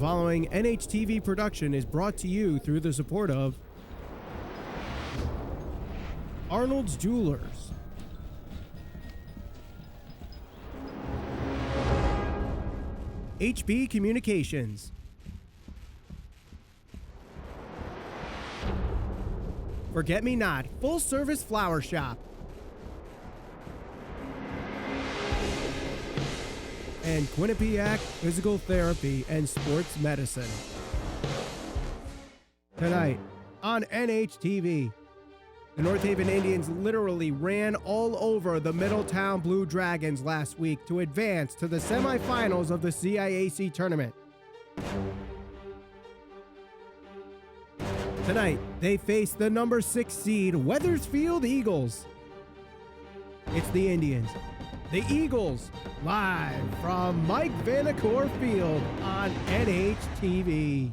following NHTV production is brought to you through the support of Arnold's Jewelers, HB Communications, Forget Me Not Full Service Flower Shop, and Quinnipiac Physical Therapy and Sports Medicine. Tonight on NHTV, the North Haven Indians literally ran all over the Middletown Blue Dragons last week to advance to the semifinals of the CIAC tournament. Tonight, they face the number 6 seed Wethersfield Eagles. It's the Indians, the Eagles, live from Mike Vanacore Field on NHTV.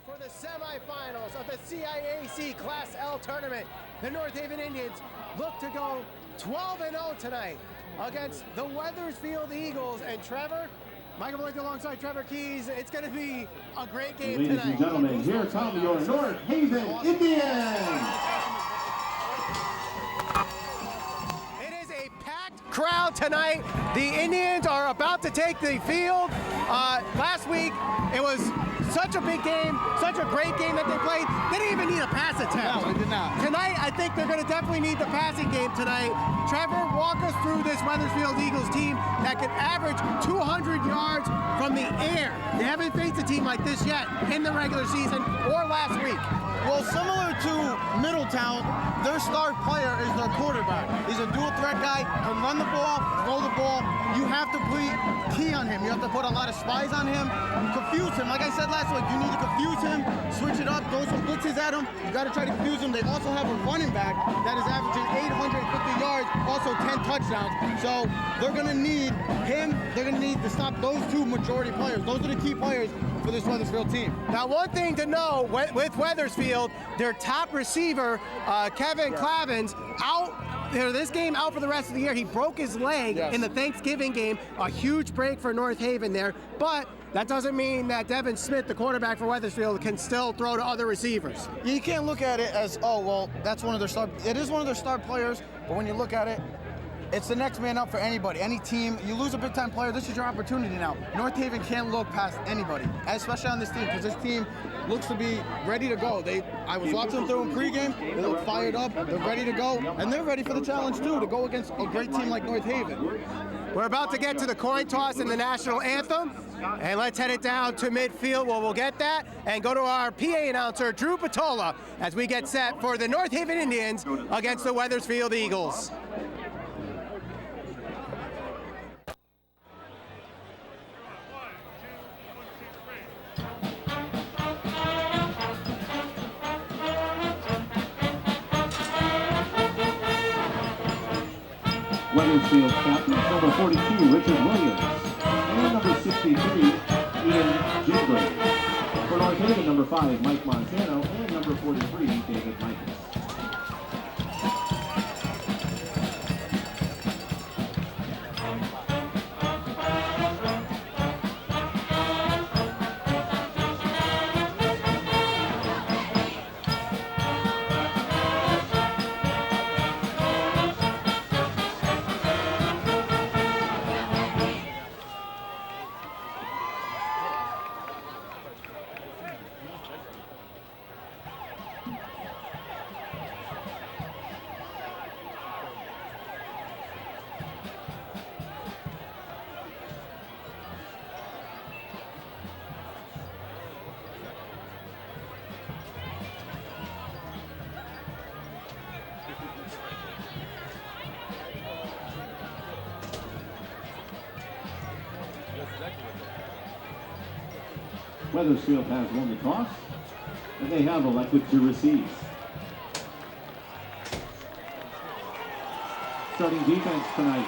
For the semifinals of the CIAC Class L tournament, the North Haven Indians look to go 12-0 tonight against the Wethersfield Eagles. And Trevor, Michael Valente alongside Trevor Keys, it's going to be a great game Ladies tonight. And gentlemen, here come your North Haven Indians. It is a packed crowd tonight. The Indians are about to take the field. Last week, it was such a big game, such a great game that they played. They didn't even need a pass attempt. No, they did not. Tonight, I think they're going to definitely need the passing game tonight. Trevor, walk us through this Wethersfield Eagles team that can average 200 yards from the air. They haven't faced a team like this yet in the regular season or last week. Well, similar to Middletown, their star player is their quarterback. He's a dual threat guy, can run the ball, throw the ball. You have to be key on him. You have to put a lot of spies on him, confuse him. Like I said last week, you need to confuse him, switch it up, throw some blitzes at him. You got to try to confuse him. They also have a running back that is averaging 850 yards, also 10 touchdowns. So they're going to need him. They're going to need to stop those two majority players. Those are the key players for this Wethersfield team. Now, one thing to know with Wethersfield, their top receiver, Kevin Clavins, this game out for the rest of the year. He broke his leg in the Thanksgiving game. A huge break for North Haven there. But that doesn't mean that Devin Smith, the quarterback for Wethersfield, can still throw to other receivers. You can't look at it as, oh, well, that's one of their star. It is one of their star players, but when you look at it, it's the next man up for anybody, any team. You lose a big-time player, this is your opportunity now. North Haven can't look past anybody, especially on this team, because this team looks to be ready to go. I was watching them throw in pregame. They look fired up. They're ready to go, and they're ready for the challenge too, to go against a great team like North Haven. We're about to get to the coin toss and the national anthem, and let's head it down to midfield where we'll get that and go to our PA announcer, Drew Patola, as we get set for the North Haven Indians against the Wethersfield Eagles. Wethersfield captain, number 42, Richard Williams, and number 63, Ian Gingrave. For North Haven, number 5, Mike Montano, and number 43, David Michaels. Wethersfield has won the toss, and they have elected to receive. Starting defense tonight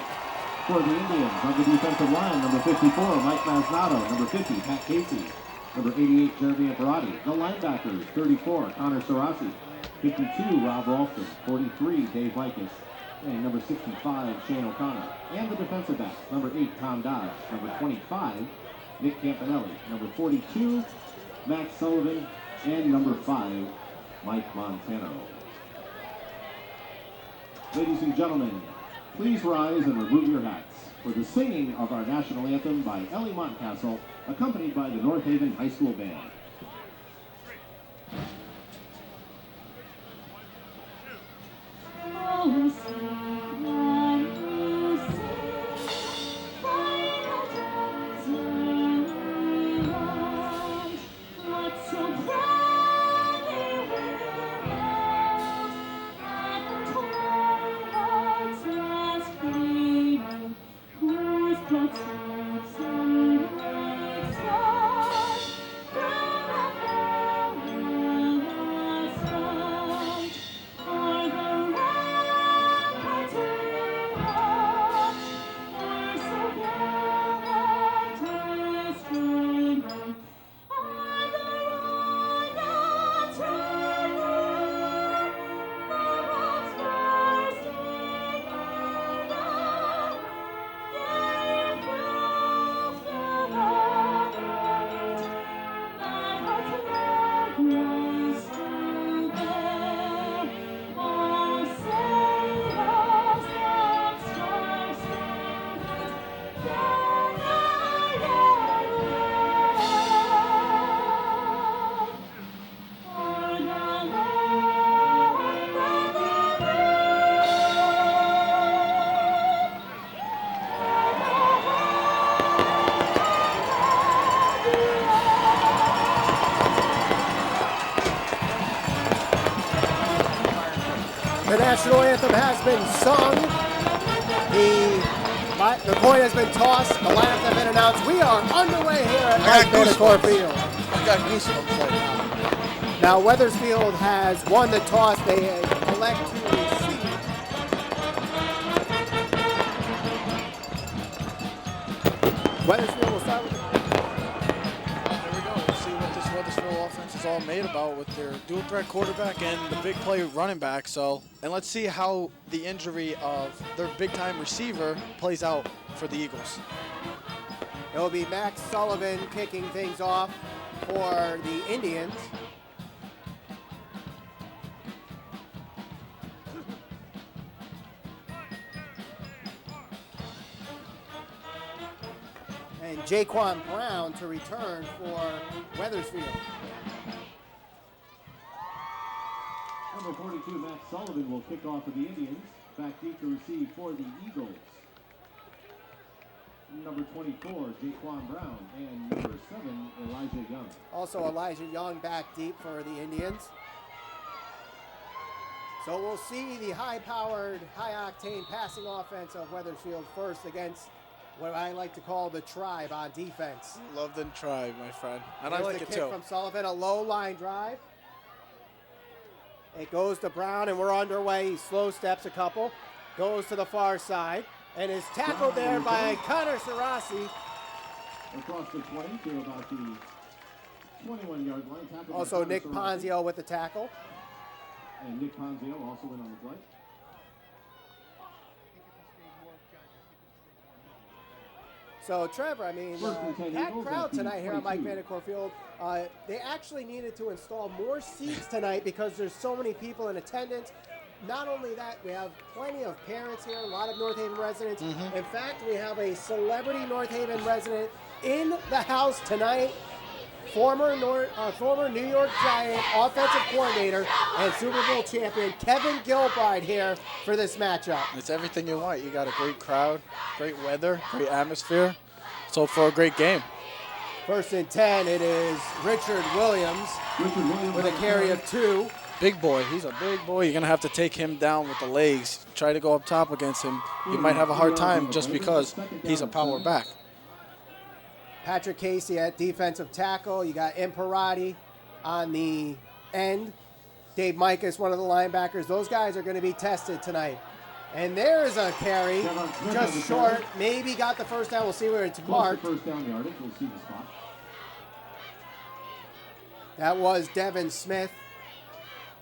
for the Indians on the defensive line, number 54, Mike Masnato, number 50, Pat Casey, number 88, Jeremy Apparati. The linebackers, 34, Connor Sarasi, 52, Rob Ralston, 43, Dave Vikas, and number 65, Schain O'Connor. And the defensive backs, number 8, Tom Dodge, number 25, Nick Campanelli, number 42, Max Sullivan, and number 5, Mike Montano. Ladies and gentlemen, please rise and remove your hats for the singing of our national anthem by Ellie Montcastle, accompanied by the North Haven High School Band. The national anthem has been sung. The coin has been tossed. The lineups have been announced. We are underway here at Negated Field. I got goosebumps right now. Now Wethersfield has won the toss. They elect to receive. Wethersfield will start with There we go. Let's see what this Wethersfield offense is all made about with their dual threat quarterback and the big play running back. And let's see how the injury of their big time receiver plays out for the Eagles. It will be Max Sullivan kicking things off for the Indians. And Jaquan Brown to return for Wethersfield. Number 42, Max Sullivan will kick off for the Indians. Back deep to receive for the Eagles. Number 24, Jaquan Brown, and number 7, Elijah Young. Also Elijah Young back deep for the Indians. So we'll see the high-powered, high-octane passing offense of Wethersfield first against what I like to call the tribe on defense. Love the tribe, my friend. And I There's like the it kick too. from Sullivan, a low line drive. It goes to Brown, and we're underway. He slow steps a couple, goes to the far side, and is tackled there by Connor Sarasi. Across the 20 to about the 21-yard line. Tackled Also by Nick Sarasi. Ponzio with the tackle. And Nick Ponzio also in on the play. So, Trevor, I mean, packed crowd tonight here at Mike Vandercourt Field. They actually needed to install more seats tonight because there's so many people in attendance. Not only that, we have plenty of parents here, a lot of North Haven residents. In fact, we have a celebrity North Haven resident in the house tonight. Former New York Giant offensive coordinator and Super Bowl champion Kevin Gilbride here for this matchup. It's everything you want. You got a great crowd, great weather, great atmosphere. So for a great game. 1st and 10, it is Richard Williams with a carry of 2. Big boy. He's a big boy. You're going to have to take him down with the legs. Try to go up top against him. You might have a hard time just because he's a power back. Patrick Casey at defensive tackle. You got Imparati on the end. Dave Micas, one of the linebackers. Those guys are going to be tested tonight. And there's a carry, just short. Maybe got the first down. We'll see where it's marked. First down yardage. We'll see the spot. That was Devin Smith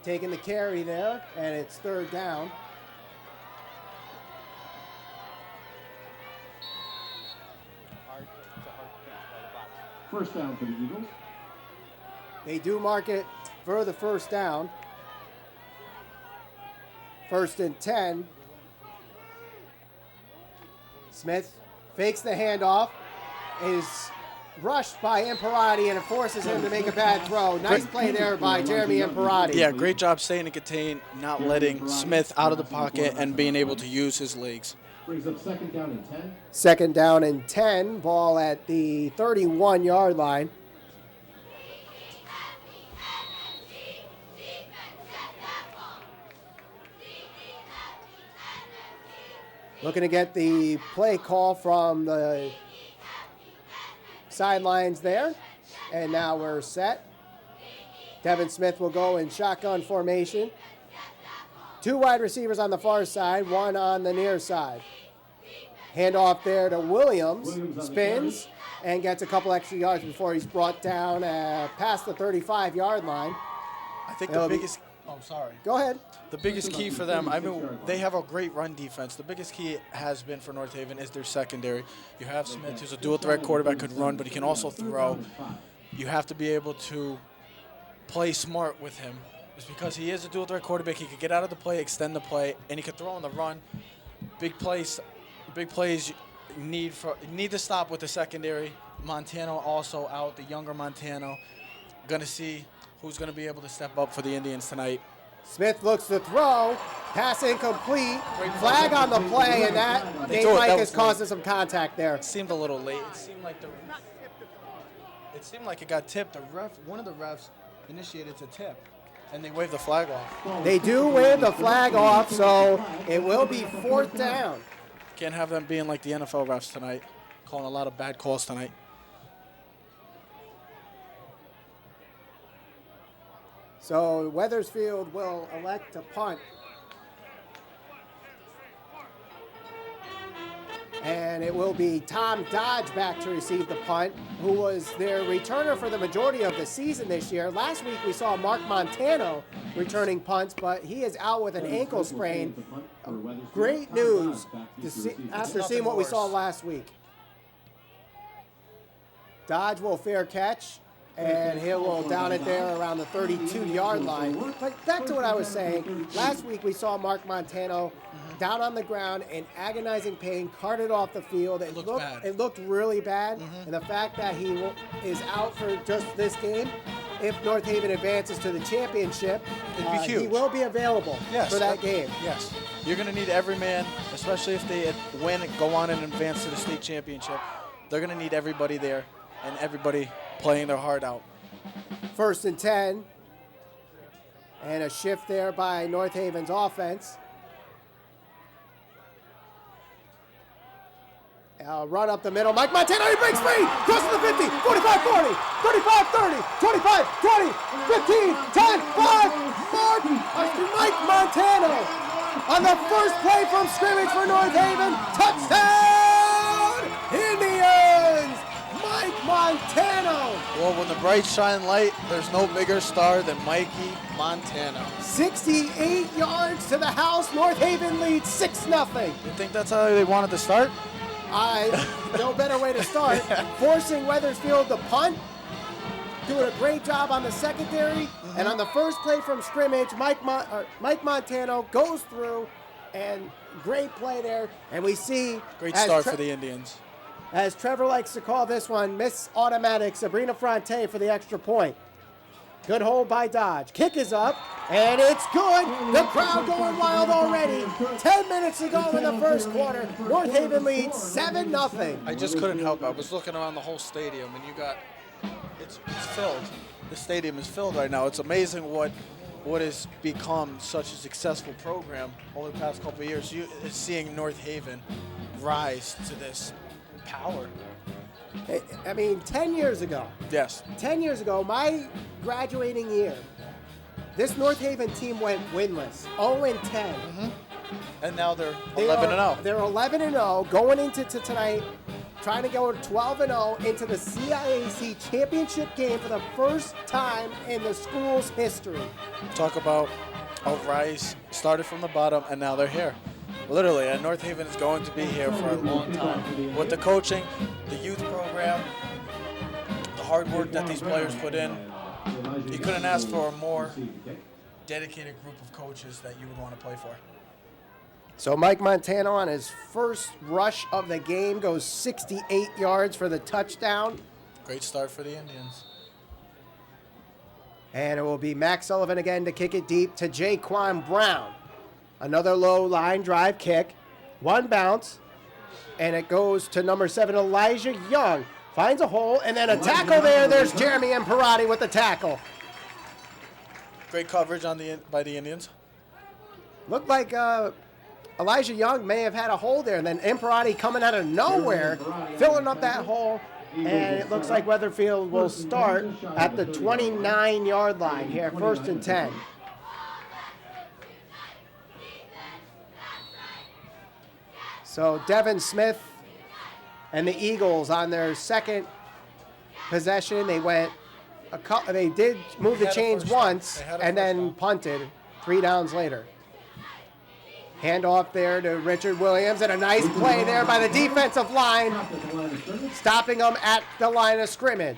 taking the carry there, and it's 3rd down. First down for the Eagles. They do mark it for the first down. 1st and 10. Smith fakes the handoff, is rushed by Imparati, and it forces him to make a bad throw. Nice play there by Jeremy Imparati. Yeah, great job staying to contain, not letting Smith out of the pocket and being able to use his legs. Brings up 2nd down and 10. 2nd down and 10. Ball at the 31-yard line. Looking to get the play call from the sidelines there. And now we're set. Devin Smith will go in shotgun formation. 2 wide receivers on the far side, 1 on the near side. Handoff there to Williams. Spins and gets a couple extra yards before he's brought down past the 35-yard line. I think the biggest... Oh, sorry. Go ahead. The biggest key for them, I mean, they have a great run defense. The biggest key has been for North Haven is their secondary. You have Smith, who's a dual-threat quarterback, could run, but he can also throw. You have to be able to play smart with him. It's because he is a dual-threat quarterback. He could get out of the play, extend the play, and he could throw on the run. Big plays need to stop with the secondary. Montano also out, the younger Montano. Going to see who's going to be able to step up for the Indians tonight. Smith looks to throw. Pass incomplete. Flag on the play, and that Dave Mike is causing some contact there. It seemed a little late. It seemed like it got tipped. One of the refs initiated to tip, and they waved the flag off. They do wave the flag off, so it will be 4th down. Can't have them being like the NFL refs tonight, calling a lot of bad calls tonight. So Wethersfield will elect to punt. And it will be Tom Dodge back to receive the punt, who was their returner for the majority of the season this year. Last week we saw Mark Montano returning punts, but he is out with an ankle sprain. Great news after seeing what we saw last week. Dodge will fair catch, and he will down it there around the 32-yard line. But back to what I was saying, last week we saw Mark Montano down on the ground in agonizing pain, carted off the field. It looked really bad. And the fact that he is out for just this game, if North Haven advances to the championship, it'd be huge. He will be available for that game. Yes. You're going to need every man, especially if they win and go on and advance to the state championship. They're going to need everybody there and everybody playing their heart out. 1st and 10. And a shift there by North Haven's offense. Run up the middle. Mike Montano, he breaks free. Crosses the 50, 45, 40, 35, 30, 25, 20, 15, 10, 5, 4. Mike Montano on the first play from scrimmage for North Haven. Touchdown, Indians! Mike Montano. Well, when the bright shine light, there's no bigger star than Mikey Montano. 68 yards to the house. North Haven leads 6-0. You think that's how they wanted to start? No better way to start. Forcing Wethersfield to punt. Doing a great job on the secondary. And on the first play from scrimmage, Mike Montano goes through, and great play there. And we see... Great start for the Indians. As Trevor likes to call this one, Miss Automatic, Sabrina Fronte for the extra point. Good hold by Dodge. Kick is up, and it's good. The crowd going wild already. 10 minutes to go in the first quarter. North Haven leads 7-0. I just couldn't help it. I was looking around the whole stadium, and it's filled. The stadium is filled right now. It's amazing what has become such a successful program over the past couple of years. Seeing North Haven rise to this power. I mean, 10 years ago. Yes. 10 years ago, my graduating year, this North Haven team went winless, 0-10. And now they're 11-0. They're 11-0, going into tonight, trying to go 12-0 into the CIAC championship game for the first time in the school's history. Talk about a rise, started from the bottom, and now they're here. Literally, and North Haven is going to be here for a long time. With the coaching, the youth program, the hard work that these players put in. You couldn't ask for a more dedicated group of coaches that you would want to play for. So Mike Montano on his first rush of the game goes 68 yards for the touchdown. Great start for the Indians. And it will be Max Sullivan again to kick it deep to Jaquan Brown. Another low line drive kick. One bounce. And it goes to number 7, Elijah Young. Finds a hole, and then a tackle there. There's Jeremy Imperati with the tackle. Great coverage by the Indians. Looked like Elijah Young may have had a hole there, and then Imperati coming out of nowhere, filling up that hole. And it looks like Wethersfield will start at the 29-yard line here, 1st and 10. So Devin Smith and the Eagles on their second possession, they did move the chains once and then punted 3 downs later. Handoff there to Richard Williams, and a nice play there by the defensive line, stopping them at the line of scrimmage.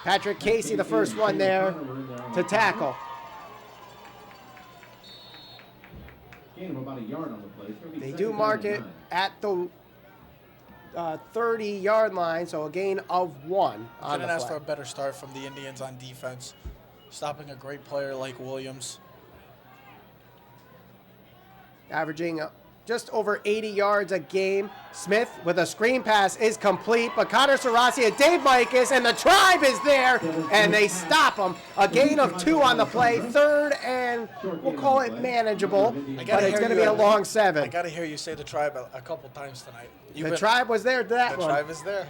Patrick Casey, the first one there to tackle. They do mark it at the 30-yard line, so a gain of 1 on the Couldn't ask play. for a better start from the Indians on defense, stopping a great player like Williams. Averaging just over 80 yards a game. Smith with a screen pass is complete, but Connor Sarasi and Dave Mikas and the Tribe is there, and they stop him. A gain of 2 on the play, 3rd and we'll call it manageable, but it's going to be a long 7. I got to hear you say the Tribe a couple times tonight. The Tribe was there to that The one. Tribe is there.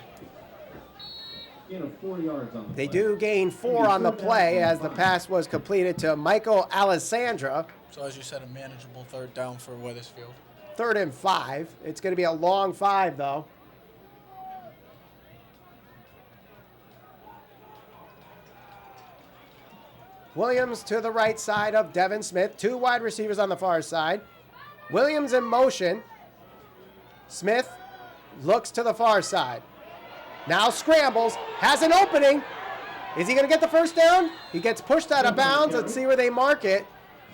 They do gain 4 on the play as the pass was completed to Michael Alessandra. So as you said, a manageable 3rd down for Wethersfield. 3rd and 5. It's going to be a long 5, though. Williams to the right side of Devin Smith. 2 wide receivers on the far side. Williams in motion. Smith looks to the far side. Now scrambles. Has an opening. Is he going to get the first down? He gets pushed out of bounds. Let's see where they mark it.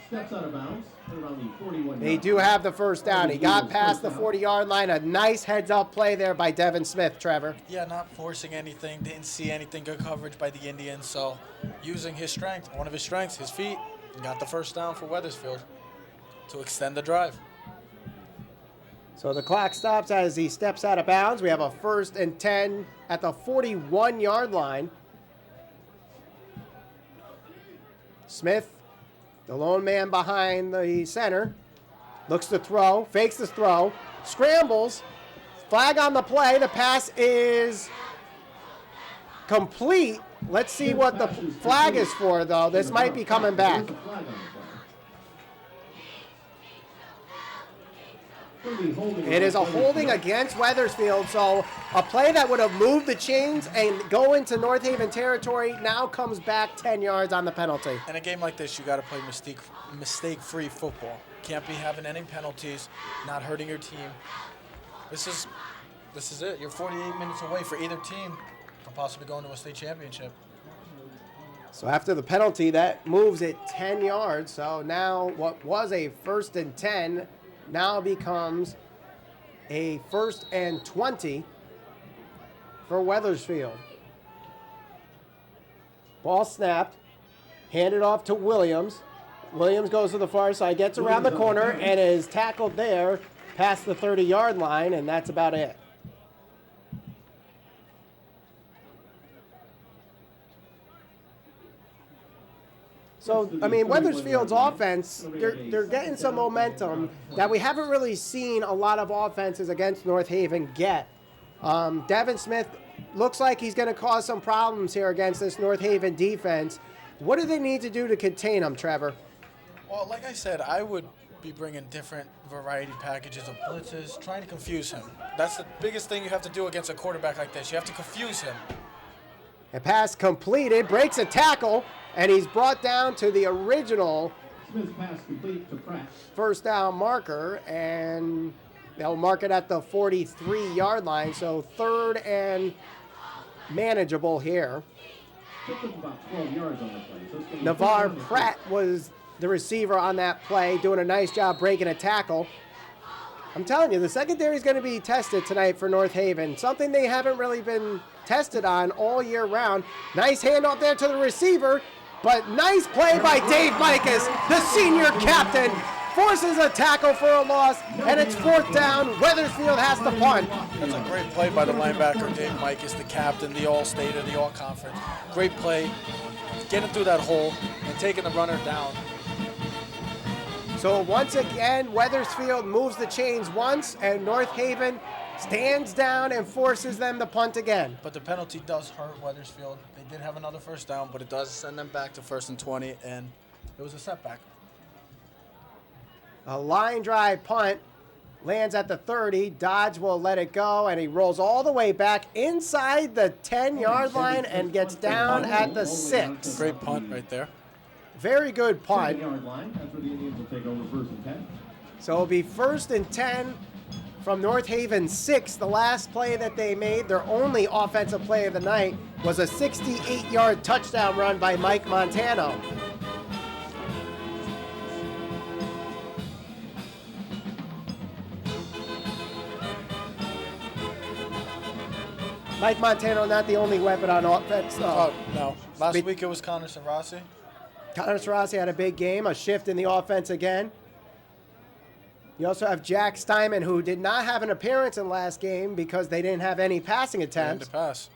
Steps out of bounds around the 41. They do have the first down. He got past the 40-yard line. A nice heads-up play there by Devin Smith, Trevor. Yeah, not forcing anything. Didn't see anything. Good coverage by the Indians. So using his strength, one of his strengths, his feet, got the first down for Wethersfield to extend the drive. So the clock stops as he steps out of bounds. We have a 1st and 10 at the 41-yard line. Smith, the lone man behind the center, looks to throw, fakes the throw, scrambles, flag on the play. The pass is complete. Let's see what the flag is for, though. This might be coming back. It is a holding against Wethersfield, so a play that would have moved the chains and go into North Haven territory now comes back 10 yards on the penalty. In a game like this, you got to play mistake-free football. Can't be having any penalties, not hurting your team. This is it. You're 48 minutes away for either team from possibly going to a state championship. So after the penalty, that moves it 10 yards. So now what was a 1st and 10 now becomes a 1st and 20 for Wethersfield. Ball snapped, handed off to Williams. Williams goes to the far side, gets around the corner, and is tackled there past the 30-yard line, and that's about it. So, I mean, Wethersfield's offense, they're getting some momentum that we haven't really seen a lot of offenses against North Haven get. Devin Smith looks like he's going to cause some problems here against this North Haven defense. What do they need to do to contain him, Trevor? Well, like I said, I would be bringing different variety packages of blitzes, trying to confuse him. That's the biggest thing you have to do against a quarterback like this. You have to confuse him. A pass completed, breaks a tackle, and he's brought down to the original Smith's pass complete to Pratt. first down marker, and they'll mark it at the 43-yard line. So 3rd and manageable here. Took them about 12 yards on the play. So it's gonna be Navarre 3rd and Pratt was the receiver on that play, doing a nice job breaking a tackle. I'm telling you, the secondary is going to be tested tonight for North Haven, something they haven't really been tested on all year round. Nice handoff there to the receiver, but nice play by Dave Mikas, the senior captain, forces a tackle for a loss, and it's 4th down. Wethersfield has to punt. That's a great play by the linebacker, Dave Mikas, the captain, the All-Stater, the All-Conference. Great play, getting through that hole and taking the runner down. So once again, Wethersfield moves the chains once, and North Haven stands down and forces them to punt again. But the penalty does hurt Wethersfield. They did have another 1st down, but it does send them back to 1st and 20, and it was a setback. A line drive punt lands at the 30. Dodge will let it go, and he rolls all the way back inside the 10-yard line and gets down at the 6. Great punt right there. Very good punt. 7-yard line. That's where the Indians will take over 1st and 10. So it'll be 1st and 10 from North Haven 6. The last play that they made, their only offensive play of the night, was a 68-yard touchdown run by Mike Montano. Mike Montano not the only weapon on offense. Oh, no. Last week it was Connor Sarasi. Connor Sarasi had a big game, a shift in the offense again. You also have Jack Steinman, who did not have an appearance in last game because they didn't have any passing attempts. To pass.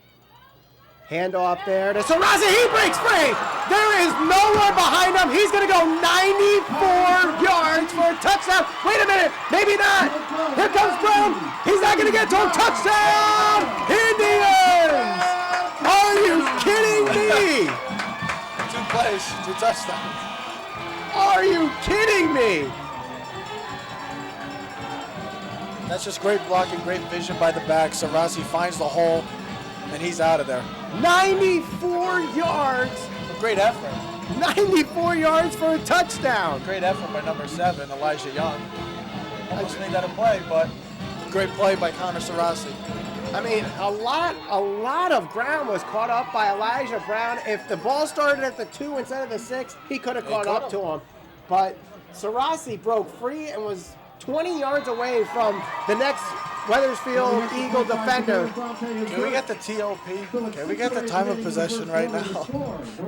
Handoff there to Sarasi. He breaks free. There is no one behind him. He's going to go 94 yards for a touchdown. Wait a minute. Maybe not. Here comes Brown. He's not going to get to him. Touchdown, Indians. Are you kidding me? 2 plays, 2 touchdowns. Are you kidding me? That's just great blocking, great vision by the back. Sarasi finds the hole, and he's out of there. 94 yards. A great effort. 94 yards for a touchdown. Great effort by number 7, Elijah Young. Almost made that a play, but great play by Connor Sarasi. I mean, a lot of ground was caught up by Elijah Brown. If the ball started at the 2 instead of the 6, he could have caught up to him. But Sarasi broke free and was 20 yards away from the next Wethersfield Eagle defender. Can we get the TOP? Can we get the time of possession right now?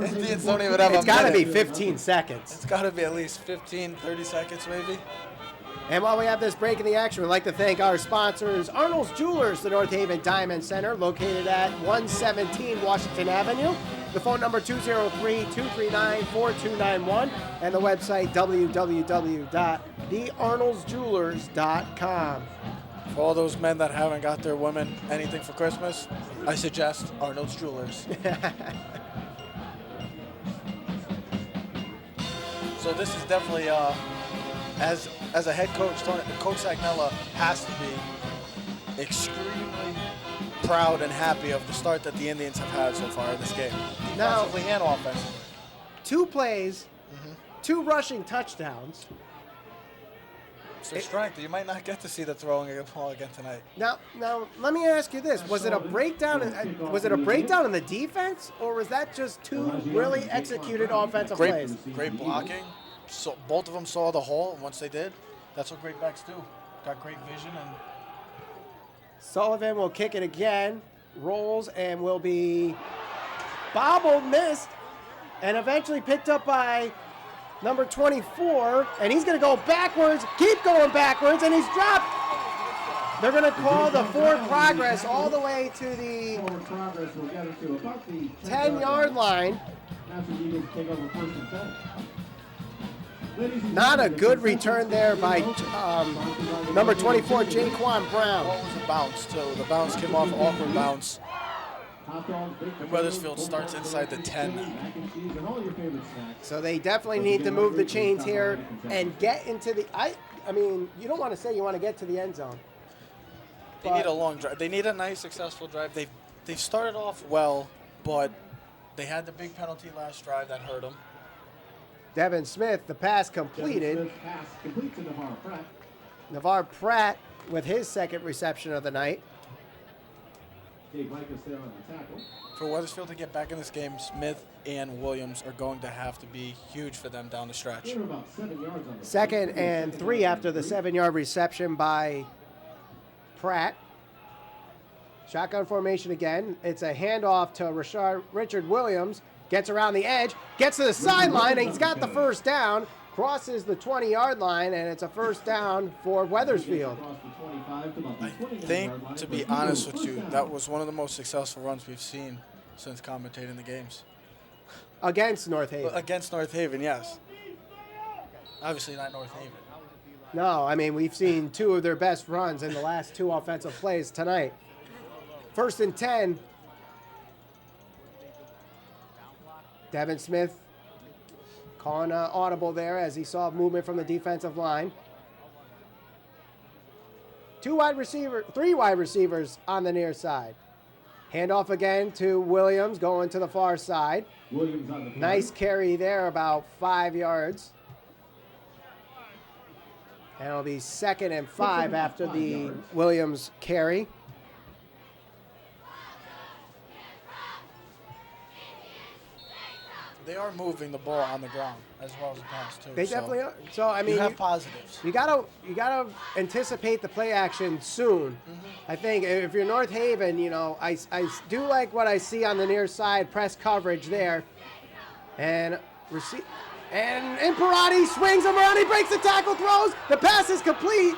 Indians don't even have It's got to be 15 seconds. It's got to be at least 15, 30 seconds maybe. And while we have this break in the action, we'd like to thank our sponsors, Arnold's Jewelers, the North Haven Diamond Center, located at 117 Washington Avenue. The phone number 203-239-4291, and the website www.thearnoldsjewelers.com. For all those men that haven't got their women anything for Christmas, I suggest Arnold's Jewelers. So this is definitely, as a head coach, Coach Sagnella has to be extremely proud and happy of the start that the Indians have had so far in this game, defensively and offensively. 2 plays, 2 rushing touchdowns. It's their strength. You might not get to see the throwing of the ball again tonight. Now, let me ask you this: was it a breakdown? Was it a breakdown in the defense, or was that just 2 really executed offensive plays? Great blocking. So both of them saw the hole, and once they did, that's what great backs do. Got great vision and. Sullivan will kick it again, rolls, and will be bobbled, missed, and eventually picked up by number 24, and he's going to go backwards, keep going backwards, and he's dropped. They're going to call the forward progress all the way to the 10-yard line. Not a good return there by number 24, Jaquan Brown. What was a bounce, too? The bounce came off awkward bounce. And Wethersfield starts inside the 10. So they definitely need to move the chains here and get into the. I mean, you don't want to say you want to get to the end zone. They need a long drive. They need a nice, successful drive. They've started off well, but they had the big penalty last drive that hurt them. Devin Smith, the pass completed. Navarre Pratt with his second reception of the night. Dave Micah's there on the tackle. For Wethersfield to get back in this game, Smith and Williams are going to have to be huge for them down the stretch. They're about 7 yards on the 2nd and 3 after the 7-yard reception by Pratt. Shotgun formation again. It's a handoff to Richard Williams. Gets around the edge, gets to the sideline, and he's got the first down. Crosses the 20-yard line, and it's a first down for Wethersfield. I think, to be honest with you, that was one of the most successful runs we've seen since commentating the games. Against North Haven. Against North Haven, yes. Obviously not North Haven. No, I mean, we've seen 2 of their best runs in the last 2 offensive plays tonight. 1st and 10. Devin Smith calling an audible there as he saw movement from the defensive line. 3 wide receivers on the near side. Handoff again to Williams going to the far side. Williams on the Nice carry there, about 5 yards. And it'll be 2nd and 5 after the Williams carry. They are moving the ball on the ground as well as the pass too. They definitely are. So I mean, you have positives. You gotta anticipate the play action soon. I think if you're North Haven, you know, I do like what I see on the near side press coverage there, and Imperati swings him around. He breaks the tackle, throws. The pass is complete.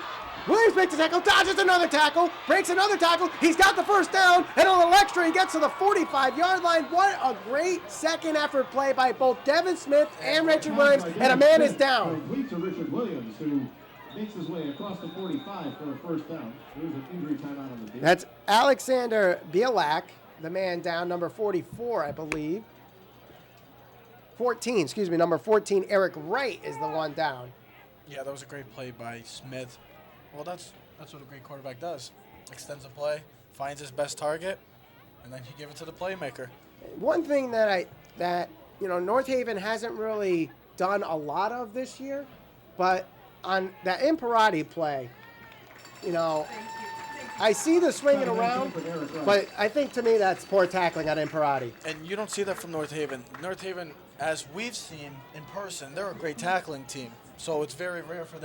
Williams makes a tackle, dodges another tackle, breaks another tackle. He's got the first down, and a little extra, he gets to the 45-yard line. What a great second effort play by both Devin Smith and Richard Williams, and a man is down. Complete to Richard Williams, who makes his way across the 45 for a first down. There's an injury timeout on the field. That's Alexander Bielak, the man down, number 44, I believe. 14, excuse me, number 14, Eric Wright is the one down. Yeah, that was a great play by Smith. Well, that's what a great quarterback does. Extends the play, finds his best target, and then he give it to the playmaker. One thing that North Haven hasn't really done a lot of this year, but on that Imperati play, you know, I see the swinging around, but I think to me that's poor tackling on Imperati. And you don't see that from North Haven. North Haven, as we've seen in person, they're a great tackling team. So it's very rare for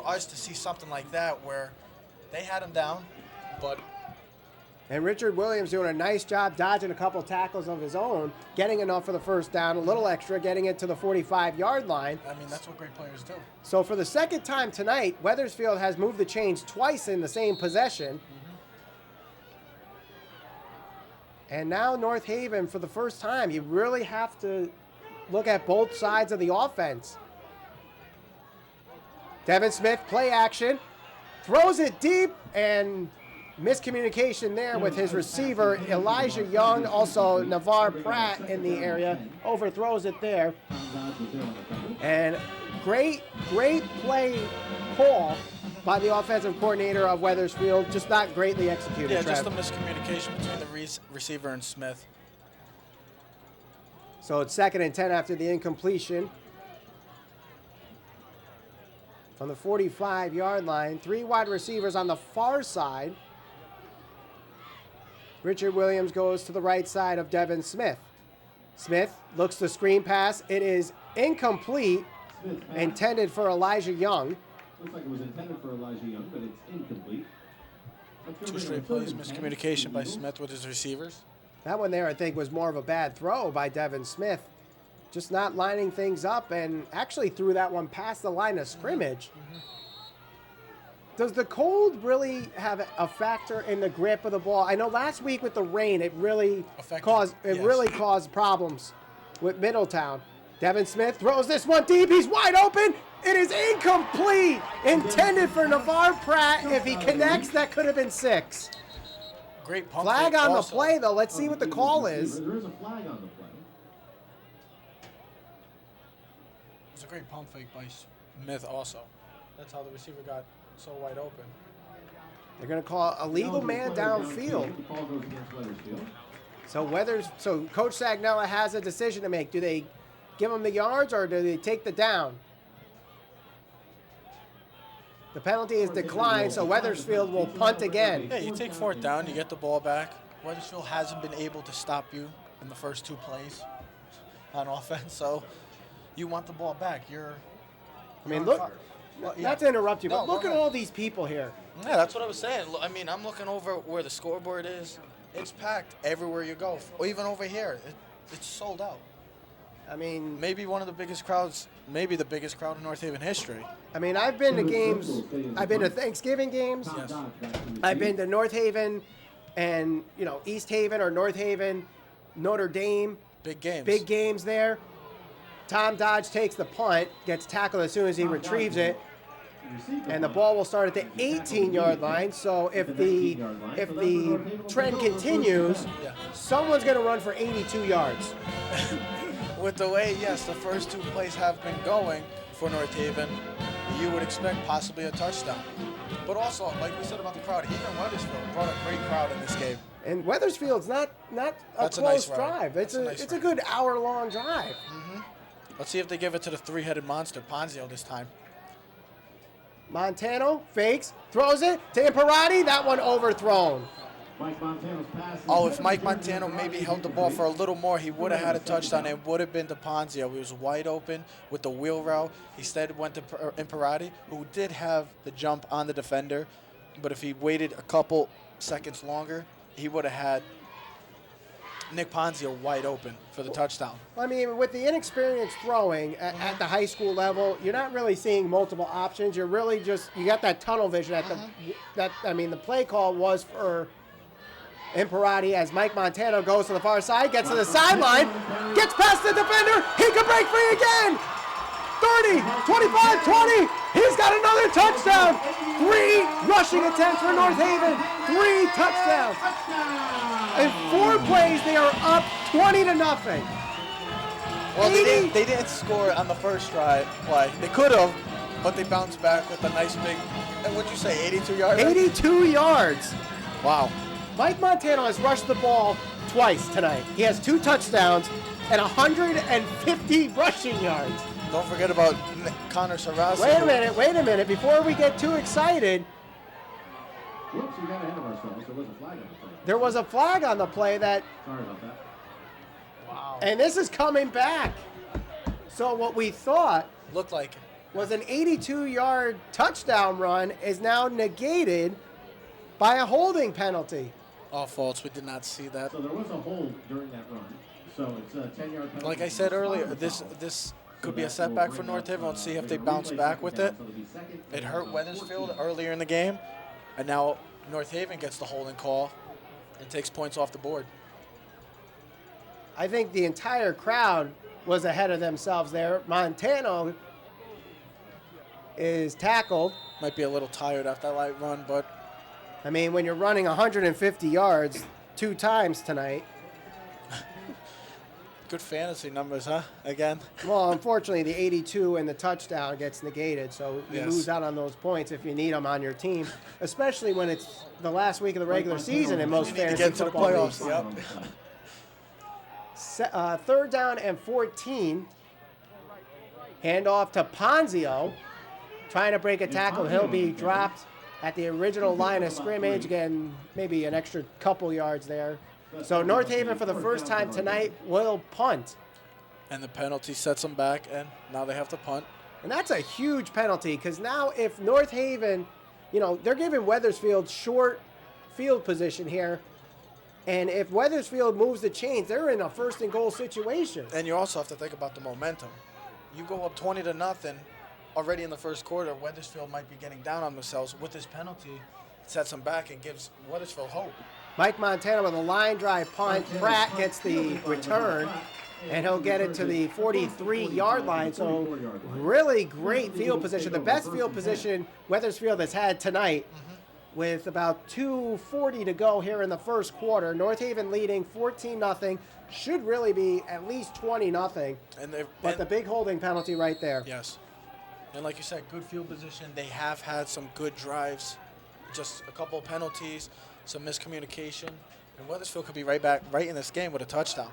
us to see something like that where they had him down, but... And Richard Williams doing a nice job dodging a couple tackles of his own, getting enough for the first down, a little extra, getting it to the 45-yard line. I mean, that's what great players do. So for the second time tonight, Wethersfield has moved the chains twice in the same possession. And now North Haven, for the first time, you really have to look at both sides of the offense. Devin Smith, play action, throws it deep, and miscommunication there with his receiver, Elijah Young, also Navarre Pratt in the area, overthrows it there. And great play call by the offensive coordinator of Wethersfield, just not greatly executed. Yeah, Trev. just a miscommunication between the receiver and Smith. So it's 2nd and 10 after the incompletion. From the 45-yard line, 3 wide receivers on the far side. Richard Williams goes to the right side of Devin Smith. Smith looks to screen pass. It is incomplete, intended for Elijah Young. Looks like it was intended for Elijah Young, but it's incomplete. 2 straight plays, miscommunication by Smith with his receivers. That one there, I think, was more of a bad throw by Devin Smith. Just not lining things up, and actually threw that one past the line of scrimmage. Does the cold really have a factor in the grip of the ball? I know last week with the rain, it really caused problems with Middletown. Devin Smith throws this one deep. He's wide open. It is incomplete. Intended for Navarre Pratt. If he connects, that could have been 6. Great pump Flag fake on the also. play, though. Let's see what the call is. There is a flag on the play. It was a great pump fake by Smith also. That's how the receiver got so wide open. They're going to call a legal man downfield. The call goes against Wethersfield. So Coach Sagnella has a decision to make. Do they give him the yards or do they take the down? The penalty is declined, so Wethersfield will punt again. Yeah, you take 4th down, you get the ball back, Wethersfield hasn't been able to stop you in the first 2 plays on offense, so you want the ball back. I mean, look, not to interrupt you, but look at all these people here. Yeah, that's what I was saying. I mean, I'm looking over where the scoreboard is. It's packed everywhere you go, or even over here. It's sold out. I mean, maybe one of the biggest crowds, maybe the biggest crowd in North Haven history. I mean, I've been to games. I've been to Thanksgiving games. Yes. I've been to North Haven and, East Haven or North Haven, Notre Dame. Big games. Big games there. Tom Dodge takes the punt, gets tackled as soon as he retrieves it, and the ball will start at the 18-yard line. So if the trend continues, someone's going to run for 82 yards. With the way, yes, the first 2 plays have been going for North Haven, you would expect possibly a touchdown. But also, like we said about the crowd, even Wethersfield brought a great crowd in this game. And Wethersfield's not a close drive. It's a good hour-long drive. Mm-hmm. Let's see if they give it to the 3-headed monster, Ponzio, this time. Montano fakes, throws it to Imparati. That one overthrown. If Mike Montano maybe held the ball for a little more, he would have had a touchdown. It would have been to Ponzio. He was wide open with the wheel route. Instead went to Imparati, who did have the jump on the defender. But if he waited a couple seconds longer, he would have had Nick Ponzio wide open for the touchdown. I mean, with the inexperienced throwing at the high school level, you're not really seeing multiple options. You're really you got that tunnel vision at the play call was for Imparati as Mike Montano goes to the far side, gets to the sideline, gets past the defender, he can break free again. 30, 25, 20, he's got another touchdown. 3 rushing attempts for North Haven, 3 touchdowns. In 4 plays, they are up 20-0. Well, they didn't score on the first play. They could have, but they bounced back with a nice big, what'd you say, 82 yards? 82 yards. Wow. Mike Montano has rushed the ball twice tonight. He has 2 touchdowns and 150 rushing yards. Don't forget about Connor Sarrazzi. Wait a minute. Before we get too excited, Whoops, we got ahead of ourselves. There was a flag on the play. There was a flag on the play that... Sorry about that. Wow. And this is coming back. So what we thought... Looked like it. ...was an 82-yard touchdown run is now negated by a holding penalty. All faults. We did not see that. So there was a hold during that run. So it's a 10-yard penalty. Like I said earlier, this could be a setback for North Haven. Let's see if they bounce back with it. It hurt Wethersfield earlier in the game, and now North Haven gets the holding call and takes points off the board. I think the entire crowd was ahead of themselves there. Montano is tackled. Might be a little tired after that light run, but... I mean, when you're running 150 yards 2 times tonight... Good fantasy numbers, huh? Again? Well, unfortunately, the 82 and the touchdown gets negated, so you lose out on those points if you need them on your team, especially when it's the last week of the regular season in most fantasy get to the football playoffs. leagues. Yep. 3rd down and 14. Hand off to Ponzio, trying to break a tackle. He'll be dropped at the original line of scrimmage. Again, maybe an extra couple yards there. So North Haven, for the first time tonight, will punt. And the penalty sets them back, and now they have to punt. And that's a huge penalty, because now if North Haven, they're giving Wethersfield short field position here. And if Wethersfield moves the chains, they're in a 1st and goal situation. And you also have to think about the momentum. You go up 20-0 already in the first quarter. Wethersfield might be getting down on themselves. With this penalty, it sets them back and gives Wethersfield hope. Mike Montano with a line drive punt. Pratt gets the return, and he'll get it to the 43-yard line. So really great field position. The best field position Wethersfield has had tonight, with about 2:40 to go here in the first quarter. North Haven leading 14-0. Should really be at least 20-0. But the big holding penalty right there. Yes. And like you said, good field position. They have had some good drives. Just a couple of penalties, some miscommunication. And Wethersfield could be right in this game with a touchdown.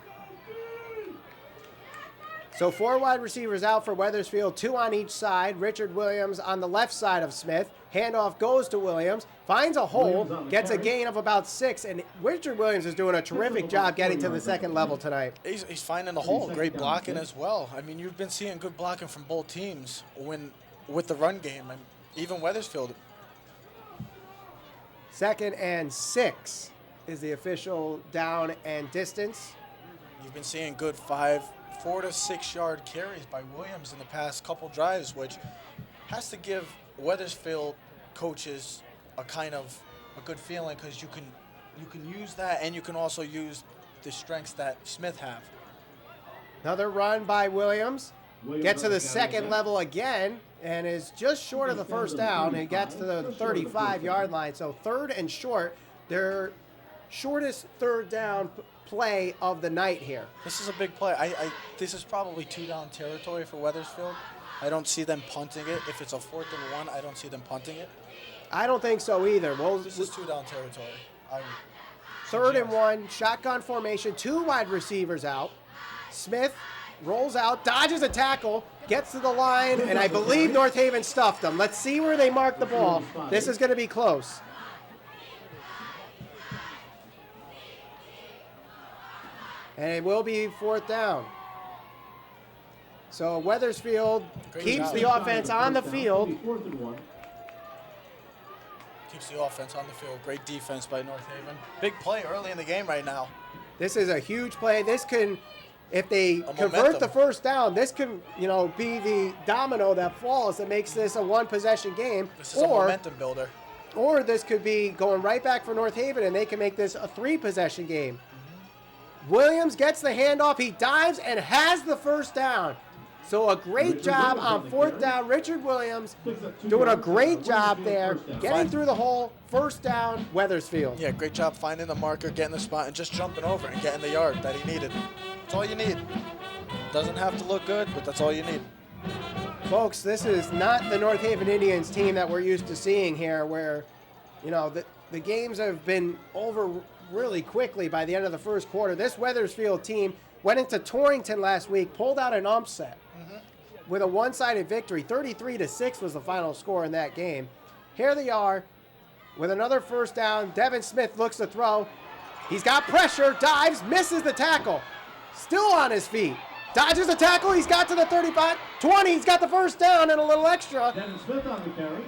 So 4 wide receivers out for Wethersfield, 2 on each side. Richard Williams on the left side of Smith. Handoff goes to Williams, finds a hole, gets a gain of about 6, and Richard Williams is doing a terrific job getting to the second level tonight. He's finding the hole. Great blocking as well. I mean, you've been seeing good blocking from both teams with the run game, and even Wethersfield. 2nd and 6 is the official down and distance. You've been seeing good 4 to 6 yard carries by Williams in the past couple drives, which has to give Wethersfield coaches a good feeling, because you can use that, and you can also use the strengths that Smith have. Another run by Williams. Gets to the second level again and is just short of the first down and gets to the 35-yard line. So 3rd and short, their shortest third down play of the night here. This is a big play. This is probably 2-down territory for Wethersfield. I don't see them punting it. If it's a 4th and 1, I don't see them punting it. I don't think so either. This is 2-down territory. 3rd and 1, shotgun formation, 2 wide receivers out. Smith rolls out, dodges a tackle, gets to the line, and I believe North Haven stuffed them. Let's see where they mark the ball. This is going to be close. And it will be 4th down. So Wethersfield keeps the offense on the field. Keeps the offense on the field. Great defense by North Haven. Big play early in the game right now. This is a huge play. This can, if they convert momentum. the first down, this can, be the domino that falls that makes this a one-possession game. This is a momentum builder. Or this could be going right back for North Haven, and they can make this a 3-possession game. Williams gets the handoff. He dives and has the first down. So a great job on 4th down. Richard Williams doing a great job there, getting through the hole. 1st down, Wethersfield. Yeah, great job finding the marker, getting the spot, and just jumping over and getting the yard that he needed. That's all you need. Doesn't have to look good, but that's all you need. Folks, this is not the North Haven Indians team that we're used to seeing here, where, the games have been over really quickly by the end of the first quarter. This Wethersfield team went into Torrington last week, pulled out an upset with a one-sided victory. 33-6 was the final score in that game. Here they are with another 1st down. Devin Smith looks to throw. He's got pressure, dives, misses the tackle. Still on his feet. Dodges the tackle. He's got to the 35, 20. He's got the 1st down and a little extra. Devin Smith on the carry.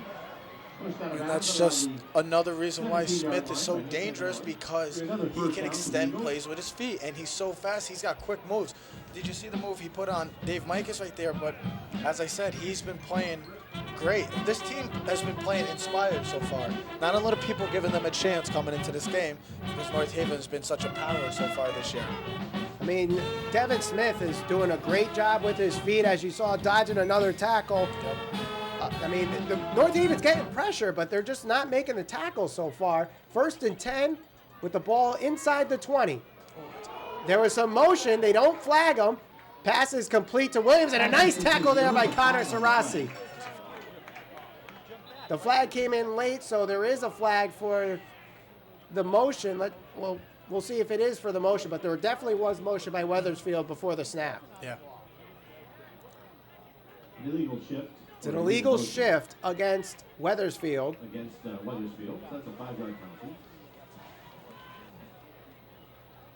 And that's just another reason why Smith is so dangerous, because he can extend plays with his feet, and he's so fast. He's got quick moves. Did you see the move he put on Dave Mikas right there? But as I said, he's been playing great. This team has been playing inspired so far. Not a lot of people giving them a chance coming into this game, because North Haven's been such a power so far this year. I mean, Devin Smith is doing a great job with his feet, as you saw, dodging another tackle. Yep. The North Haven's getting pressure, but they're just not making the tackles so far. 1st and 10 with the ball inside the 20. There was some motion. They don't flag them. Pass is complete to Williams, and a nice tackle there by Connor Sarasi. The flag came in late, so there is a flag for the motion. We'll see if it is for the motion, but there definitely was motion by Wethersfield before the snap. Yeah. Illegal shift. It's an illegal shift against Wethersfield. Against Wethersfield. That's a 5-yard penalty.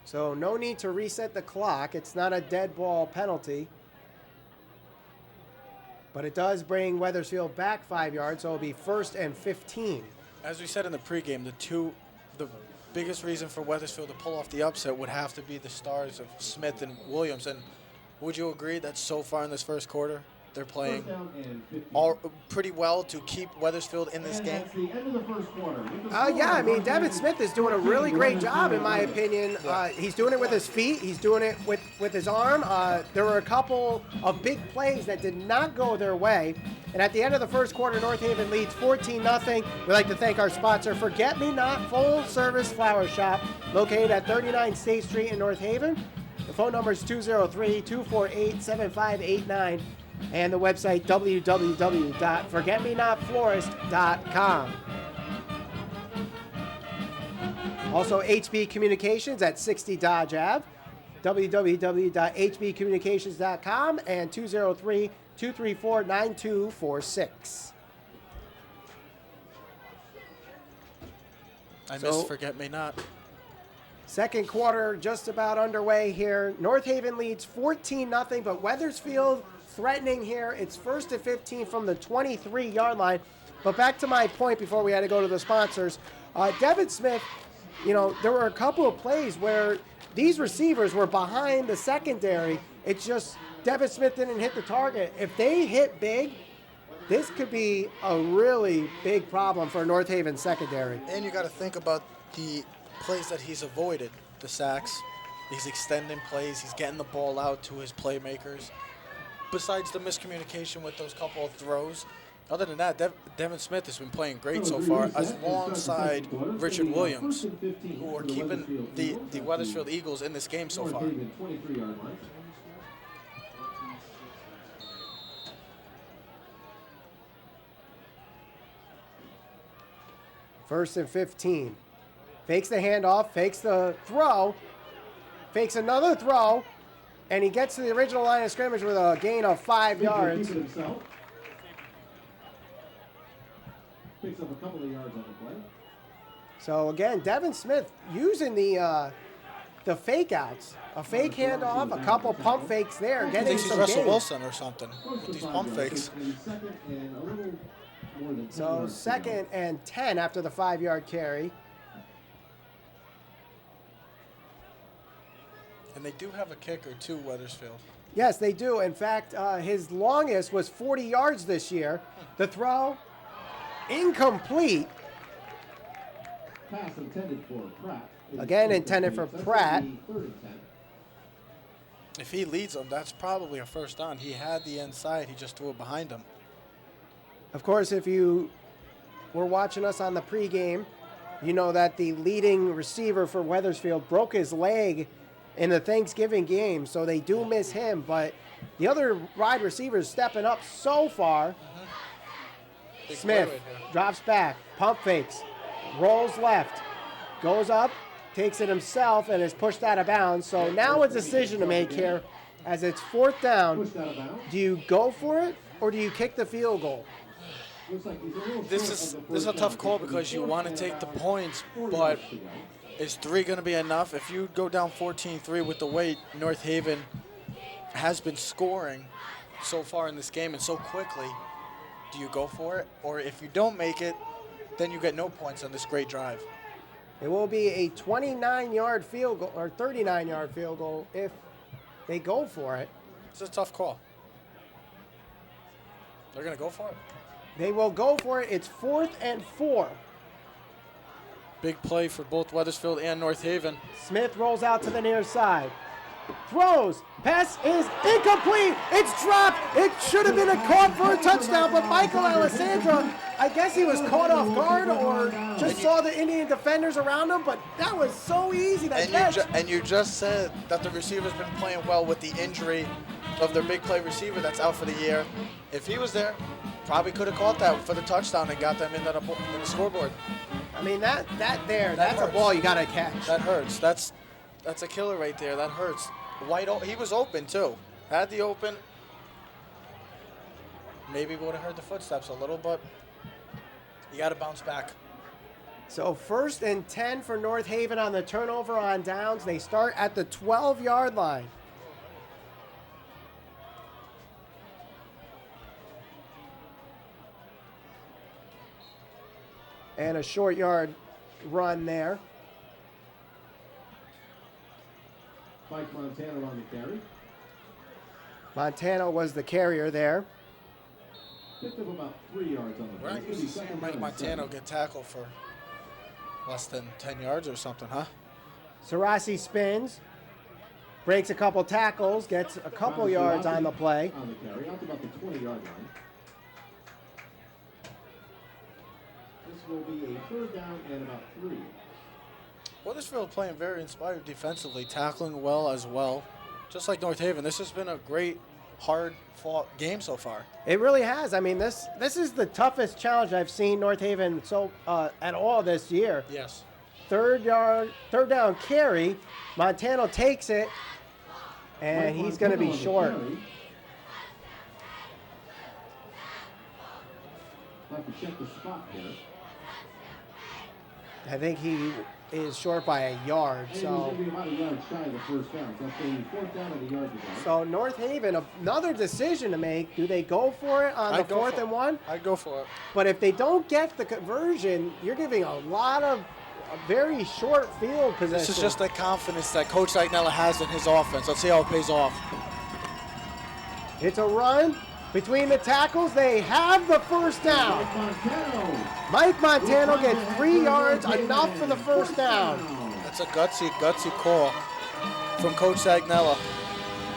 So no need to reset the clock. It's not a dead ball penalty. But it does bring Wethersfield back 5 yards, so it'll be 1st and 15. As we said in the pregame, the biggest reason for Wethersfield to pull off the upset would have to be the stars of Smith and Williams. And would you agree that so far in this first quarter, they're playing all pretty well to keep Wethersfield in this game? That's the end of the first quarter. Yeah, I mean, Devin Smith is doing a really great job, in my opinion. He's doing it with his feet. He's doing it with his arm. There were a couple of big plays that did not go their way. And at the end of the first quarter, North Haven leads 14-0. We'd like to thank our sponsor, Forget Me Not Full Service Flower Shop, located at 39 State Street in North Haven. The phone number is 203-248-7589. And the website, www.forgetmenotflorist.com. Also, HB Communications at 60 Dodge Ave. www.hbcommunications.com, and 203-234-9246. I missed Forget Me Not. Second quarter just about underway here. North Haven leads 14-0, but Wethersfield threatening here. It's 1st and 15 from the 23-yard line. But back to my point before we had to go to the sponsors. Devin Smith, there were a couple of plays where these receivers were behind the secondary. It's just Devin Smith didn't hit the target. If they hit big, this could be a really big problem for North Haven secondary. And you got to think about the plays that he's avoided, the sacks. He's extending plays. He's getting the ball out to his playmakers. Besides the miscommunication with those couple of throws, other than that, Devin Smith has been playing great so far, alongside Richard Williams, who are keeping the Wethersfield Eagles in this game so far. First and 15. Fakes the handoff, fakes the throw, fakes another throw, and he gets to the original line of scrimmage with a gain of 5 yards. Picks up a couple of yards on the play. So again, Devin Smith using the fake outs. A fake handoff, a couple pump fakes there, I getting think he's some Russell gains. Wilson or something with these pump fakes. So 2nd and 10 after the 5-yard carry. And they do have a kicker too, Wethersfield. Yes, they do. In fact, his longest was 40 yards this year. The throw, incomplete. Pass intended for Pratt. Again, intended for Pratt. If he leads them, that's probably a first down. He had the inside. He just threw it behind him. Of course, if you were watching us on the pregame, you know that the leading receiver for Wethersfield broke his leg in the Thanksgiving game, so they do miss him. But the other wide receivers stepping up so far. Smith drops back, pump fakes, rolls left, goes up, takes it himself, and is pushed out of bounds. So now a decision to make here as it's 4th down. Do you go for it or do you kick the field goal? This is a tough call because you want to take the points, but is 3 going to be enough? If you go down 14-3 with the way North Haven has been scoring so far in this game and so quickly, do you go for it? Or if you don't make it, then you get no points on this great drive. It will be a 29-yard field goal or 39-yard field goal if they go for it. It's a tough call. They're going to go for it. They will go for it. It's 4th and 4. Big play for both Wethersfield and North Haven. Smith rolls out to the near side. Throws. Pass is incomplete. It's dropped. It should have been a caught for a touchdown, but Michael Alessandro, I guess he was caught off guard or just saw the Indian defenders around him, but that was so easy. And you just said that the receiver's been playing well with the injury of their big play receiver that's out for the year. If he was there, probably could have caught that for the touchdown and got them in the scoreboard. I mean, that's a ball you got to catch. That hurts. That's a killer right there. That hurts. He was open, too. Had the open. Maybe would have heard the footsteps a little, but you got to bounce back. So 1st and 10 for North Haven on the turnover on downs. They start at the 12-yard line. And a short yard run there. Mike Montana on the carry. Montana was the carrier there. Picked up about 3 yards on the We're not used to seeing Mike Montana get tackled for less than 10 yards or something, huh? Sarasi spins, breaks a couple tackles, gets a couple yards on the play. On the carry, out to about the 20-yard line. This will be a 3rd down and about 3. Wethersfield playing very inspired defensively, tackling well as well. Just like North Haven, this has been a great, hard-fought game so far. It really has. I mean, this is the toughest challenge I've seen North Haven at all this year. Yes. Third down carry. Montano takes it, And he's going to be short. Have to check the spot here. I think he is short by a yard. And So. he's going to be about a yard shy of the first down. So that's a fourth down at a yard to go. So North Haven, another decision to make. Do they go for it on the 4th and 1? I'd go for it. But if they don't get the conversion, you're giving a lot of a very short field possession. This is just the confidence that Coach Signella has in his offense. Let's see how it pays off. It's a run between the tackles. They have the first down. Mike Montano gets 3 yards, enough for the first down. That's a gutsy call from Coach Signella.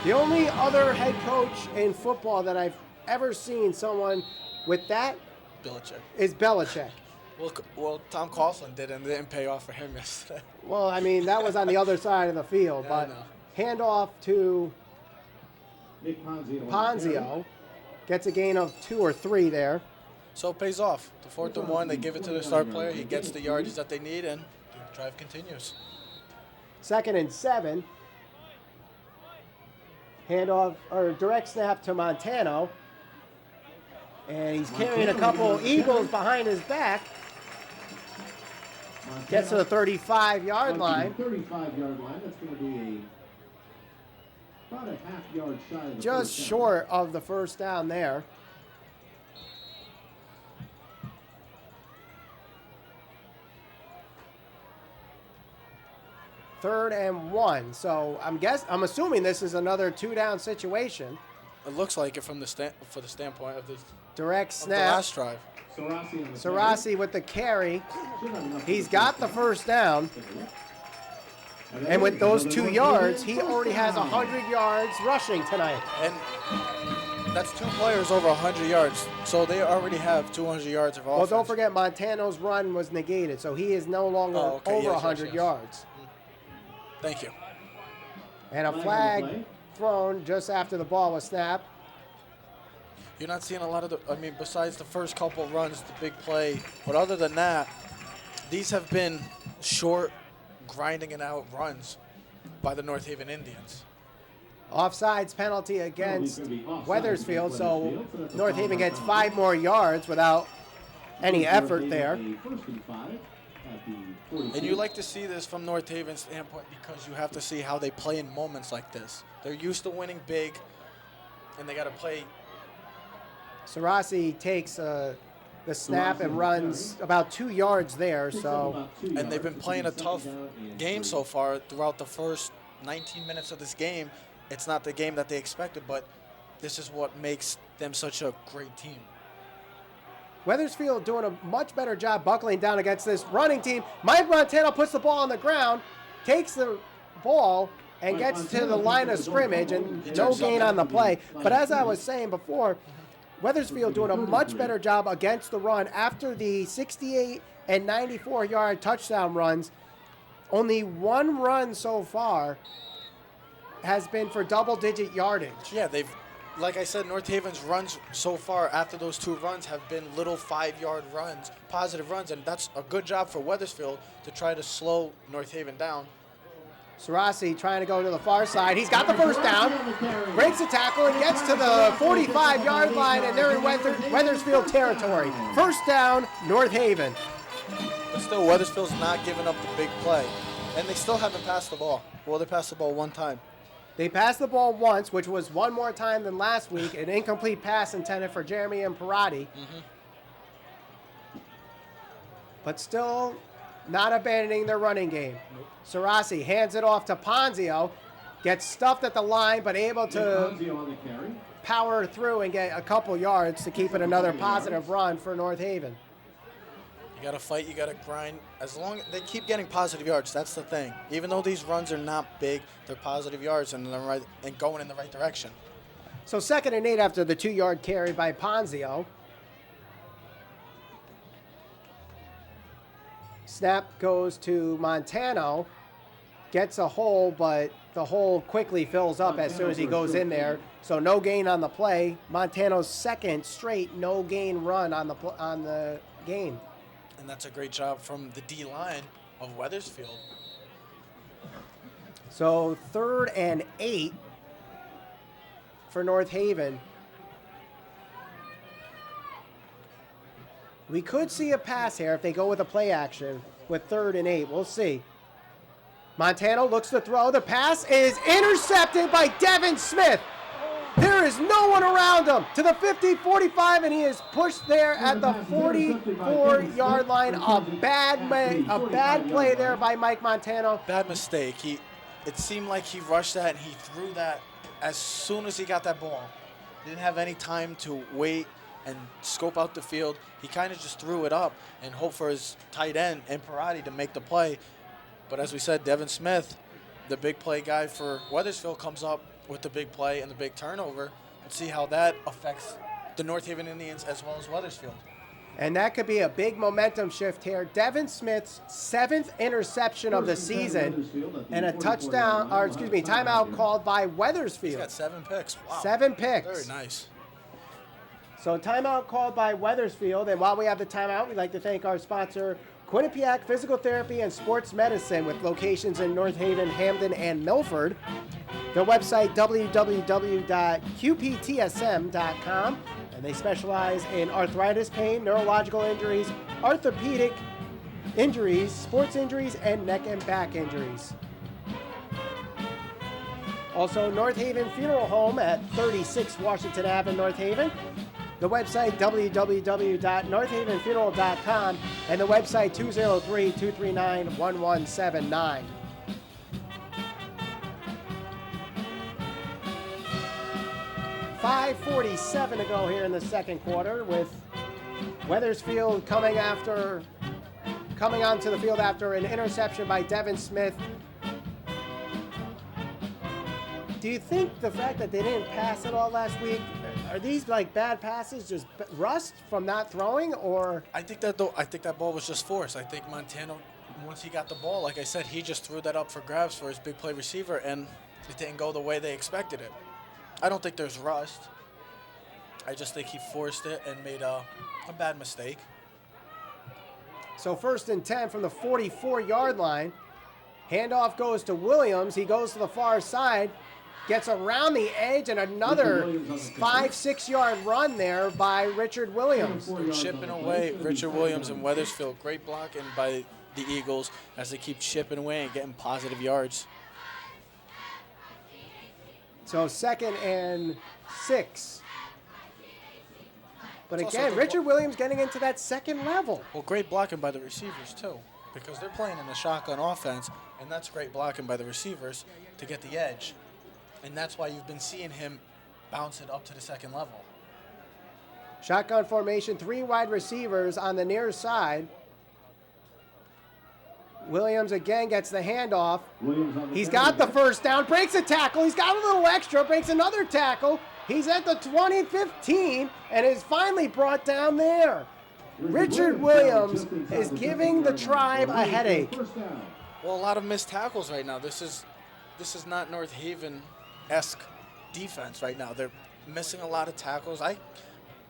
The only other head coach in football that I've ever seen someone with that is Belichick. Well, Tom Coughlin did, and it didn't pay off for him yesterday. Well, I mean, that was on the other side of the field, Yeah, but handoff to Ponzio. Gets a gain of 2 or 3 there. So it pays off. The 4th and 1, they give it to the star player. He gets the yardage that they need, and the drive continues. 2nd and 7. Handoff or direct snap to Montano. And he's carrying a couple Eagles behind his back. Gets to the 35-yard line. 35-yard line. That's going to be about a half yard shy of the Just first short of the first down there. Third and 1. So I'm assuming this is another 2-down situation. It looks like it from the standpoint of the Direct the snap. last drive. Sarasi with the carry. He's got the first down. And with those 2 yards, he already has 100 yards rushing tonight. And that's 2 players over 100 yards. So they already have 200 yards of offense. Well, don't forget Montano's run was negated, so he is no longer over 100 yards. Thank you. And a flag thrown just after the ball was snapped. You're not seeing a lot of besides the first couple runs, the big play. But other than that, these have been short, grinding it out runs by the North Haven Indians. Offsides penalty against Wethersfield, so North Haven gets 5 more yards without any effort there. And you like to see this from North Haven's standpoint because you have to see how they play in moments like this. They're used to winning big, and they got to play. Sarasi takes the snap and runs about 2 yards there. So, and they've been playing a tough game so far throughout the first 19 minutes of this game. It's not the game that they expected, but this is what makes them such a great team. Wethersfield doing a much better job buckling down against this running team. Mike Montano puts the ball on the ground, takes the ball, and gets to the line of scrimmage, and no gain on the play. But as I was saying before, Wethersfield doing a much better job against the run after the 68 and 94-yard touchdown runs. Only 1 run so far has been for double-digit yardage. Yeah, like I said, North Haven's runs so far after those 2 runs have been little 5-yard runs, positive runs, and that's a good job for Wethersfield to try to slow North Haven down. Sarasi trying to go to the far side. He's got the first down, breaks the tackle, and gets to the 45-yard line, and they're in Wethersfield territory. First down, North Haven. But still, Wethersfield's not giving up the big play, and they still haven't passed the ball. Well, they passed the ball 1 time. They passed the ball once, which was 1 more time than last week, an incomplete pass intended for Jeremy and Parati. But still not abandoning their running game. Nope. Sarasi hands it off to Ponzio, gets stuffed at the line, but able to power through and get a couple yards to keep it another positive run for North Haven. You got to fight, you got to grind. As long as they keep getting positive yards, that's the thing. Even though these runs are not big, they're positive yards and going in the right direction. So 2nd and 8 after the 2-yard carry by Ponzio. Snap goes to Montano, gets a hole, but the hole quickly fills up as soon as he goes in there. So no gain on the play. Montano's 2nd straight no gain run on the game. And that's a great job from the D-line of Wethersfield. So 3rd and 8 for North Haven. We could see a pass here if they go with a play action with 3rd and 8. We'll see. Montano looks to throw. The pass is intercepted by Devin Smith. There is no one around him to the 50, 45, and he is pushed there at the 44-yard line. A bad play there by Mike Montano. Bad mistake. It seemed like he rushed that and he threw that as soon as he got that ball. Didn't have any time to wait and scope out the field. He kind of just threw it up and hoped for his tight end and Parati to make the play. But as we said, Devin Smith, the big play guy for Wethersfield, comes up with the big play and the big turnover. Let's see how that affects the North Haven Indians as well as Wethersfield. And that could be a big momentum shift here. Devin Smith's 7th interception of the season and a timeout called by Wethersfield. He's got 7 picks. Wow. 7 picks. Very nice. So timeout called by Wethersfield. And while we have the timeout, we'd like to thank our sponsor, Quinnipiac Physical Therapy and Sports Medicine, with locations in North Haven, Hamden, and Milford. Their website, www.qptsm.com. And they specialize in arthritis pain, neurological injuries, orthopedic injuries, sports injuries, and neck and back injuries. Also, North Haven Funeral Home at 36 Washington Ave in North Haven. The website, www.northavenfuneral.com, and the website, 203-239-1179. .547 to go here in the second quarter, with Wethersfield coming onto the field after an interception by Devin Smith. Do you think the fact that they didn't pass it all last week, are these like bad passes, just rust from not throwing, or? I think that ball was just forced. I think Montano, once he got the ball, like I said, he just threw that up for grabs for his big play receiver, and it didn't go the way they expected it. I don't think there's rust. I just think he forced it and made a bad mistake. So 1st and 10 from the 44-yard line. Handoff goes to Williams. He goes to the far side, gets around the edge, and another 5-6 yard run there by Richard Williams. Chipping away, Richard Williams and Wethersfield. Great blocking by the Eagles as they keep chipping away and getting positive yards. So 2nd and 6. But again, Richard Williams getting into that second level. Well, great blocking by the receivers too, because they're playing in a shotgun offense, and that's great blocking by the receivers to get the edge. And that's why you've been seeing him bounce it up to the second level. Shotgun formation, 3 wide receivers on the near side. Williams again gets the handoff. He's got the first down, breaks a tackle. He's got a little extra, breaks another tackle. He's at the 20-15 and is finally brought down there. Richard Williams is giving the Tribe a headache. Well, a lot of missed tackles right now. This is not North Haven-esque defense right now. They're missing a lot of tackles.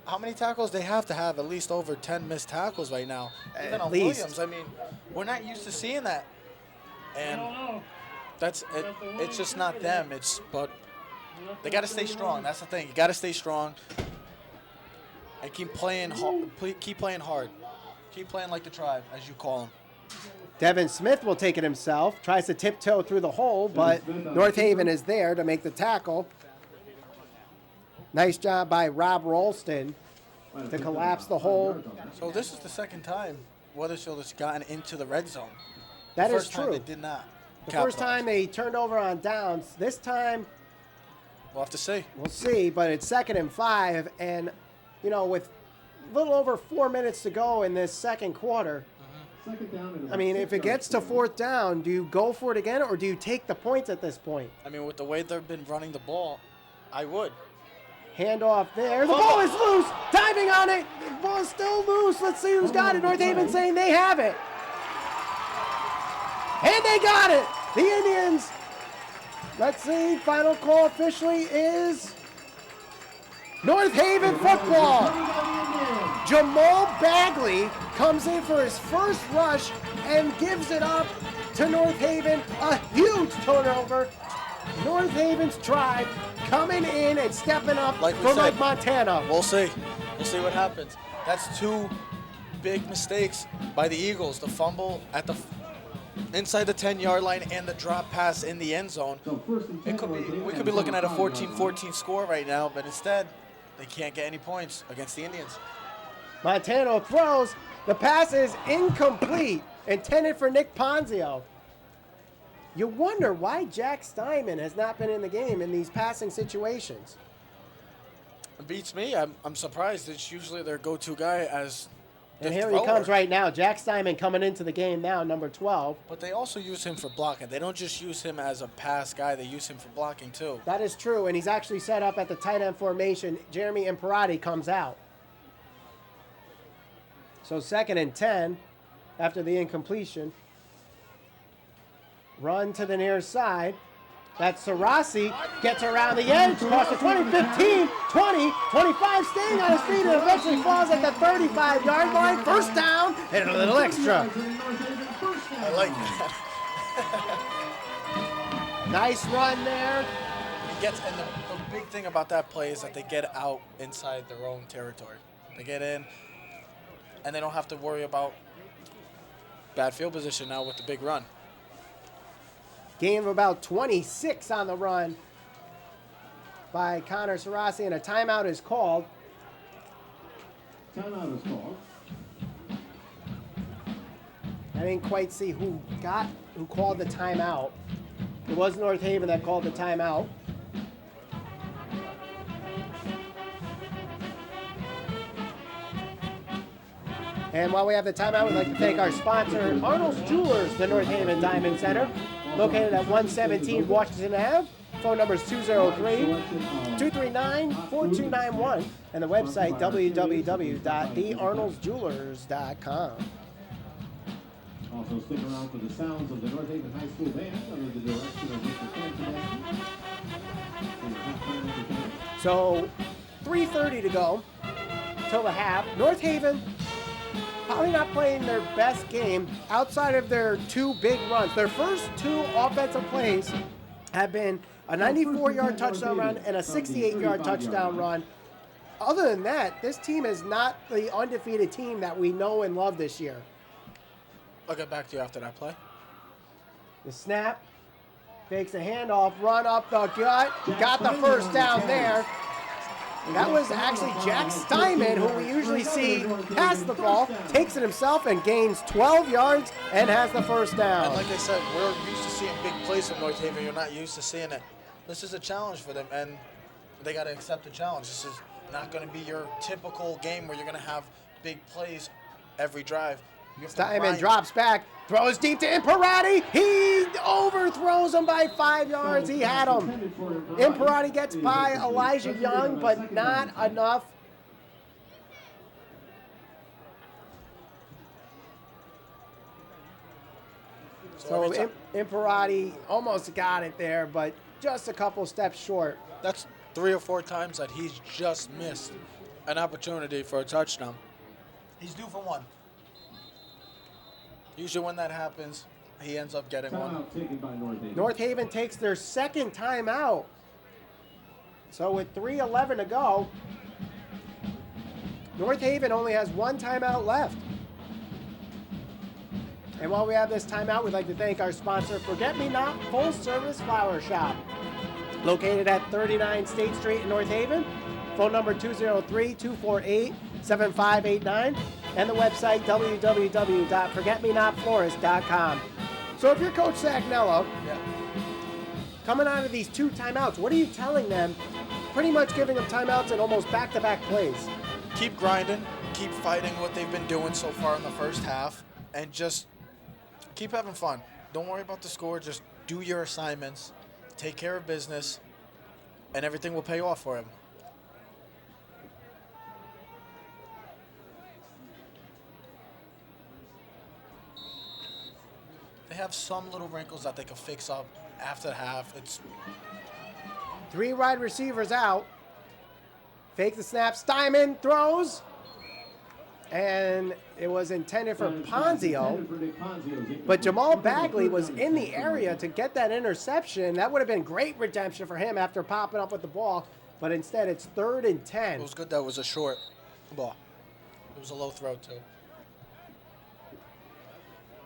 How many tackles they have to have? At least over 10 missed tackles right now. Even on Williams. I mean, we're not used to seeing that. And that's it. It's just not them. But they got to stay strong. That's the thing. You got to stay strong and keep playing hard. Keep playing hard. Keep playing like the Tribe, as you call them. Devin Smith will take it himself. Tries to tiptoe through the hole, but North Haven is there to make the tackle. Nice job by Rob Rolston to collapse the hole. So this is the second time Wethersfield has gotten into the red zone. That is true. true. They did not. The first time they turned over on downs. This time, we'll have to see. We'll see, but it's 2nd and 5, and with a little over 4 minutes to go in this second quarter. I mean, if it gets to 4th down, do you go for it again, or do you take the points at this point? I mean, with the way they've been running the ball, I would. Handoff there. The ball is loose. Diving on it. The ball is still loose. Let's see who's got it. North Haven saying they have it. And they got it. The Indians. Let's see. Final call officially is North Haven football. Jamal Bagley comes in for his first rush and gives it up to North Haven. A huge turnover. North Haven's Tribe coming in and stepping up Like we for said, Mike Montana. We'll see. We'll see what happens. That's two big mistakes by the Eagles. The fumble at the inside the 10-yard line and the drop pass in the end zone. We could be looking at a 14-14 score right now, but instead, they can't get any points against the Indians. Montana throws. The pass is incomplete, intended for Nick Ponzio. You wonder why Jack Steinman has not been in the game in these passing situations. It beats me. I'm surprised. It's usually their go-to guy as the And here thrower. he comes right now. Jack Steinman coming into the game now, number 12. But they also use him for blocking. They don't just use him as a pass guy. They use him for blocking, too. That is true, and he's actually set up at the tight end formation. Jeremy Imperati comes out. So 2nd and 10 after the incompletion. Run to the near side. That's Sarasi. Gets around the edge. Across the 20, 15, 20, 25. Staying on his feet and eventually falls at the 35-yard line. First down and a little extra. I like that. Nice run there. And the big thing about that play is that they get out inside their own territory. They get in, and they don't have to worry about bad field position now with the big run. Gain of about 26 on the run by Connor Sarasi, and a timeout is called. Timeout is called. I didn't quite see who called the timeout. It was North Haven that called the timeout. And while we have the timeout, we'd like to thank our sponsor, Arnold's Jewelers, the North Haven Diamond Center, located at 117 Washington Ave. Phone number is 203-239-4291, and the website www.thearnoldsjewelers.com. Also stick around for the sounds of the North Haven High School Band under the direction of Mr. Ken. So 3:30 to go till the half. North Haven probably not playing their best game outside of their two big runs. Their first two offensive plays have been a 94-yard touchdown run and a 68-yard touchdown run. Other than that, this team is not the undefeated team that we know and love this year. I'll get back to you after that play. The snap, fakes a handoff, run up the gut, got the first down there. That was actually Jack Steinman, who we usually see pass the ball, takes it himself and gains 12 yards and has the first down. And like I said, we're used to seeing big plays from North Haven. You're not used to seeing it. This is a challenge for them, and they got to accept the challenge. This is not going to be your typical game where you're going to have big plays every drive. Steinman drops back, throws deep to Imperati. He overthrows him by 5 yards. He had him. Imperati gets by Elijah Young, but not enough. So Imperati almost got it there, but just a couple steps short. That's 3 or 4 times that he's just missed an opportunity for a touchdown. He's due for one. Usually when that happens, he ends up getting one. North Haven takes their second timeout. So with 3:11 to go, North Haven only has one timeout left. And while we have this timeout, we'd like to thank our sponsor, Forget Me Not Full Service Flower Shop, located at 39 State Street in North Haven. Phone number 203-248-7589, and the website www.forgetmenotflorist.com. So if you're Coach Sagnello, coming out of these 2 timeouts, what are you telling them? Pretty much giving them timeouts and almost back-to-back plays. Keep grinding, keep fighting what they've been doing so far in the first half, and just keep having fun. Don't worry about the score. Just do your assignments, take care of business, and everything will pay off for him. They have some little wrinkles that they can fix up after the half. It's 3 wide receivers out. Fake the snap. Steinman throws. and it was intended for Ponzio, but Jamal Bagley was in the area to get that interception. That would have been great redemption for him after popping up with the ball, but instead it's 3rd and 10. It was good that was a short ball. It was a low throw, too.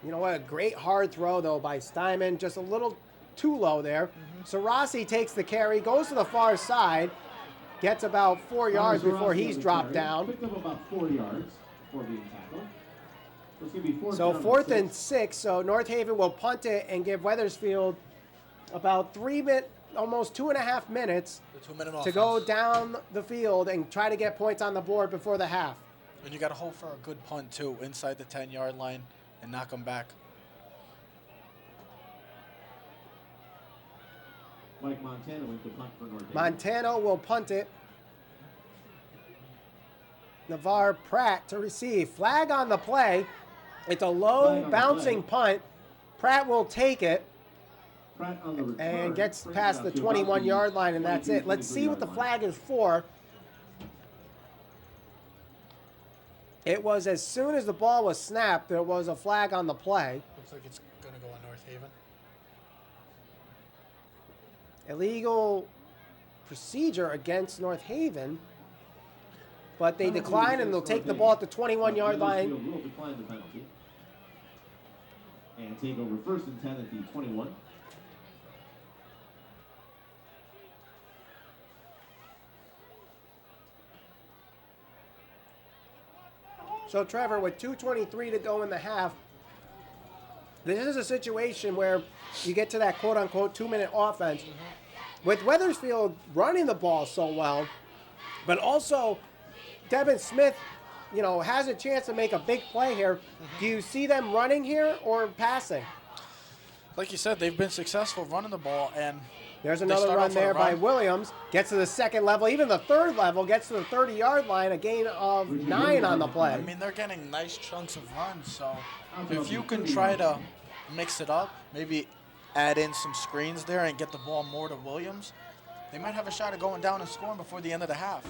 You know what? A great hard throw, though, by Steinman. Just a little too low there. Sarasi takes the carry, goes to the far side, gets about 4 yards before he's dropped down. Picked up about 4 yards before being tackled. It's going to be So 4th and 6. So North Haven will punt it and give Wethersfield about almost 2.5 minutes The 2-minute to go offense. down the field and try to get points on the board before the half. And you got to hope for a good punt, too, inside the 10-yard line and knock them back. Mike Montana went to punt for North Haven. Montano will punt it. Navarre Pratt to receive. Flag on the play. It's a low bouncing punt. Pratt will take it Pratt on the return and gets brings past it the up to about 21-yard line, and that's it. Let's see what the 23-yard flag is for. It was as soon as the ball was snapped, there was a flag on the play. Looks like it's going to go on North Haven. Illegal procedure against North Haven, but they decline and they'll take the ball at the 21-yard line. Wethersfield will decline the penalty and take over 1st and 10 at the 21. So Trevor, with 2:23 to go in the half, this is a situation where you get to that quote-unquote 2-minute offense. With Wethersfield running the ball so well, but also Devin Smith, you know, has a chance to make a big play here. Do you see them running here or passing? Like you said, they've been successful running the ball, and There's they another start run off with a there by run. Williams. Gets to the 2nd level, even the 3rd level, gets to the 30-yard line, a gain of 9 on the play. I mean, they're getting nice chunks of runs, so if you can try to mix it up, maybe add in some screens there and get the ball more to Williams, they might have a shot at going down and scoring before the end of the half.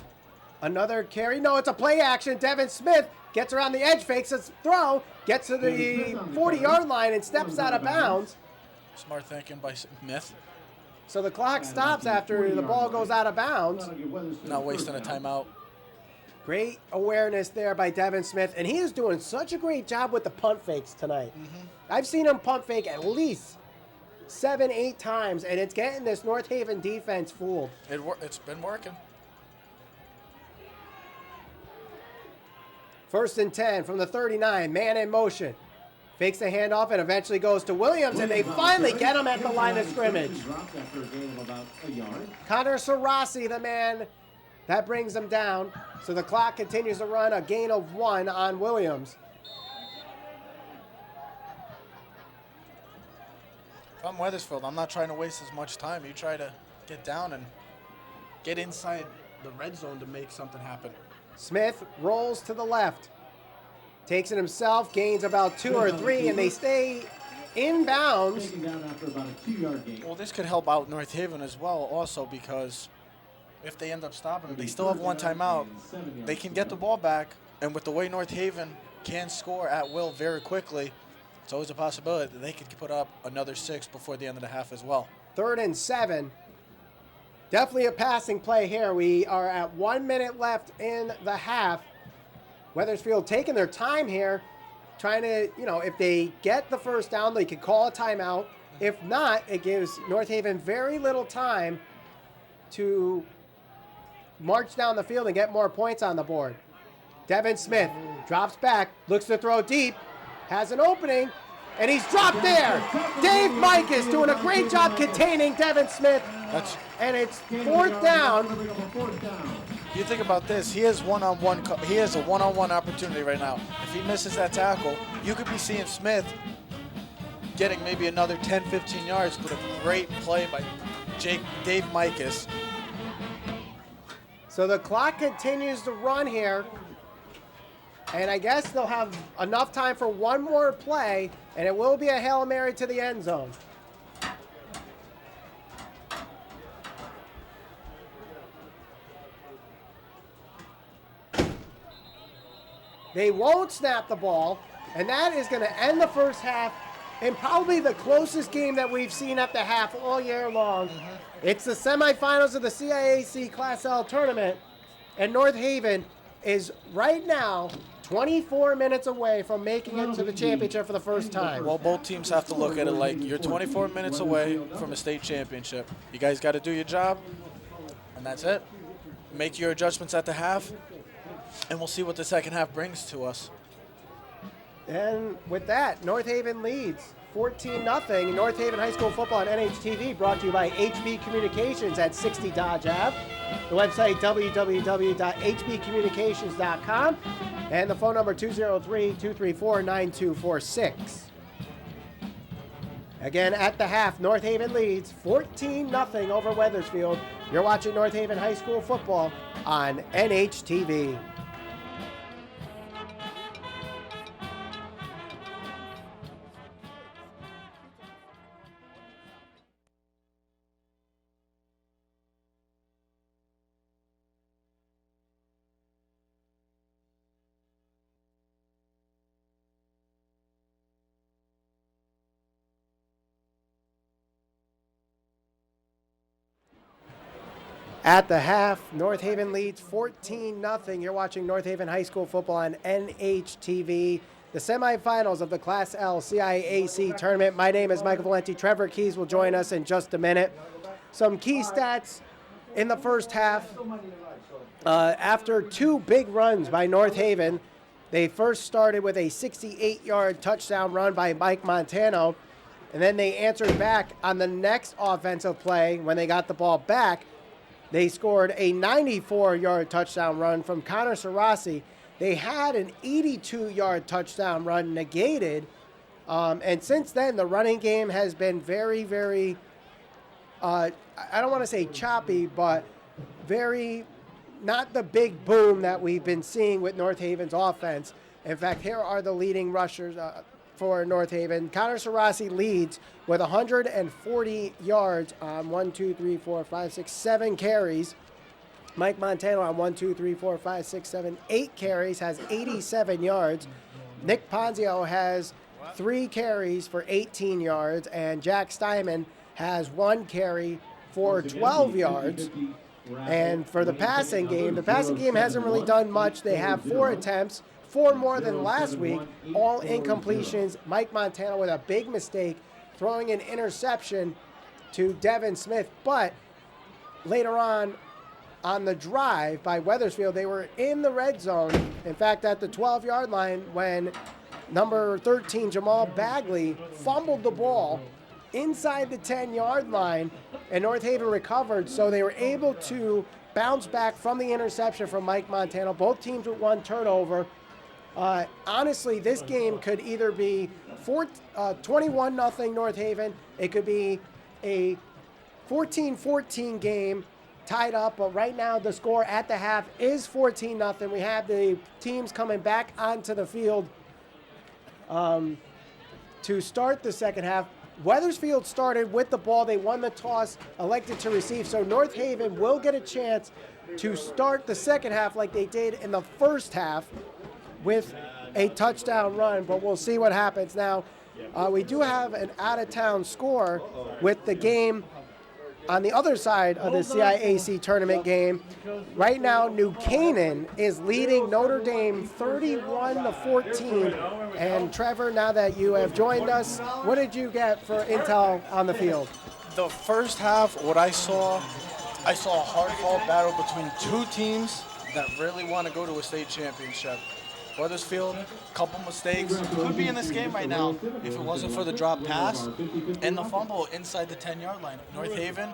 Another carry. No, it's a play action. Devin Smith gets around the edge, fakes a throw, gets to the 40-yard line and steps out of bounds. Smart thinking by Smith. So the clock stops after the ball goes out of bounds. Not wasting a timeout. Great awareness there by Devin Smith, and he is doing such a great job with the punt fakes tonight. I've seen him punt fake at least 7-8 times, and it's getting this North Haven defense fooled. It's been working. 1st and 10 from the 39, man in motion. Fakes the handoff and eventually goes to Williams, and they finally get him at the line of scrimmage. Connor Sarasi, the man, that brings him down. So the clock continues to run, a gain of 1 on Williams. If I'm Wethersfield, I'm not trying to waste as much time. You try to get down and get inside the red zone to make something happen. Smith rolls to the left. Takes it himself, gains about 2 or 3, and they stay inbounds. Taken down after about a 2-yard gain. Well, this could help out North Haven as well also, because if they end up stopping them, they still have 1 timeout. They can get the ball back, and with the way North Haven can score at will very quickly, it's always a possibility that they could put up another 6 before the end of the half as well. 3rd and 7. Definitely a passing play here. We are at 1 minute left in the half. Wethersfield taking their time here, trying to, you know, if they get the first down, they could call a timeout. If not, it gives North Haven very little time to march down the field and get more points on the board. Devin Smith drops back, looks to throw deep, has an opening, and he's dropped there. Dave Mikas doing a great job containing Devin Smith, and it's 4th down. You think about this, he has one-on-one. He has a one-on-one opportunity right now. If he misses that tackle, you could be seeing Smith getting maybe another 10, 15 yards, but a great play by Dave Mikas. So the clock continues to run here, and I guess they'll have enough time for one more play, and it will be a Hail Mary to the end zone. They won't snap the ball, and that is going to end the first half in probably the closest game that we've seen at the half all year long. It's the semifinals of the CIAC Class L tournament, and North Haven is right now 24 minutes away from making it to the championship for the first time. Well, both teams have to look at it like you're 24 minutes away from a state championship. You guys got to do your job, and that's it. Make your adjustments at the half, and we'll see what the second half brings to us. And with that, North Haven leads 14-0. North Haven High School football on NHTV, brought to you by HB Communications at 60 Dodge Ave. The website, www.hbcommunications.com. And the phone number, 203-234-9246. Again, at the half, North Haven leads 14-0 over Wethersfield. You're watching North Haven High School football on NHTV. At the half, North Haven leads 14-0. You're watching North Haven High School football on NHTV. The semifinals of the Class L CIAC tournament. My name is Michael Valente. Trevor Keys will join us in just a minute. Some key stats in the first half. After two big runs by North Haven, they first started with a 68-yard touchdown run by Mike Montano, and then they answered back on the next offensive play when they got the ball back. They scored a 94-yard touchdown run from Connor Sarasi. They had an 82-yard touchdown run negated. And since then, the running game has been very, very, I don't want to say choppy, but very, not the big boom that we've been seeing with North Haven's offense. In fact, here are the leading rushers for North Haven. Connor Sarasi leads with 140 yards on 7 carries. Mike Montano on 8 carries has 87 yards. Nick Ponzio has 3 carries for 18 yards, and Jack Steinman has 1 carry for 12 yards. And for the passing game hasn't really done much. They have 4 attempts, 4 more than last week, all incompletions. Mike Montano with a big mistake, throwing an interception to Devin Smith. But later on the drive by Wethersfield, they were in the red zone. In fact, at the 12-yard line, when number 13, Jamal Bagley, fumbled the ball inside the 10-yard line, and North Haven recovered, so they were able to bounce back from the interception from Mike Montano. Both teams with 1 turnover. Honestly, this game could either be 21-0 North Haven. It could be a 14-14 game tied up, but right now the score at the half is 14-0. We have the teams coming back onto the field to start the second half. Wethersfield started with the ball. They won the toss, elected to receive. So North Haven will get a chance to start the second half like they did in the first half with a touchdown run, but we'll see what happens. Now, we do have an out-of-town score with the game on the other side of the CIAC tournament game. Right now, New Canaan is leading Notre Dame 31-14. And Trevor, now that you have joined us, what did you get for intel on the field? The first half, what I saw a hard-fought battle between 2 teams that really want to go to a state championship. Wethersfield, couple mistakes, could be in this game right now if it wasn't for the drop pass and the fumble inside the 10-yard line. North Haven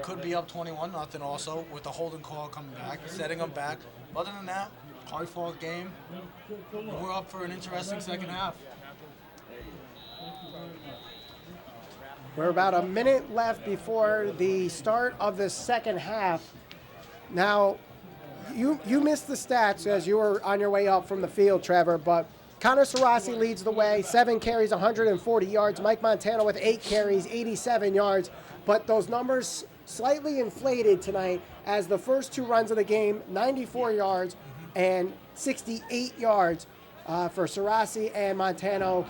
could be up 21-0 also with the holding call coming back, setting them back. Other than that, hard-fought game. We're up for an interesting second half. We're about a minute left before the start of the second half. Now, you missed the stats as you were on your way up from the field, Trevor, but Connor Sarasi leads the way, 7 carries, 140 yards. Mike Montano with 8 carries, 87 yards. But those numbers slightly inflated tonight as the first 2 runs of the game, 94 yards. and 68 yards for Sarasi and Montano,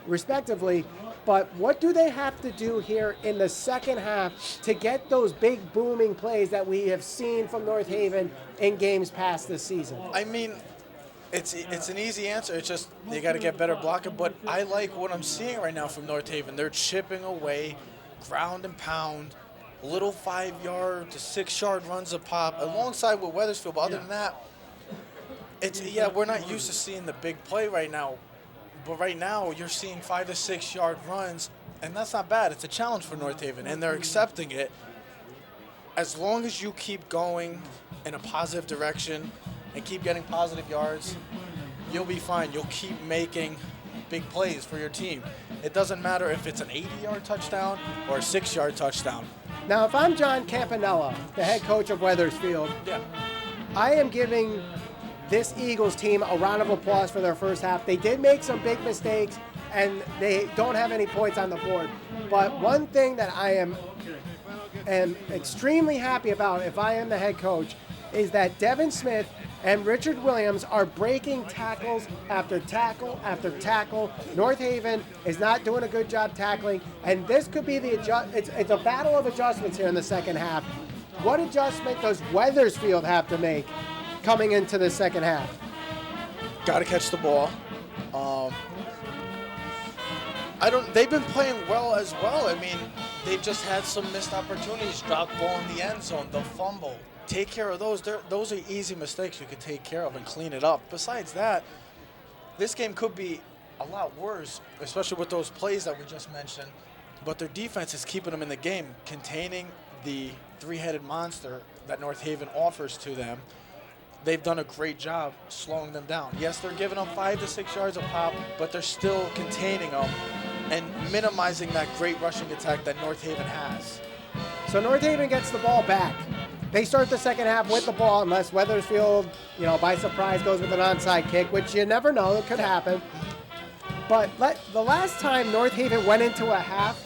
respectively. But what do they have to do here in the second half to get those big booming plays that we have seen from North Haven in games past this season? I mean, it's an easy answer. It's just they got to get better blocking. But I like what I'm seeing right now from North Haven. They're chipping away, ground and pound, little 5-yard to 6-yard runs a pop, alongside with Wethersfield. But other than that, we're not used to seeing the big play right now. But right now, you're seeing 5 to 6-yard runs, and that's not bad. It's a challenge for North Haven, and they're accepting it. As long as you keep going in a positive direction and keep getting positive yards, you'll be fine. You'll keep making big plays for your team. It doesn't matter if it's an 80-yard touchdown or a 6-yard touchdown. Now, if I'm John Campanella, the head coach of Wethersfield, I am giving this Eagles team a round of applause for their first half. They did make some big mistakes, and they don't have any points on the board. But one thing that I am extremely happy about, if I am the head coach, is that Devin Smith and Richard Williams are breaking tackles after tackle after tackle. North Haven is not doing a good job tackling, and this could be it's a battle of adjustments here in the second half. What adjustment does Wethersfield have to make coming into the second half? Got to catch the ball. They've been playing well as well. I mean, they've just had some missed opportunities. Drop ball in the end zone, the fumble. Take care of those. Those are easy mistakes you could take care of and clean it up. Besides that, this game could be a lot worse, especially with those plays that we just mentioned. But their defense is keeping them in the game, containing the three-headed monster that North Haven offers to them. They've done a great job slowing them down. Yes, they're giving them 5 to 6 yards a pop, but they're still containing them and minimizing that great rushing attack that North Haven has. So North Haven gets the ball back. They start the second half with the ball, unless Wethersfield, by surprise goes with an onside kick, which you never know, it could happen. But the last time North Haven went into a half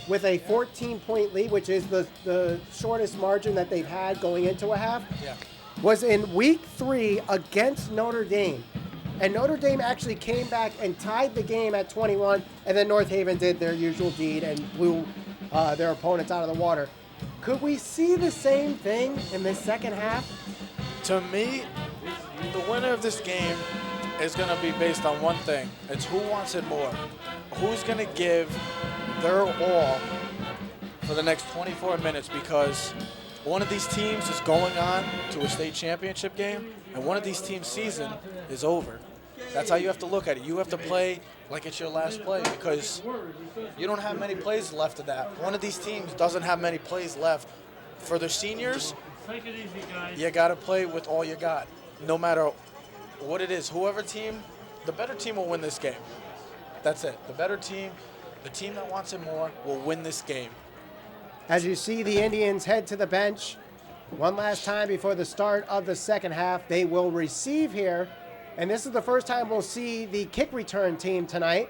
with a 14-point lead, which is the shortest margin that they've had going into a half, was in week 3 against Notre Dame. And Notre Dame actually came back and tied the game at 21, and then North Haven did their usual deed and blew their opponents out of the water. Could we see the same thing in this second half? To me, the winner of this game is going to be based on one thing. It's who wants it more. Who's going to give their all for the next 24 minutes, because one of these teams is going on to a state championship game, and one of these teams' season is over. That's how you have to look at it. You have to play like it's your last play, because you don't have many plays left of that. One of these teams doesn't have many plays left. For their seniors, you got to play with all you got, no matter what it is. Whoever team, the better team will win this game. That's it. The better team, the team that wants it more, will win this game. As you see the Indians head to the bench one last time before the start of the second half, they will receive here. And this is the first time we'll see the kick return team tonight,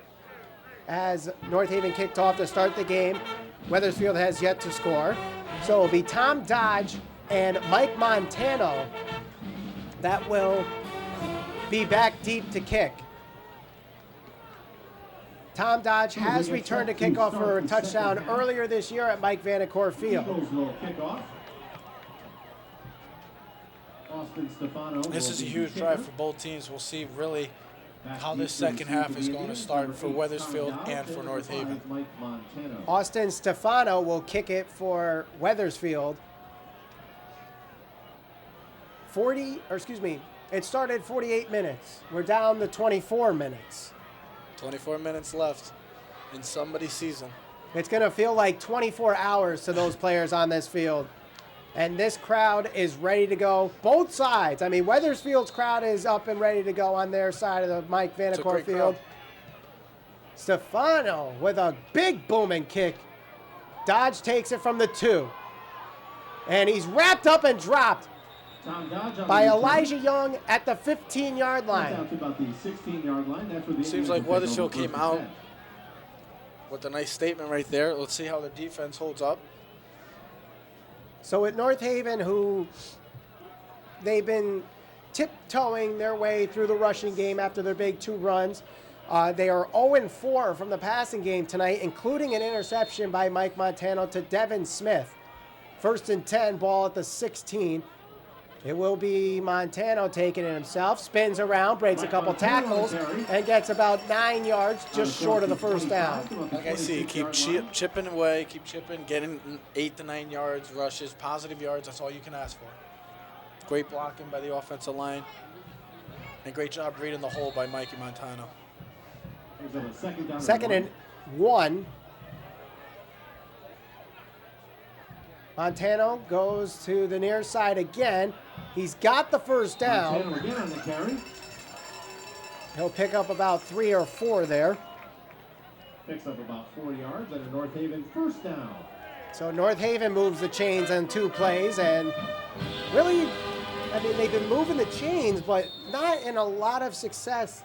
as North Haven kicked off to start the game. Wethersfield has yet to score. So it'll be Tom Dodge and Mike Montano that will be back deep to kick. Tom Dodge has returned to kickoff for a touchdown earlier this year at Mike Vanacore Field. This is a huge drive for both teams. We'll see really how this second half is going to start for Wethersfield and for North Haven. Austin Stefano will kick it for Wethersfield. It started 48 minutes. We're down to 24 minutes. 24 minutes left in somebody's season. It's going to feel like 24 hours to those players on this field. And this crowd is ready to go. Both sides. I mean, Wethersfield's crowd is up and ready to go on their side of the Mike Vanacore Field. Crowd. Stefano with a big booming kick. Dodge takes it from the 2. And he's wrapped up and dropped by Elijah Young at the 15-yard line. Seems like Wethersfield came out with a nice statement right there. Let's see how the defense holds up. So at North Haven, who they've been tiptoeing their way through the rushing game after their big 2 runs. They are 0-4 from the passing game tonight, including an interception by Mike Montano to Devin Smith. 1st and 10, ball at the 16. It will be Montano taking it himself, spins around, breaks a couple tackles, and gets about 9 yards, just short of the first down. Like I see, keep chipping away, keep chipping, getting 8 to 9 yards, rushes, positive yards. That's all you can ask for. Great blocking by the offensive line, and great job reading the hole by Mikey Montano. 2nd and 1. Montano goes to the near side again. He's got the first down. Again on the carry. He'll pick up about 3 or 4 there. Picks up about 4 yards and a North Haven first down. So North Haven moves the chains on 2 plays, and really, I mean, they've been moving the chains, but not in a lot of success.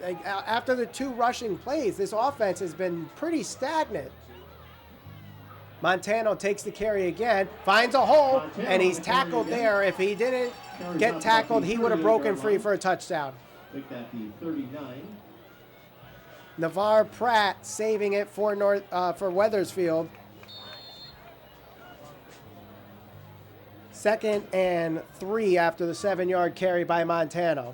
Like, after the 2 rushing plays, this offense has been pretty stagnant. Montano takes the carry again, finds a hole, and he's tackled there. If he didn't get tackled, he would have broken free for a touchdown. Make that the 39. Navarre Pratt saving it for Wethersfield. 2nd and 3 after the 7-yard carry by Montano.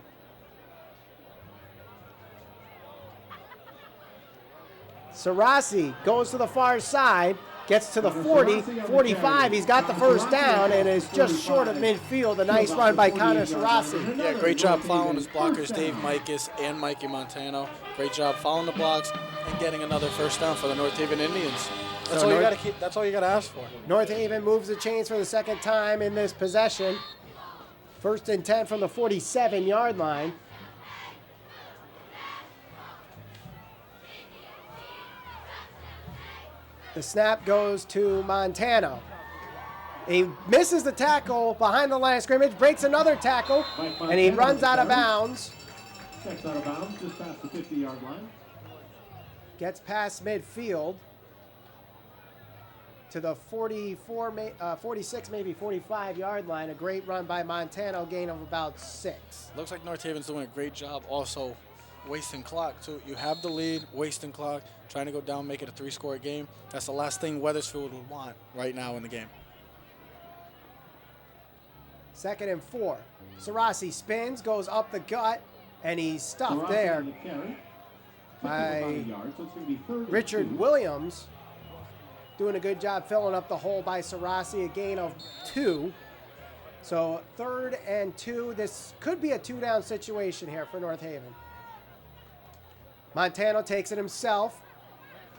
Sarasi goes to the far side, gets to the 40, 45. He's got the first down and is just short of midfield. A nice run by Connor Sarasi. Yeah, great job following his blockers, Dave Mikas and Mikey Montano. Great job following the blocks and getting another first down for the North Haven Indians. That's all you got to keep. That's all you got to ask for. North Haven moves the chains for the 2nd time in this possession. 1st and 10 from the 47-yard line. The snap goes to Montano. He misses the tackle behind the line of scrimmage, breaks another tackle, and he runs out of bounds. Steps out of bounds just past the 50-yard line. Gets past midfield to the 46, maybe 45-yard line. A great run by Montano, gain of about 6. Looks like North Haven's doing a great job also wasting clock. So you have the lead, wasting clock, trying to go down, make it a 3-score game. That's the last thing Wethersfield would want right now in the game. 2nd and 4. Sarasi spins, goes up the gut, and he's stuffed there by Richard Williams. Doing a good job filling up the hole by Sarasi, a gain of 2. So 3rd and 2. This could be a 2-down situation here for North Haven. Montano takes it himself.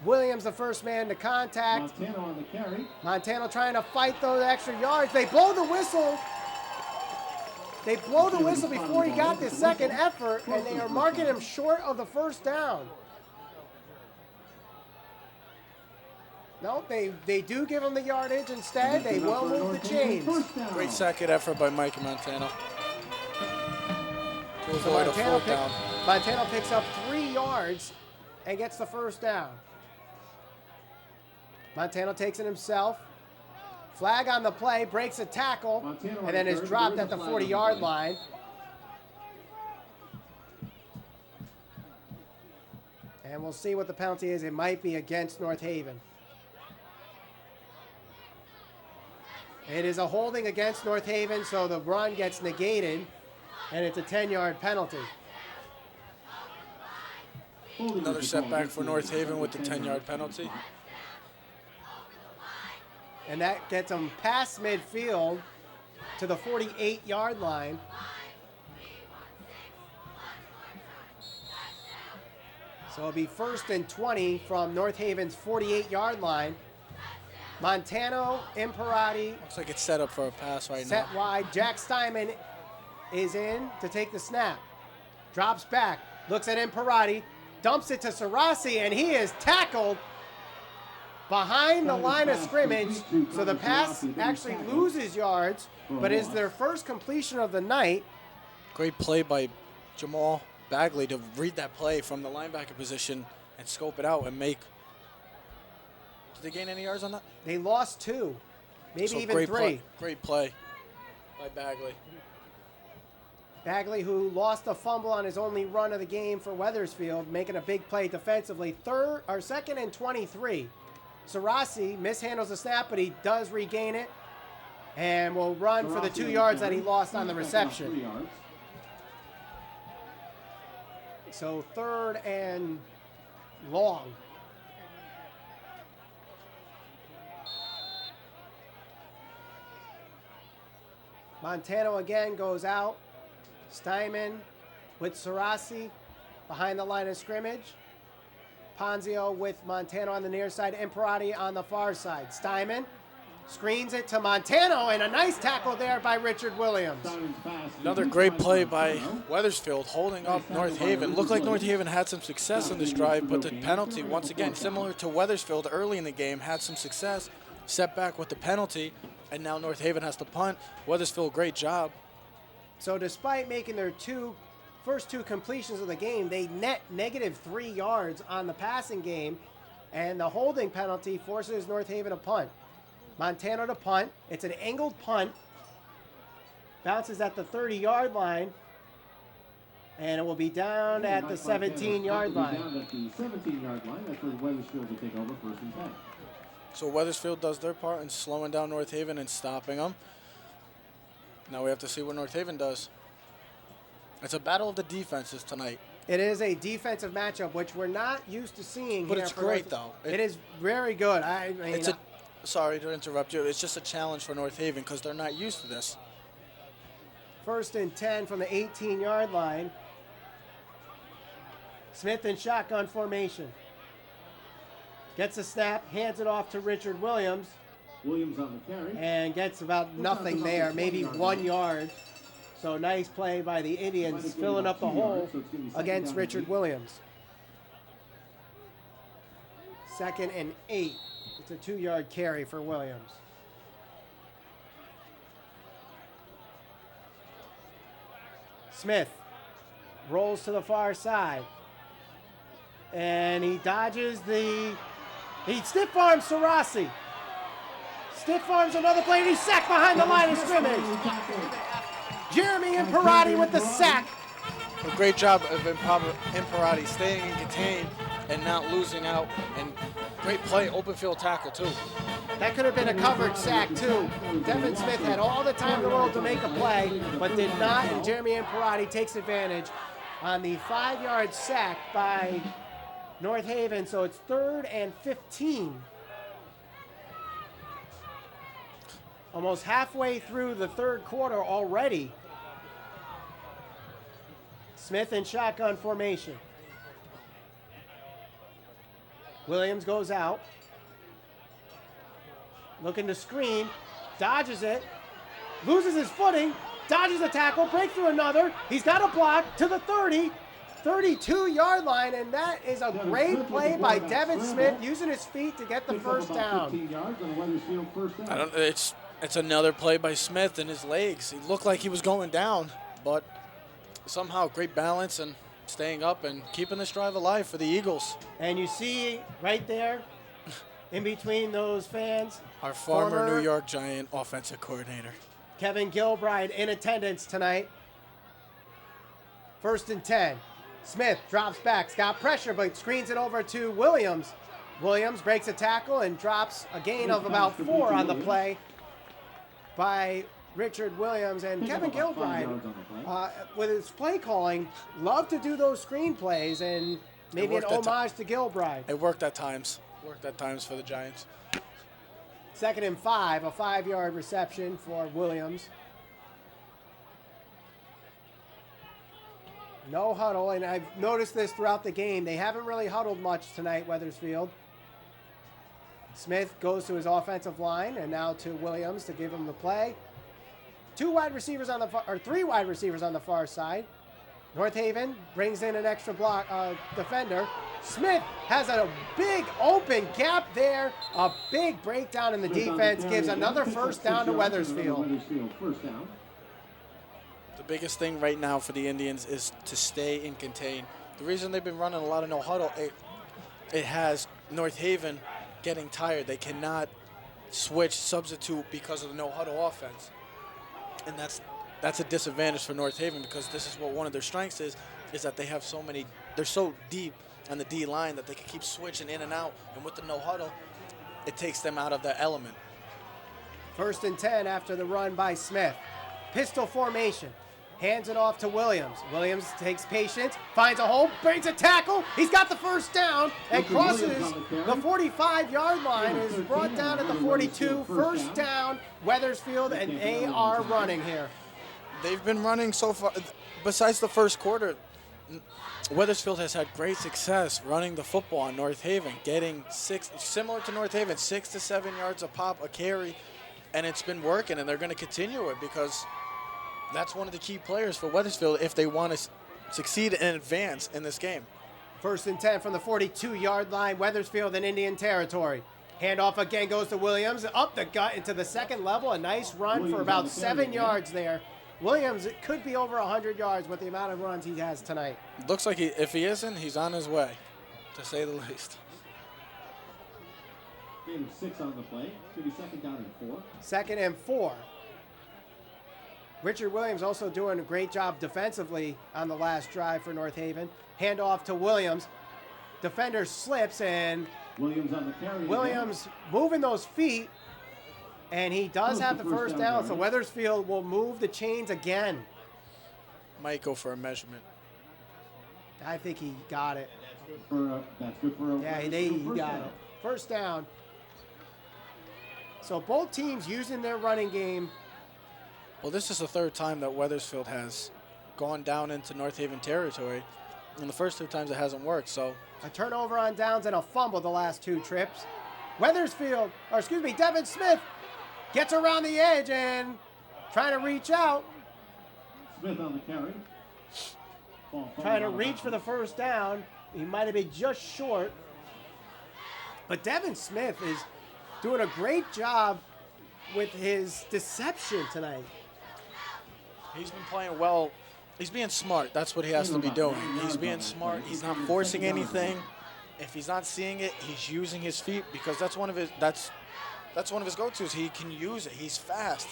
Williams the first man to contact. Montano on the carry. Montano trying to fight those extra yards. They blow the whistle. They blow the whistle before he got this second effort, and they are marking him short of the first down. No, they do give him the yardage instead. They will move the chains. Great second effort by Mikey Montano. To avoid a 4th down. Montano picks up 3 yards and gets the first down. Montano takes it himself. Flag on the play, breaks a tackle, and then is dropped at the 40-yard line. And we'll see what the penalty is. It might be against North Haven. It is a holding against North Haven, so the run gets negated, and it's a 10-yard penalty. Another setback for North Haven with the 10-yard penalty. And that gets them past midfield to the 48-yard line. So it'll be 1st and 20 from North Haven's 48-yard line. Montano, Imperati. Looks like it's set up for a pass right now. Set wide. Jack Steinman is in to take the snap. Drops back. Looks at Imperati. Dumps it to Sarasi, and he is tackled behind the line of scrimmage. So the pass actually loses yards, but is their first completion of the night. Great play by Jamal Bagley to read that play from the linebacker position and scope it out and make. Did they gain any yards on that? They lost 2, maybe so even 3. Great play by Bagley. Bagley, who lost a fumble on his only run of the game for Wethersfield, making a big play defensively. Second and 23. Sarasi mishandles the snap, but he does regain it and will run for the 2 yards that he lost on the reception. So 3rd and long. Montano again goes out. Steinman with Sarasi behind the line of scrimmage. Ponzio with Montano on the near side. Imperati on the far side. Steinman screens it to Montano, and a nice tackle there by Richard Williams. Another great play by Wethersfield holding up North Haven. Looked like North Haven had some success on this drive, but the penalty, once again, similar to Wethersfield early in the game, had some success, set back with the penalty, and now North Haven has to punt. Wethersfield, great job. So despite making their first two completions of the game, they net -3 yards on the passing game, and the holding penalty forces North Haven to punt. Montano to punt. It's an angled punt. Bounces at the 30-yard line, and it will be down at the 17-yard line. Down at the 17-yard line. That's where Wethersfield will take over 1st and 10. So Wethersfield does their part in slowing down North Haven and stopping them. Now we have to see what North Haven does. It's a battle of the defenses tonight. It is a defensive matchup, which we're not used to seeing But here. it's great, though. It is very good. I mean, sorry to interrupt you. It's just a challenge for North Haven because they're not used to this. 1st and 10 from the 18-yard line. Smith in shotgun formation. Gets a snap, hands it off to Richard Williams. Williams on the carry. And gets about nothing there, maybe 1 yard. So nice play by the Indians, filling up the hole against Richard Williams. 2nd and 8. It's a 2-yard carry for Williams. Smith rolls to the far side. And he dodges he stiff arms Sarasi. Stiff arms another play, and he's sacked behind the line of scrimmage. Jeremy Imperati with the sack. A great job of Imperati staying in contained and not losing out. And great play, open field tackle too. That could have been a covered sack too. Devin Smith had all the time in the world to make a play, but did not, and Jeremy Imperati takes advantage on the 5-yard sack by North Haven, so it's 3rd and 15. Almost halfway through the 3rd quarter already. Smith in shotgun formation. Williams goes out. Looking to screen. Dodges it. Loses his footing. Dodges a tackle. Breaks through another. He's got a block to the 30. 32-yard line, and that is a great play by Devin Smith using his feet to get the first down. It's another play by Smith and his legs. He looked like he was going down, but somehow great balance and staying up and keeping this drive alive for the Eagles. And you see right there, in between those fans, our former New York Giant offensive coordinator, Kevin Gilbride, in attendance tonight. 1st and 10. Smith drops back, got pressure, but screens it over to Williams. Williams breaks a tackle and drops a gain of about 4 on the play by Richard Williams. And Kevin Gilbride, with his play calling, love to do those screen plays, and maybe an homage to Gilbride. It worked at times. Worked at times for the Giants. 2nd and 5, a 5-yard reception for Williams. No huddle, and I've noticed this throughout the game. They haven't really huddled much tonight, Wethersfield. Smith goes to his offensive line, and now to Williams to give him the play. 3 wide receivers on the far side. North Haven brings in an extra block defender. Smith has a big open gap there. A big breakdown in the defense gives another first down to Wethersfield. The biggest thing right now for the Indians is to stay in contain. The reason they've been running a lot of no huddle, it has North Haven getting tired. They cannot substitute because of the no huddle offense. And that's that's a disadvantage for North Haven because this is what one of their strengths is that they have so many, they're so deep on the D line that they can keep switching in and out, and with the no huddle, it takes them out of that element. 1st and 10 after the run by Smith. Pistol formation. Hands it off to Williams. Williams takes patience, finds a hole, brings a tackle. He's got the first down and crosses the 45-yard line. Is brought down at the 42. First down, Wethersfield, and they are running here. They've been running so far. Besides the first quarter, Wethersfield has had great success running the football on North Haven, getting similar to North Haven, 6 to 7 yards a pop, a carry, and it's been working, and they're going to continue it because that's one of the key players for Wethersfield if they want to succeed and advance in this game. 1st and 10 from the 42-yard line, Wethersfield in Indian territory. Handoff again goes to Williams, up the gut into the second level. A nice run for about 7 yards there. Williams, it could be over 100 yards with the amount of runs he has tonight. Looks like if he isn't, he's on his way, to say the least. 6 on the play. Should be 2nd down and 4. 2nd and 4. Richard Williams also doing a great job defensively on the last drive for North Haven. Handoff to Williams. Defender slips, and Williams on the carry. Williams moving those feet, and he does have the first down, so Wethersfield will move the chains again. Might go for a measurement. I think he got it. That's good for a Yeah, he got it. First down. So both teams using their running game. Well, this is the 3rd time that Wethersfield has gone down into North Haven territory. And the first 2 times it hasn't worked, so. A turnover on downs and a fumble the last 2 trips. Devin Smith gets around the edge and trying to reach out. Smith on the carry. Trying to reach for the first down. He might have been just short. But Devin Smith is doing a great job with his deception tonight. He's been playing well. He's being smart. That's what he has to be doing. He's being smart. He's not forcing anything. If he's not seeing it, he's using his feet because that's one of his go-tos. He can use it. He's fast.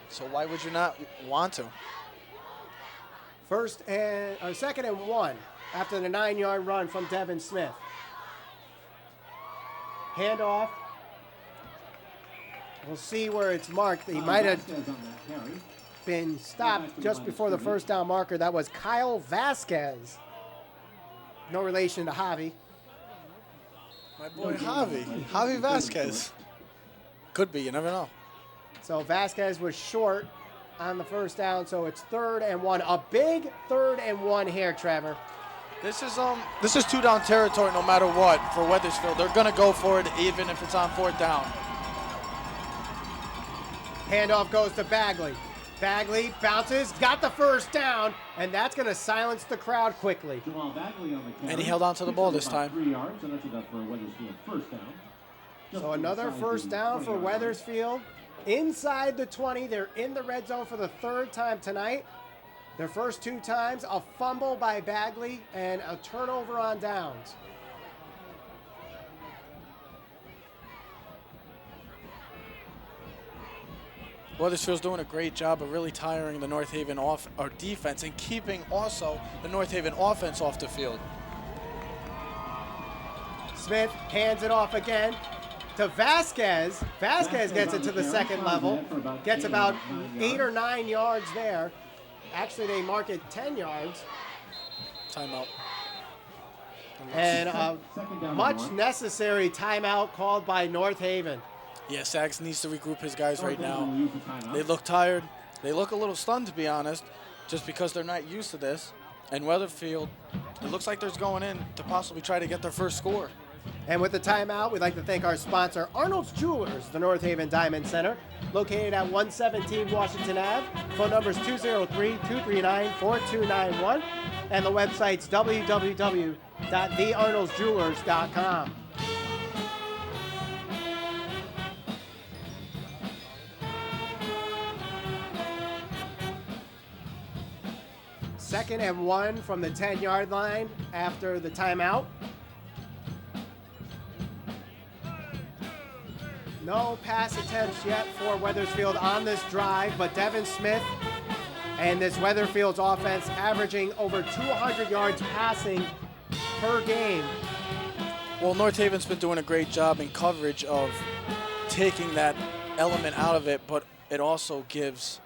So why would you not want to? 2nd and 1 after the 9-yard run from Devin Smith. Handoff. We'll see where it's marked. He might have been stopped just before the first down marker. That was Kyle Vasquez. No relation to Javi. My boy Javi Vasquez. Could be, you never know. So Vasquez was short on the first down, so it's 3rd and 1. A big 3rd and 1 here, Trevor. This is 2-down territory no matter what for Wethersfield. They're gonna go for it even if it's on 4th down. Handoff goes to Bagley. Bagley bounces, got the first down, and that's going to silence the crowd quickly. And he held on to the ball this time. 3 yards, and that's enough for Wethersfield first down. So another first down for Wethersfield. Inside the 20, they're in the red zone for the 3rd time tonight. Their first 2 times, a fumble by Bagley and a turnover on downs. Wethersfield's doing a great job of really tiring the North Haven defense and keeping also the North Haven offense off the field. Smith hands it off again to Vasquez. Vasquez gets it to the 2nd level, gets about 8 or 9 yards there. Actually, they mark it 10 yards. Timeout. And a much necessary timeout called by North Haven. Yeah, Sags needs to regroup his guys right now. They look tired. They look a little stunned, to be honest, just because they're not used to this. And Wethersfield, it looks like they're going in to possibly try to get their first score. And with the timeout, we'd like to thank our sponsor, Arnold's Jewelers, the North Haven Diamond Center, located at 117 Washington Ave. Phone number is 203-239-4291. And the website's www.thearnoldsjewelers.com. Second and 1 from the 10-yard line after the timeout. No pass attempts yet for Wethersfield on this drive, but Devin Smith And this Wethersfield's offense averaging over 200 yards passing per game. Well, North Haven's been doing a great job in coverage of taking that element out of it, but it also gives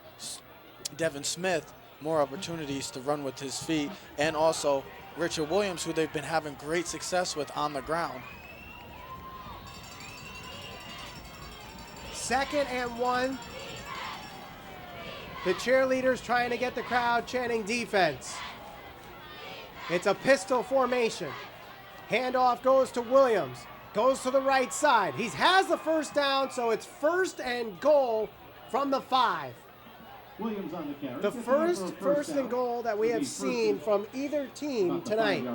Devin Smith more opportunities to run with his feet, and also Richard Williams, who they've been having great success with on the ground. 2nd and 1. The cheerleaders trying to get the crowd chanting defense. It's a pistol formation. Handoff goes to Williams. Goes to the right side. He has the first down, so it's 1st and goal from the 5. Williams on the carry. The first and goal that we have seen from either team tonight.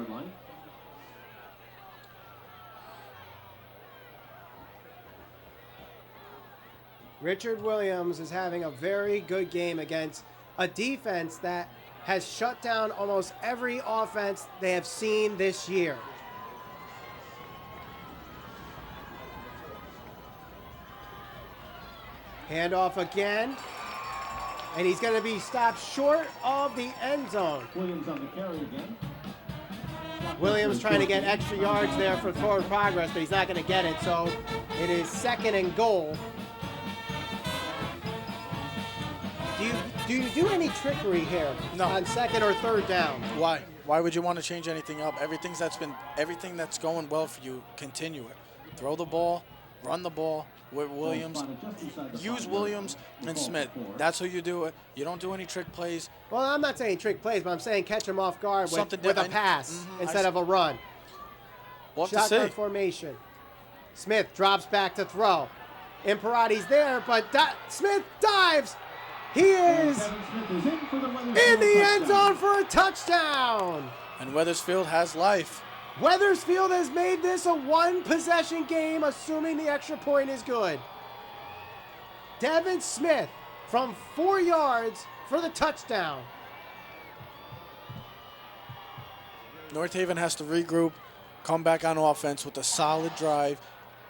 Richard Williams is having a very good game against a defense that has shut down almost every offense they have seen this year. Handoff again. And he's going to be stopped short of the end zone. Williams on the carry again. Williams trying to get extra yards there for forward progress, but he's not going to get it. So it is 2nd and goal. Do you do any trickery here? No. On 2nd or 3rd down? Why? Why would you want to change anything up? Everything that's going well for you, continue it. Throw the ball, run the ball with Williams. Use Williams and Smith. That's who you do it. You don't do any trick plays. Well, I'm not saying trick plays, but I'm saying catch him off guard with a pass instead of a run. We'll have to see. Shotgun formation. Smith drops back to throw. Imperati's there, but Smith dives. He is in the end zone for a touchdown. And Wethersfield has life. Wethersfield has made this a 1-possession game, assuming the extra point is good. Devin Smith from 4 yards for the touchdown. North Haven has to regroup, come back on offense with a solid drive,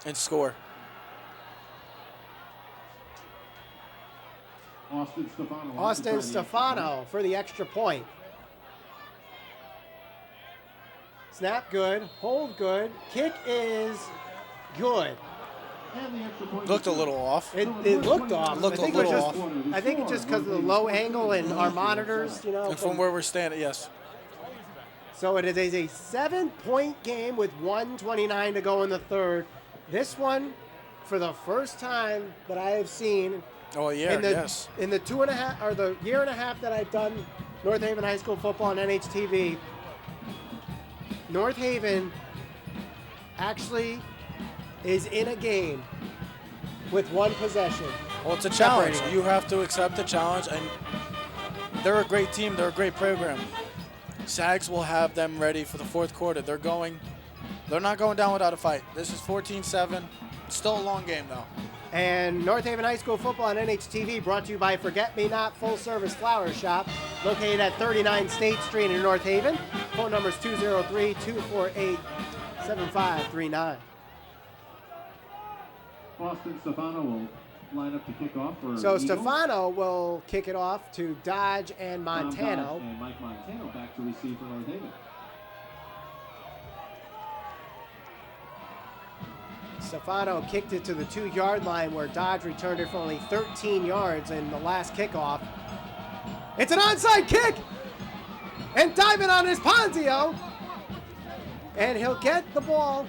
and score. Austin Stefano for the extra point. Snap good, hold good, kick is good. Looked a little off. It looked off. Looked a little off. I think it's just because of the low angle and our monitors, you know. And from where we're standing, yes. So it is a 7-point game with 1:29 to go in the 3rd. This one, for the first time that I have seen in the 2.5 or the year and a half that I've done North Haven High School football on NHTV, North Haven actually is in a game with 1 possession. Well, it's a challenge. You have to accept the challenge, and they're a great team. They're a great program. Sags will have them ready for the 4th quarter. They're not going down without a fight. This is 14-7. It's still a long game, though. And North Haven High School football on NHTV brought to you by Forget Me Not Full Service Flower Shop, located at 39 State Street in North Haven. Phone number is 203-248-7539. Austin Stefano will line up to kick off for So Eagles. Stefano will kick it off to Dodge and Montano. Dodge and Mike Montano back to receive for North Haven. Stefano kicked it to the 2-yard line where Dodge returned it for only 13 yards in the last kickoff. It's an onside kick! And diving on his Ponzio. And he'll get the ball.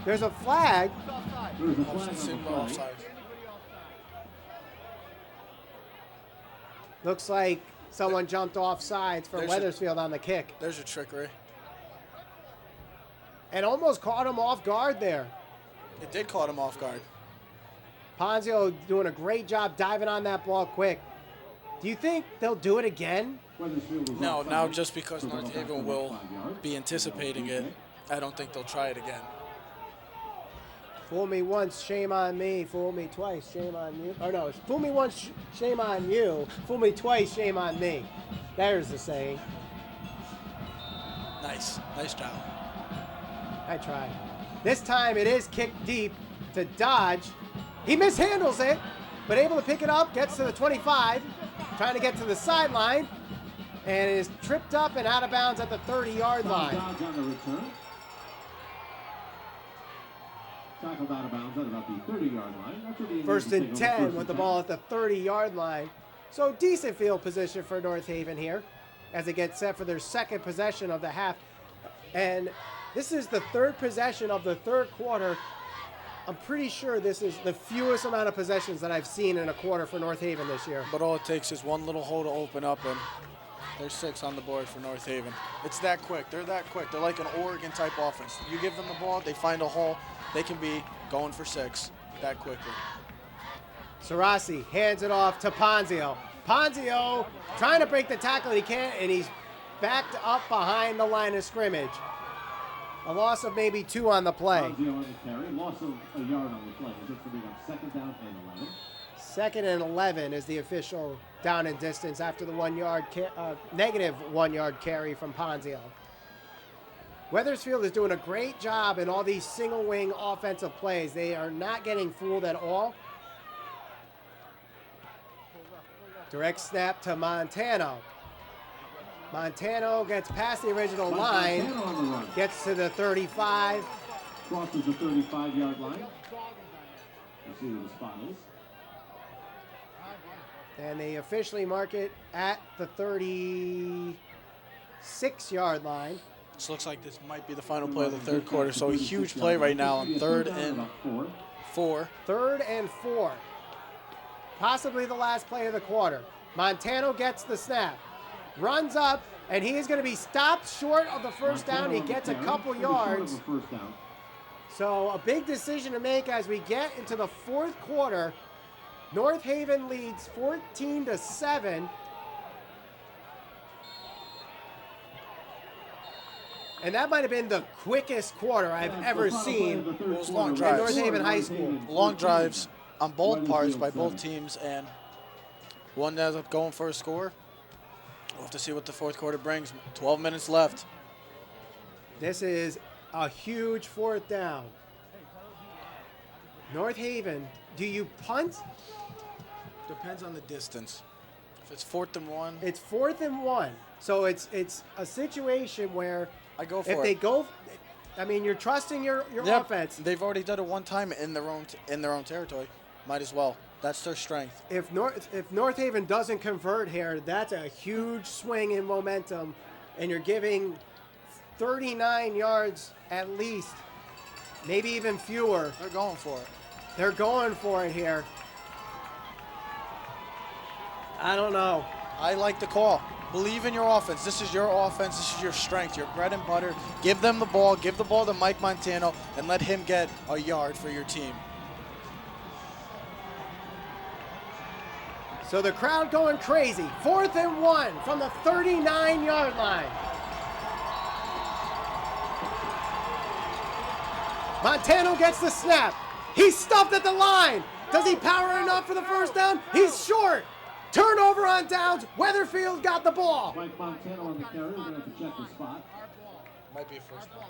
There's a flag. There's a flag on the Offside. Looks like someone jumped off sides for There's Wethersfield on the kick. There's your trickery. And almost caught him off guard there. It did caught him off guard. Ponzio doing a great job diving on that ball quick. Do you think they'll do it again? No, now just because North Haven will be anticipating it, I don't think they'll try it again. Fool me once, shame on me. Fool me twice, shame on you. Or no, fool me once, shame on you. Fool me twice, shame on me. There's the saying. Nice job. I tried. This time it is kicked deep to Dodge. He mishandles it, but able to pick it up, gets to the 25. trying to get to the sideline and is tripped up and out of bounds at the 30-yard line. Dodge on the return. Tackled out of bounds at about the 30-yard line. That's what the First and Indians 10 take with the on ball at the 30-yard line. So decent field position for North Haven here as it gets set for their second possession of the half. And this is the third possession of the third quarter. I'm pretty sure this is the fewest amount of possessions that I've seen in a quarter for North Haven this year. But all it takes is one little hole to open up, and there's 6 on the board for North Haven. It's that quick. They're that quick. They're like an Oregon-type offense. You give them the ball, they find a hole, they can be going for 6 that quickly. Sarasi hands it off to Ponzio. Ponzio trying to break the tackle, he can't, and he's backed up behind the line of scrimmage. A loss of maybe 2 on the play. Ponzio on the carry. Loss of a yard on the play. Just to bring up second down and 11. Second and 11 is the official down and distance after the negative 1 yard carry from Ponzio. Wethersfield is doing a great job in all these single wing offensive plays. They are not getting fooled at all. Direct snap to Montano. Montano gets past the original line, gets to the 35. Crosses the 35-yard line. We'll see where the spot is. And they officially mark it at the 36-yard line. This looks like this might be the final play of the third quarter, so a huge play right now on 3rd and 4. 3rd and 4. Possibly the last play of the quarter. Montano gets the snap. Runs up, and he is going to be stopped short of the first down. He gets a couple yards. So a big decision to make as we get into the fourth quarter. North Haven leads 14-7. And that might have been the quickest quarter I've ever seen Those long in drives. North Haven High School. Long drives on both parts by both teams, and one ends up going for a score. We'll have to see what the fourth quarter brings. 12 minutes left. This is a huge fourth down. North Haven, do you punt? Depends on the distance. If it's 4th and 1, It's 4th and 1. So it's a situation where I go for if it. they go, I mean, you're trusting your Yep. offense. They've already done it one time in their own territory. Might as well. That's their strength. If North Haven doesn't convert here, that's a huge swing in momentum, and you're giving 39 yards at least, maybe even fewer. They're going for it. They're going for it here. I don't know. I like the call. Believe in your offense. This is your offense. This is your strength, your bread and butter. Give them the ball. Give the ball to Mike Montano and let him get a yard for your team. So the crowd going crazy. 4th and 1 from the 39-yard line. Montano gets the snap. He's stuffed at the line. Does he power enough for the first down? He's short. Turnover on downs. Weatherfield got the ball. Mike Montano on the carry. We're going to have to check the spot. Might be a first down.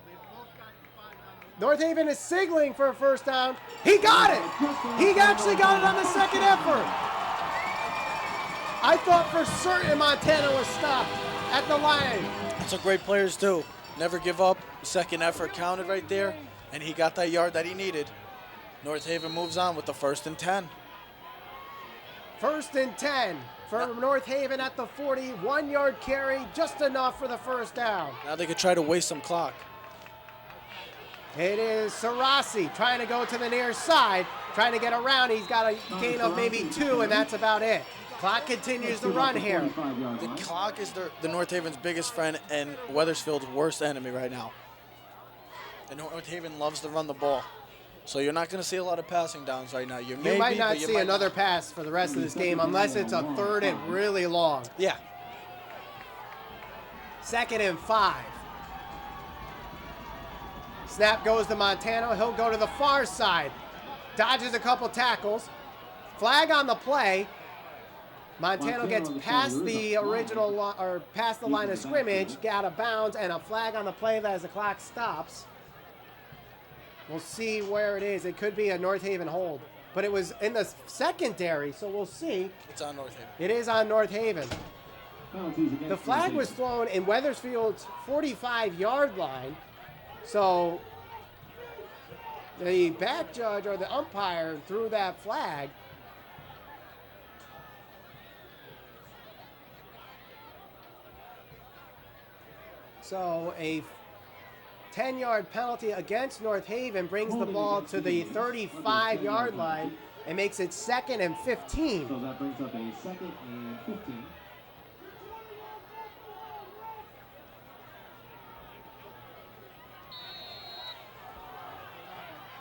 North Haven is signaling for a first down. He got it. He actually got it on the second effort. I thought for certain Montana was stopped at the line. That's what great players do. Never give up. Second effort counted right there, and he got that yard that he needed. North Haven moves on with the 1st and 10. 1st and 10 for North Haven at the 40. 1 yard carry, just enough for the first down. Now they could try to waste some clock. It is Sarasi trying to go to the near side, trying to get around. He's got a gain of maybe 2, and that's about it. Clock continues to run here. The clock is the North Haven's biggest friend and Wethersfield's worst enemy right now. And North Haven loves to run the ball. So you're not going to see a lot of passing downs right now. You might not see another pass for the rest of this game unless it's a 3rd and really long. Yeah. 2nd and 5. Snap goes to Montano. He'll go to the far side. Dodges a couple tackles. Flag on the play. Montano gets past the original or past the line of scrimmage, get out of bounds, and a flag on the play as the clock stops. We'll see where it is. It could be a North Haven hold. but it was in the secondary, so we'll see. It's on North Haven. It is on North Haven. Penalties against The flag was thrown in Wethersfield's 45-yard line, so the back judge or the umpire threw that flag. So a 10-yard penalty against North Haven brings the ball to the 35-yard line and makes it 2nd and 15. So that brings up a 2nd and 15.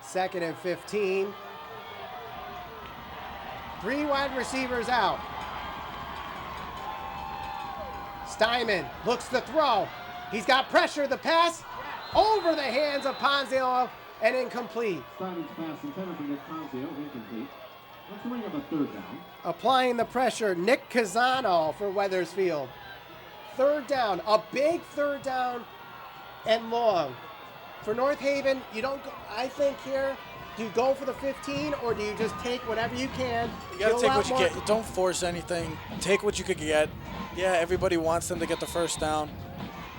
Second and 15. 3 wide receivers out. Steinman looks to throw. He's got pressure. The pass over the hands of Ponzio and incomplete. Steinman's pass intended for Nick Ponzio, incomplete. Let's bring up a 3rd down. Applying the pressure, Nick Casano for Wethersfield. 3rd down, a big 3rd down and long. For North Haven, you don't go, I think here, do you go for the 15 or do you just take whatever you can? You got to take what you get. Don't force anything. Take what you could get. Yeah, everybody wants them to get the 1st down.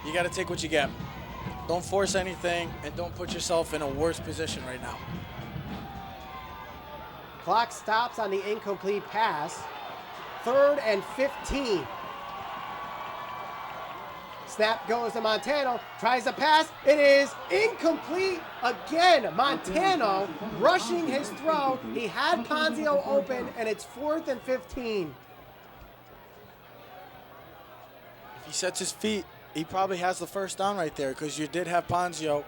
You got to take what you get. Don't force anything and don't put yourself in a worse position right now. Clock stops on the incomplete pass. 3rd and 15. Snap goes to Montano, tries to pass, it is incomplete again. Montano rushing his throw. He had Ponzio open, and it's 4th and 15. If he sets his feet, he probably has the 1st down right there because you did have Ponzio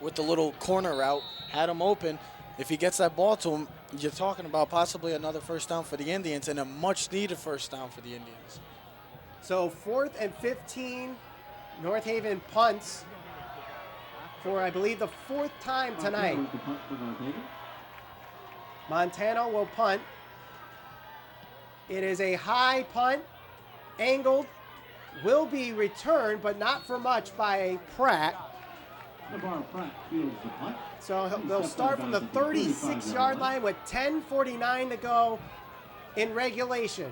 with the little corner route, had him open. If he gets that ball to him, you're talking about possibly another 1st down for the Indians and a much-needed 1st down for the Indians. So 4th and 15. North Haven punts for, I believe, the 4th time tonight. Montano will punt. It is a high punt, angled, will be returned, but not for much by Pratt. Pratt fields the punt. So they'll start from the 36-yard line with 10:49 to go in regulation.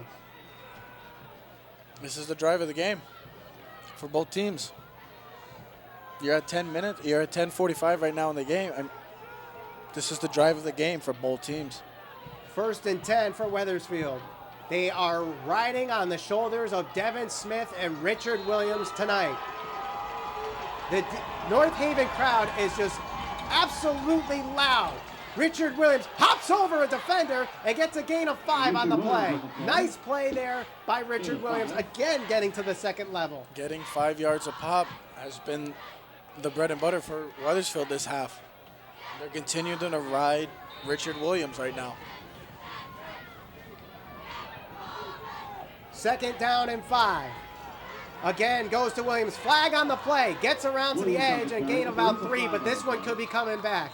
This is the drive of the game for both teams. You're at 10 minutes. You're at 10:45 right now in the game. This is the drive of the game for both teams. 1st and 10 for Wethersfield. They are riding on the shoulders of Devin Smith and Richard Williams tonight. The North Haven crowd is just absolutely loud. Richard Williams hops over a defender and gets a gain of 5 on the play. Nice play there by Richard Williams, again getting to the 2nd level. Getting 5 yards a pop has been the bread and butter for Wethersfield this half. They're continuing to ride Richard Williams right now. 2nd down and 5. Again, goes to Williams. Flag on the play. Gets around to the edge and gain about 3, but this one could be coming back.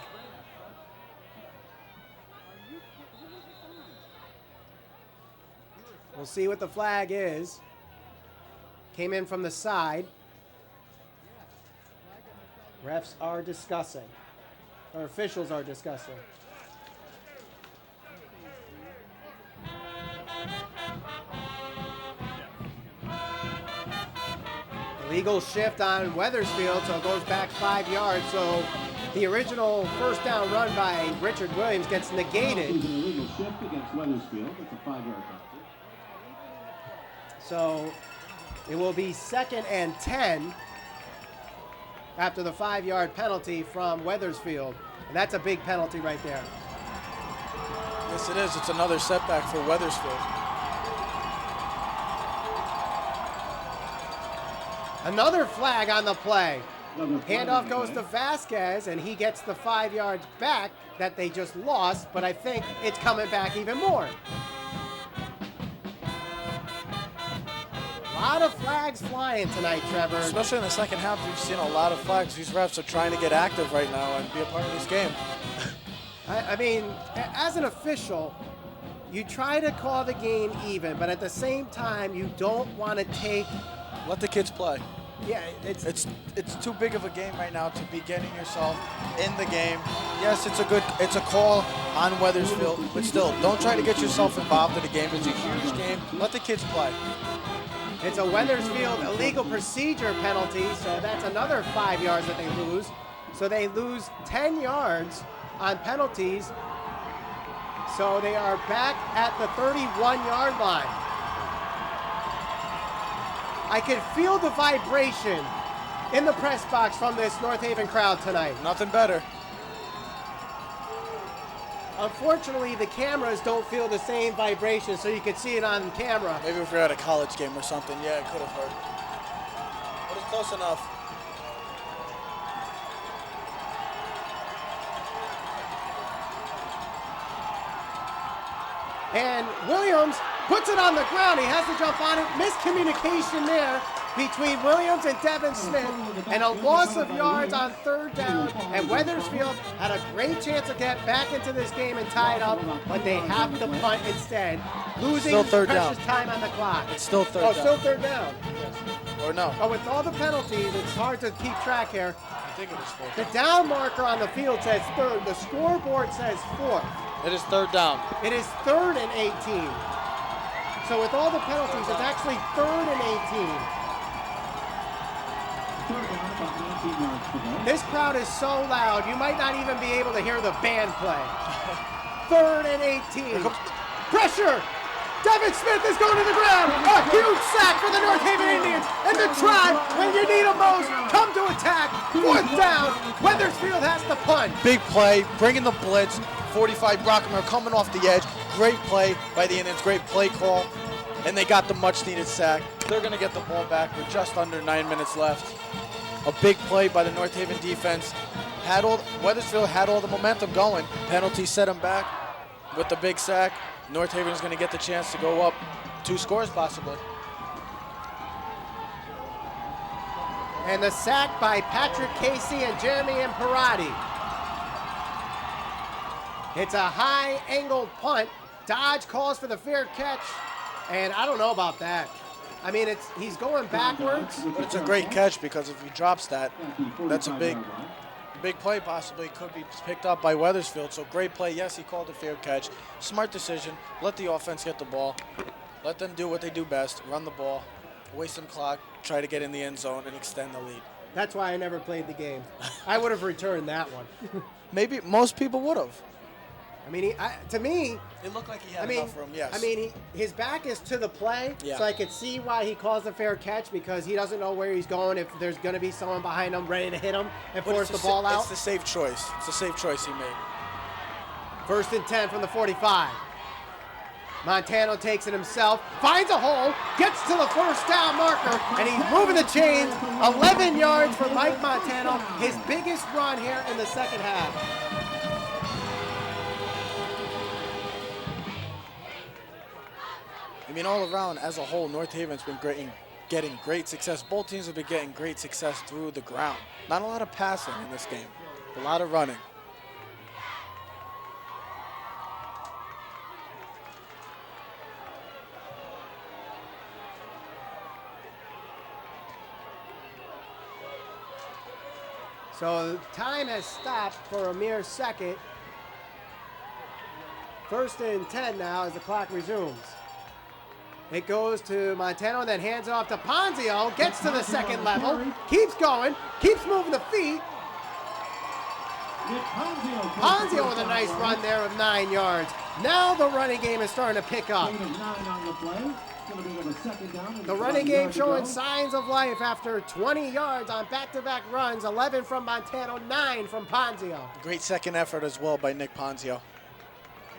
We'll see what the flag is. Came in from the side. Refs are discussing. Or officials are discussing. Illegal shift on Wethersfield, so it goes back 5 yards. So the original 1st down run by Richard Williams gets negated. An illegal shift against Wethersfield. It's a 5-yard penalty. So it will be 2nd and 10 after the 5-yard penalty from Wethersfield. And that's a big penalty right there. Yes, it is. It's another setback for Wethersfield. Another flag on the play. Handoff goes to Vasquez, and he gets the 5 yards back that they just lost, but I think it's coming back even more. A lot of flags flying tonight, Trevor. Especially in the second half, we've seen a lot of flags. These refs are trying to get active right now and be a part of this game. I mean, as an official, you try to call the game even, but at the same time, you don't want to take... Let the kids play. Yeah, it's It's too big of a game right now to be getting yourself in the game. Yes, it's a call on Wethersfield, but still, don't try to get yourself involved in the game. It's a huge game. Let the kids play. It's a Wethersfield illegal procedure penalty, so that's another 5 yards that they lose. So they lose 10 yards on penalties. So they are back at the 31-yard line. I can feel the vibration in the press box from this North Haven crowd tonight. Nothing better. Unfortunately, the cameras don't feel the same vibration, so you can see it on camera. Maybe if you're at a college game or something, yeah, it could have hurt. But it's close enough. And Williams puts it on the ground. He has to jump on it. Miscommunication there between Williams and Devin Smith, and a loss of yards on third down. And Wethersfield had a great chance to get back into this game and tie it up, but they have to punt instead, losing Still third precious down. time on the clock. It's still third Oh, down. still third down. Or no. But with all the penalties, it's hard to keep track here. I think it was fourth. The down marker on the field says third. The scoreboard says fourth. It is third down. It is 3rd and 18. So with all the penalties, it's actually 3rd and 18. Third down, about 19 yards to go. This crowd is so loud, you might not even be able to hear the band play. 3rd and 18. Pressure! Devin Smith is going to the ground. A huge sack for the North Haven Indians. And the Tribe, when you need them most, come to attack. 4th down. Wethersfield has to punt. Big play, bringing the blitz. 45 Brockham coming off the edge. Great play by the Indians, great play call. And they got the much needed sack. They're gonna get the ball back with just under 9 minutes left. A big play by the North Haven defense. Wethersfield had all the momentum going. Penalty set them back with the big sack. North Haven is gonna get the chance to go up 2 scores possibly. And the sack by Patrick Casey and Jeremy Imparati. It's a high-angled punt. Dodge calls for the fair catch, and I don't know about that. I mean, he's going backwards. But it's a great catch because if he drops that, that's a big play possibly. Could be picked up by Wethersfield. So great play. Yes, he called a fair catch. Smart decision. Let the offense get the ball. Let them do what they do best, run the ball, waste some clock, try to get in the end zone and extend the lead. That's why I never played the game. I would have returned that one. Maybe most people would have. I mean, to me, It looked like he had enough room, yes. I mean, his back is to the play, Yeah. so I could see why he calls a fair catch because he doesn't know where he's going, if there's going to be someone behind him ready to hit him and But force it's the ball out. It's the safe choice. It's a safe choice he made. 1st and 10 from the 45. Montano takes it himself, finds a hole, gets to the 1st down marker, and he's moving the chains. 11 yards for Mike Montano, his biggest run here in the second half. I mean, all around, as a whole, North Haven's been getting great success. Both teams have been getting great success through the ground. Not a lot of passing in this game, a lot of running. So time has stopped for a mere second. 1st and 10 now as the clock resumes. It goes to Montano, then hands it off to Ponzio, gets to the 2nd level, keeps going, keeps moving the feet. Ponzio with a nice run there of 9 yards. Now the running game is starting to pick up. The running game showing signs of life after 20 yards on back-to-back runs, 11 from Montano, 9 from Ponzio. Great second effort as well by Nick Ponzio.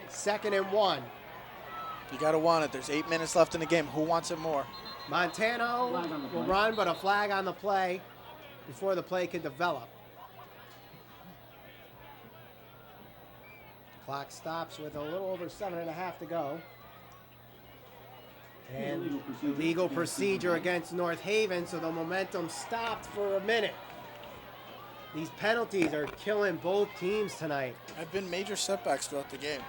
2nd and 1. You got to want it. There's 8 minutes left in the game. Who wants it more? Montano will run, but a flag on the play before the play can develop. Clock stops with a little over 7.5 to go. And illegal procedure against North Haven, so the momentum stopped for a minute. These penalties are killing both teams tonight. Have been major setbacks throughout the game.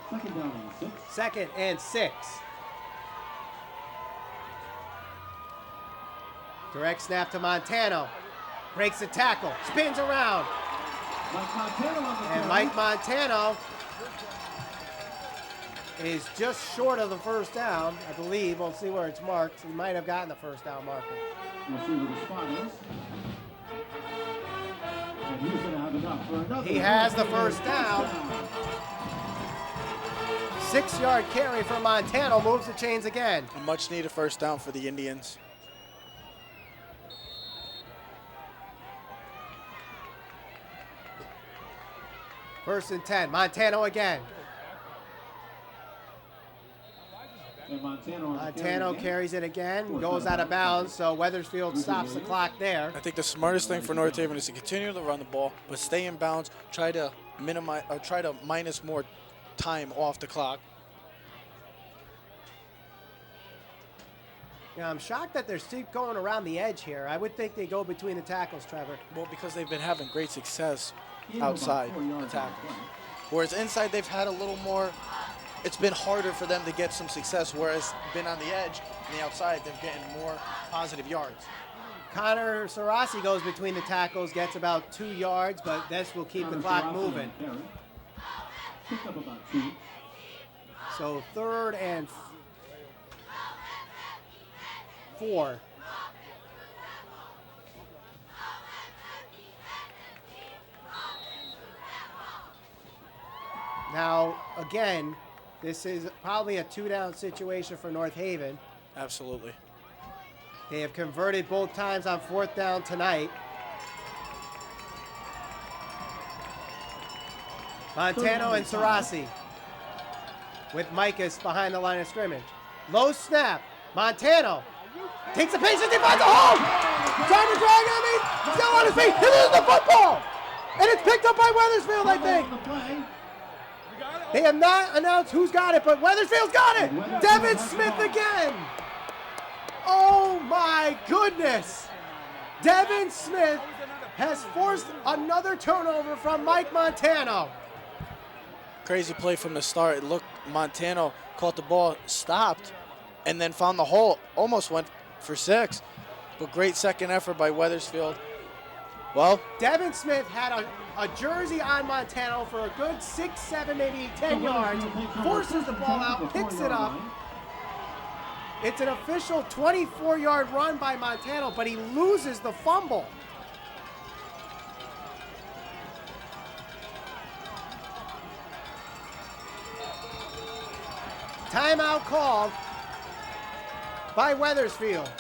2nd down and 6. 2nd and 6. Direct snap to Montano. Breaks the tackle, spins around. And Mike Montano is just short of the first down, I believe. We'll see where it's marked. He might have gotten the first down marker. We'll see where the spot is. And he's going to have enough for another. He has the first down. 6-yard carry for Montano, moves the chains again. A much needed first down for the Indians. First and 10, Montano again. And Montano carries it again, goes out of bounds, so Wethersfield stops the clock there. I think the smartest thing for North Haven is to continue to run the ball, but stay in bounds, try to minus more time off the clock. Yeah, I'm shocked that they're still going around the edge here. I would think they go between the tackles, Trevor. Well, because they've been having great success outside the tackles. Whereas inside, they've had a little more, it's been harder for them to get some success, whereas been on the edge and the outside, they're getting more positive yards. Connor Sarasi goes between the tackles, gets about 2 yards, but this will keep the clock moving. Picked up about 2. So 3rd and 4. Now, again, this is probably a 2-down situation for North Haven. Absolutely. They have converted both times on 4th down tonight. Montano and Sarasi with Micas behind the line of scrimmage. Low snap. Montano takes the patience, he finds a hole! Trying to drag on me, still on his feet, he loses the football! And it's picked up by Wethersfield, I think. They have not announced who's got it, but Wethersfield's got it! Devin Smith again! Oh my goodness! Devin Smith has forced another turnover from Mike Montano. Crazy play from the start. It looked, Montano caught the ball, stopped, and then found the hole, almost went for 6. But great second effort by Wethersfield. Well, Devin Smith had a jersey on Montano for a good 6, 7, maybe 10 yards, forces the ball out, picks it up. It's an official 24-yard run by Montano, but he loses the fumble. Timeout called by Wethersfield.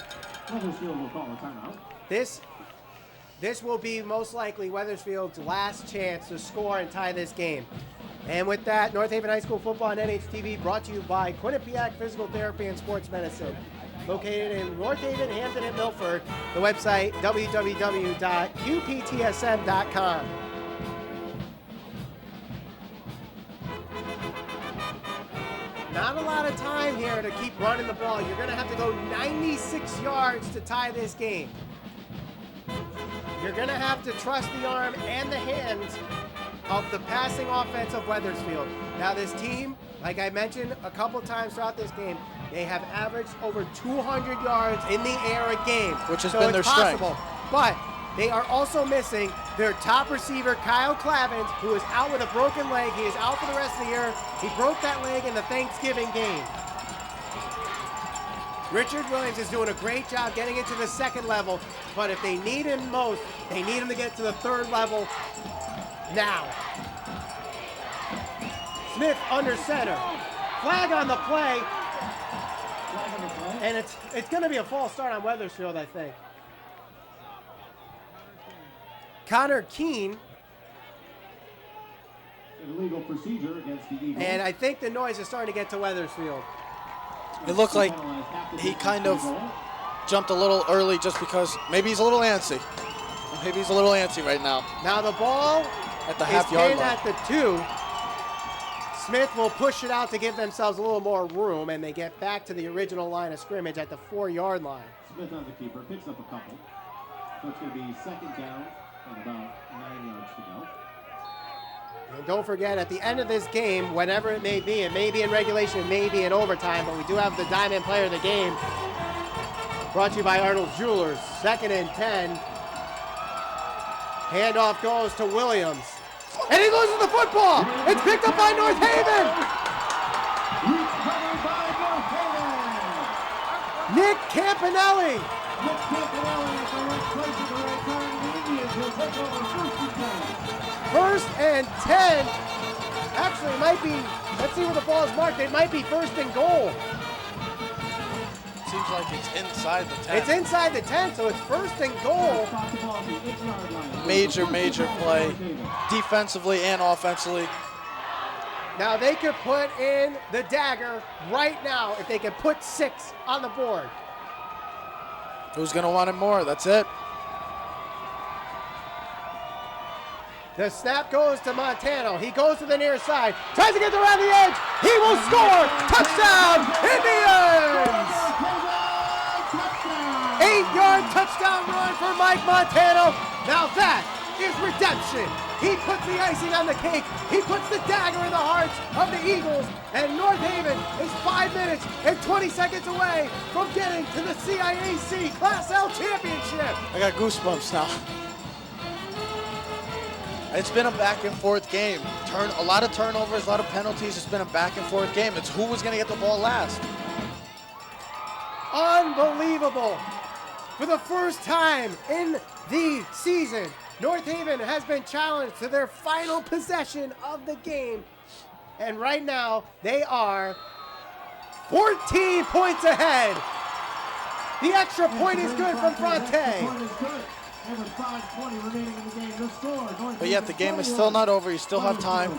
Wethersfield will call a timeout. This will be most likely Wethersfield's last chance to score and tie this game. And with that, North Haven High School football on NHTV brought to you by Quinnipiac Physical Therapy and Sports Medicine. Located in North Haven, Hampton, and Milford. The website, www.qptsm.com. Not a lot of time here to keep running the ball. You're going to have to go 96 yards to tie this game. You're going to have to trust the arm and the hands of the passing offense of Wethersfield. Now this team, like I mentioned a couple times throughout this game, they have averaged over 200 yards in the air a game. Which has been their strength. But they are also missing their top receiver, Kyle Clavins, who is out with a broken leg. He is out for the rest of the year. He broke that leg in the Thanksgiving game. Richard Williams is doing a great job getting into the second level, but if they need him most, they need him to get to the third level now. Smith under center. Flag on the play. And it's going to be a false start on Wethersfield, I think. Connor Keene. Illegal procedure against the Eagles. And I think the noise is starting to get to Wethersfield. It looked like he kind of jumped a little early just because maybe he's a little antsy. Maybe he's a little antsy right now. Now the ball at the is half-yard pinned line. at the 2. Smith will push it out to give themselves a little more room, and they get back to the original line of scrimmage at the 4-yard line. Smith on the keeper, picks up a couple. So it's going to be second down and about 9 yards to go. And don't forget, at the end of this game, whenever it may be in regulation, it may be in overtime, but we do have the diamond player of the game. Brought to you by Arnold's Jewelers. 2nd and 10. Handoff goes to Williams. And he loses the football. It's picked up by North Haven. Recovered by North Haven. Nick Campanelli. Nick Campanelli at the right place at the right time. The Indians will take over 1st and 10. 1st and 10. Actually, it might be, let's see where the ball is marked. It might be 1st and goal. Seems like it's inside the 10. It's inside the 10, so it's 1st and goal. Major play, defensively and offensively. Now they could put in the dagger right now if they could put 6 on the board. Who's going to want it more? That's it. The snap goes to Montano. He goes to the near side, tries to get around the edge. He will score. Touchdown, Indians! 8-yard touchdown run for Mike Montano. Now that is redemption. He puts the icing on the cake. He puts the dagger in the hearts of the Eagles. And North Haven is 5 minutes and 20 seconds away from getting to the CIAC Class L Championship. I got goosebumps now. It's been a back and forth game. A lot of turnovers, a lot of penalties. It's been a back and forth game. It's who was going to get the ball last. Unbelievable. For the first time in the season, North Haven has been challenged to their final possession of the game. And right now, they are 14 points ahead. The extra point is good from Fronte. But yet the game is still not over. You still have time.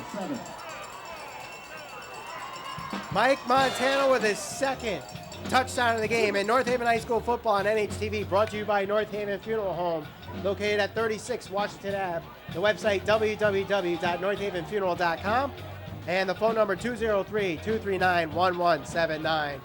Mike Montano with his 2nd touchdown of the game. And North Haven High School football on NHTV, brought to you by North Haven Funeral Home, located at 36 Washington Ave. The website www.northavenfuneral.com, and the phone number 203-239-1179.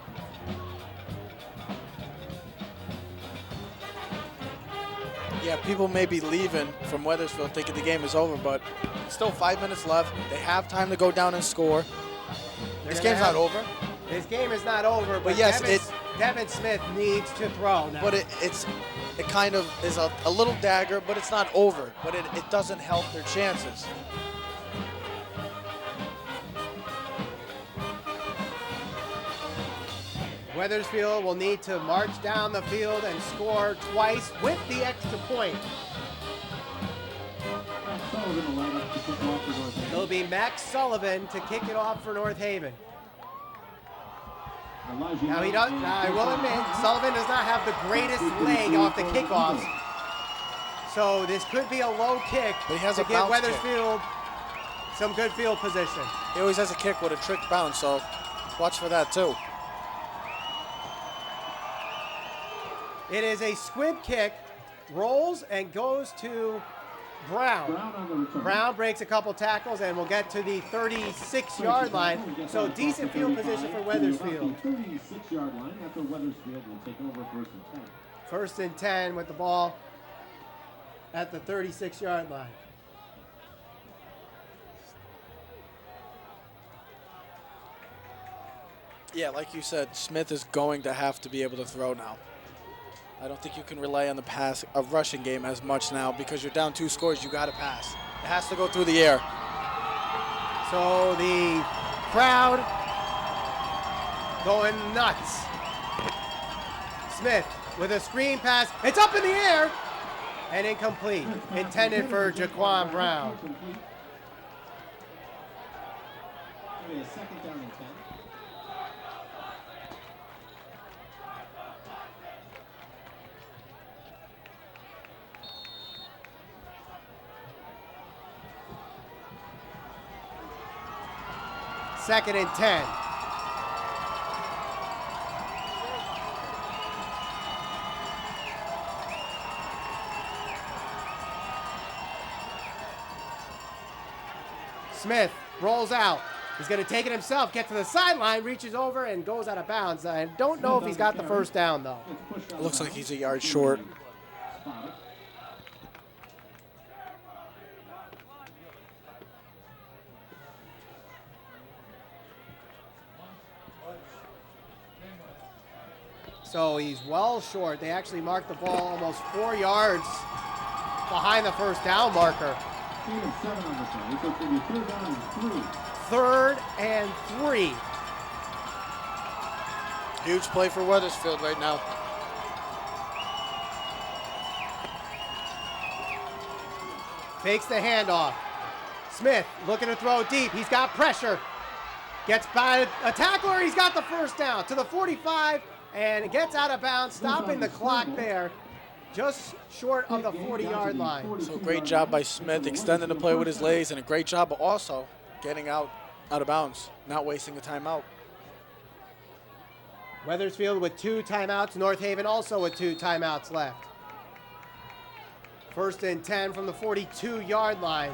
Yeah, people may be leaving from Wethersfield thinking the game is over, but still 5 minutes left. They have time to go down and score. This game's not over. This game is not over, but yes, Devin Smith needs to throw now. But it kind of is a little dagger, but it's not over. But it doesn't help their chances. Wethersfield will need to march down the field and score twice with the extra point. It'll be Max Sullivan to kick it off for North Haven. Now I will admit, Sullivan does not have the greatest leg off the kickoffs. So this could be a low kick, but he has to a give bounce Wethersfield some good field position. He always has a kick with a trick bounce, so watch for that too. It is a squib kick, rolls and goes to Brown. Brown breaks a couple tackles and will get to the 36-yard line. So decent field position for Wethersfield. 36-yard line after Wethersfield will take over 1st and 10. 1st and 10 with the ball at the 36-yard line. Yeah, like you said, Smith is going to have to be able to throw now. I don't think you can rely on the rushing game as much now because you're down 2 scores. You got to pass. It has to go through the air. So the crowd going nuts. Smith with a screen pass. It's up in the air and incomplete. Intended for Jaquan Brown. Maybe a 2nd down and 10. Second and 10. Smith rolls out. He's going to take it himself, get to the sideline, reaches over, and goes out of bounds. I don't know if he's got the 1st down, though. It looks like he's a yard short. So he's well short. They actually marked the ball almost 4 yards behind the first down marker. Gain of 7 on the play. So it's going to be 3rd down and 3. 3rd and 3. Huge play for Wethersfield right now. Fakes the handoff. Smith looking to throw deep. He's got pressure. Gets by a tackler. He's got the first down to the 45 and gets out of bounds, stopping the clock there. Just short of the 40-yard line. So great job by Smith, extending the play with his legs, and a great job also getting out of bounds, not wasting a timeout. Wethersfield with 2 timeouts. North Haven also with 2 timeouts left. 1st and 10 from the 42-yard line.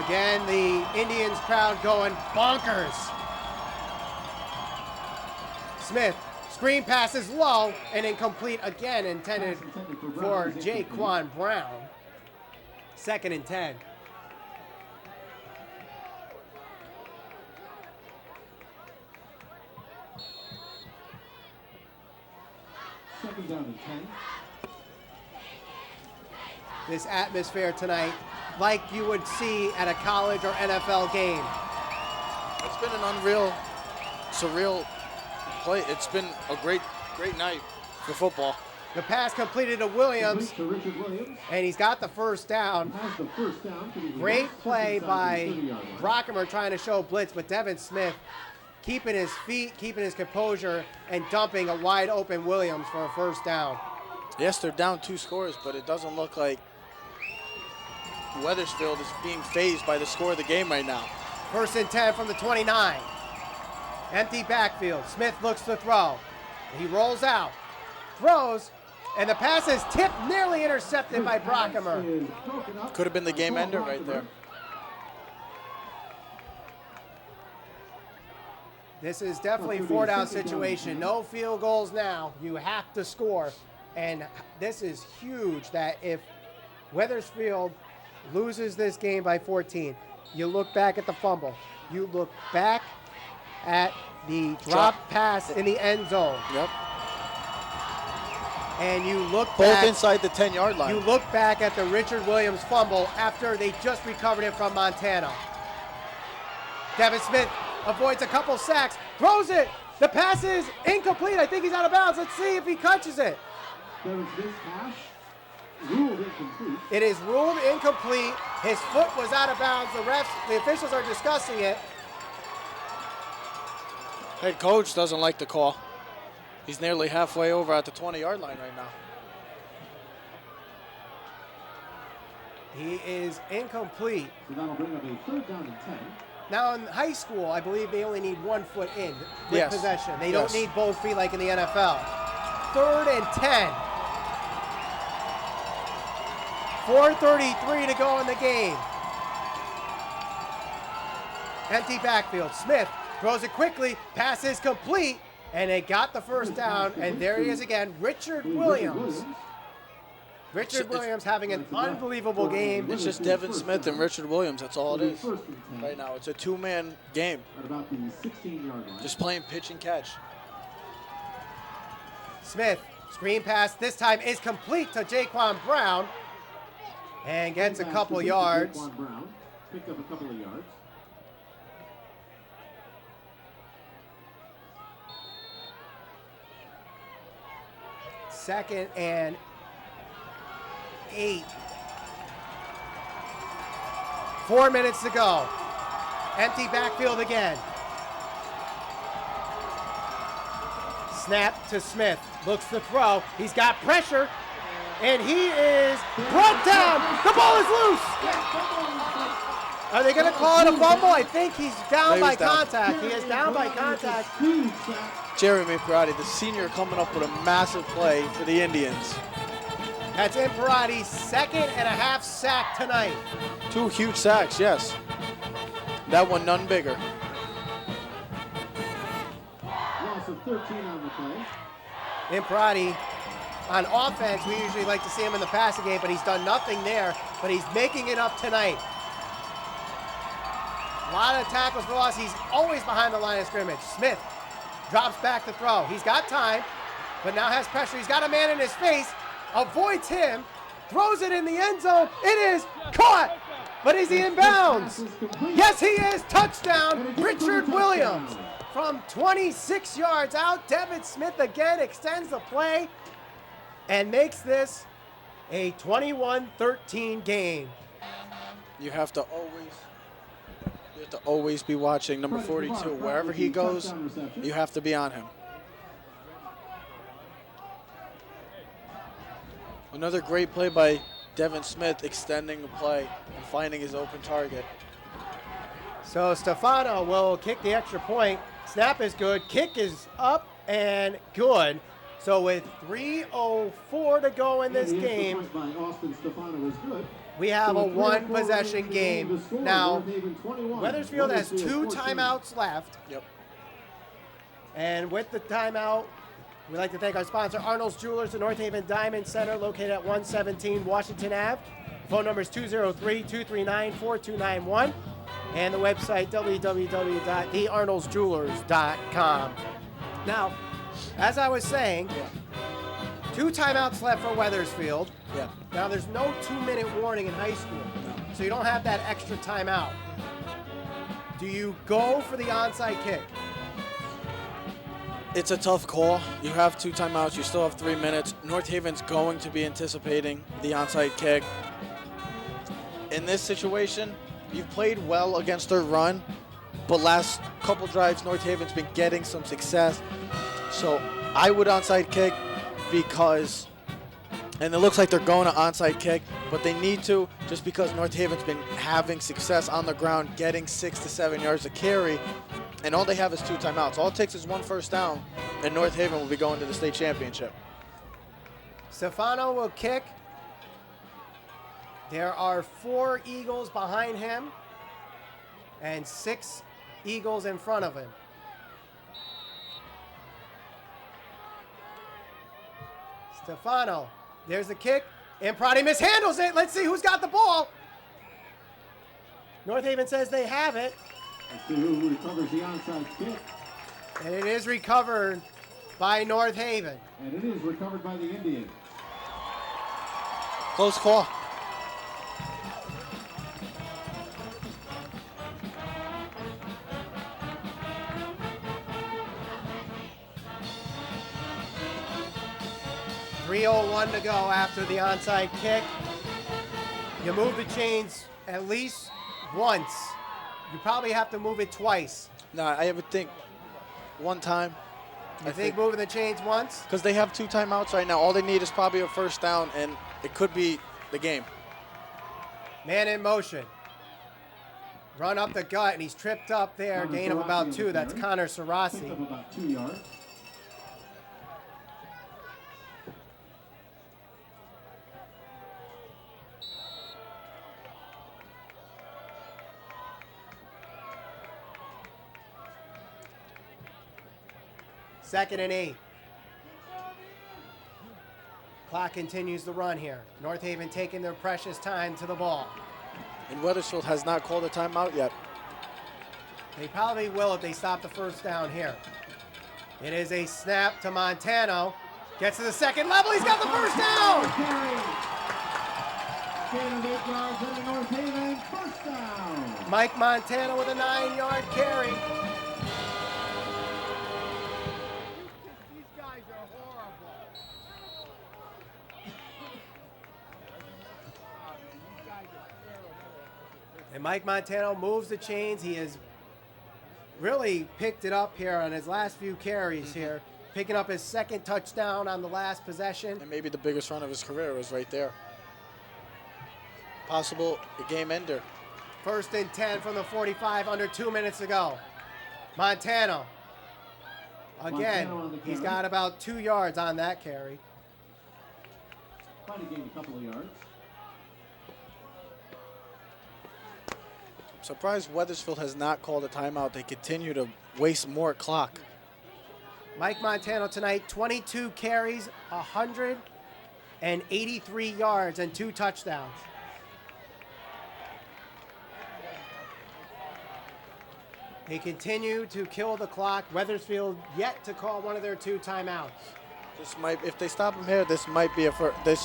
Again, the Indians crowd going bonkers. Smith, screen pass is low and incomplete again, intended for Jaquan Brown. 2nd and 10. Second down and 10. This atmosphere tonight, like you would see at a college or NFL game. It's been an unreal, surreal play. It's been a great night for football. The pass completed to Williams, To Richard Williams. and he's got the first down. Has the first down to the Great just play inside by the 30-yard line. Brockheimer trying to show blitz, but Devin Smith keeping his feet, keeping his composure, and dumping a wide open Williams for a first down. Yes, they're down 2 scores, but it doesn't look like Wethersfield is being fazed by the score of the game right now. 1st and 10 from the 29. Empty backfield. Smith looks to throw. He rolls out, throws, and the pass is tipped, nearly intercepted by Brockheimer. Is broken up. Could have been the game ender right there. This is definitely a 4-down situation. No field goals now. You have to score. And this is huge that if Wethersfield loses this game by 14, you look back at the fumble. You look back at the drop pass in the end zone. Yep. And you look Both back, inside the 10-yard line. you look back at the Richard Williams fumble after they just recovered it from Montana. Devin Smith avoids a couple sacks, throws it. The pass is incomplete. I think he's out of bounds. Let's see if he catches it. There was this pass ruled incomplete. It is ruled incomplete. His foot was out of bounds. The officials are discussing it. Head coach doesn't like the call. He's nearly halfway over at the 20-yard line right now. He is incomplete. So that'll bring up a 3rd down and 10. Now in high school, I believe they only need 1 foot in with Yes. possession. They Yes. don't need both feet like in the NFL. 3rd and 10. 4:33 to go in the game. Empty backfield. Smith throws it quickly. Pass is complete. And they got the first down. And there he is again, Richard Williams. Richard Williams having an unbelievable game. It's just Devin Smith and Richard Williams. That's all it is 1st and 10. right now. It's a 2-man game. At about the 16-yard line. Just playing pitch and catch. Smith, screen pass this time is complete to Jaquan Brown. And gets a couple yards. Jaquan Brown picked up a couple of yards. Second and 8. 4 minutes to go. Empty backfield again. Snap to Smith. Looks to throw. He's got pressure. And he is brought down. The ball is loose. Are they going to call it a fumble? I think he's down by contact. He is down by contact. Jeremy Parati, the senior, coming up with a massive play for the Indians. That's Imparati's 2nd and a half sack tonight. 2 huge sacks, yes. That one none bigger. Loss of 13 on the play. Imparati on offense, we usually like to see him in the passing game, but he's done nothing there, but he's making it up tonight. A lot of tackles for loss. He's always behind the line of scrimmage. Smith drops back to throw. He's got time, but now has pressure. He's got a man in his face, avoids him, throws it in the end zone. It is caught, but is he in bounds? Yes, he is. Touchdown, Richard Williams. From 26 yards out, Devin Smith again extends the play and makes this a 21-13 game. You have to always be watching number 42. Wherever he goes, you have to be on him. Another great play by Devin Smith, extending the play and finding his open target. So Stefano will kick the extra point. Snap is good. Kick is up and good. So with 3:04 to go in this game, we have a one-possession game. Now, Wethersfield has 2 timeouts left. Yep. And with the timeout, we'd like to thank our sponsor, Arnold's Jewelers, the North Haven Diamond Center, located at 117 Washington Ave. Phone number is 203-239-4291. And the website, www.thearnoldsjewelers.com. Now, as I was saying, 2 timeouts left for Wethersfield. Yeah. Now, there's no 2-minute warning in high school, so you don't have that extra timeout. Do you go for the onside kick? It's a tough call. You have 2 timeouts. You still have 3 minutes. North Haven's going to be anticipating the onside kick. In this situation, you've played well against their run, but last couple drives, North Haven's been getting some success. So I would onside kick because, and it looks like they're going to onside kick, but they need to just because North Haven's been having success on the ground, getting 6 to 7 yards of carry, and all they have is 2 timeouts. All it takes is 1 first down, and North Haven will be going to the state championship. Stefano will kick. There are 4 Eagles behind him and 6 Eagles in front of him. Stefano, there's the kick. Imprati mishandles it. Let's see who's got the ball. North Haven says they have it. Let's see who recovers the onside kick. And it is recovered by North Haven. And it is recovered by the Indians. Close call. .301 to go after the onside kick. You move the chains at least once. You probably have to move it twice. No, I would think one time. I think moving the chains once? Because they have 2 timeouts right now. All they need is probably a first down, and it could be the game. Man in motion. Run up the gut, and he's tripped up there. Gain of about 2. That's Connor Sarasi. Picked up about 2 yards. Second and 8. Clock continues the run here. North Haven taking their precious time to the ball. And Wethersfield has not called a timeout yet. They probably will if they stop the first down here. It is a snap to Montano. Gets to the second level. He's got the first down. Gain of 8 yards into North Haven. First down. Mike Montano with a 9-yard carry. And Mike Montano moves the chains. He has really picked it up here on his last few carries here, picking up his 2nd touchdown on the last possession. And maybe the biggest run of his career was right there. Possible a game ender. 1st and 10 from the 45, under 2 minutes to go. Montano. Again, he's got about 2 yards on that carry. Probably gained a couple of yards. Surprised Wethersfield has not called a timeout. They continue to waste more clock. Mike Montano tonight, 22 carries, 183 yards, and 2 They continue to kill the clock. Wethersfield yet to call one of their 2 timeouts. This might, if they stop him here, this might be one of their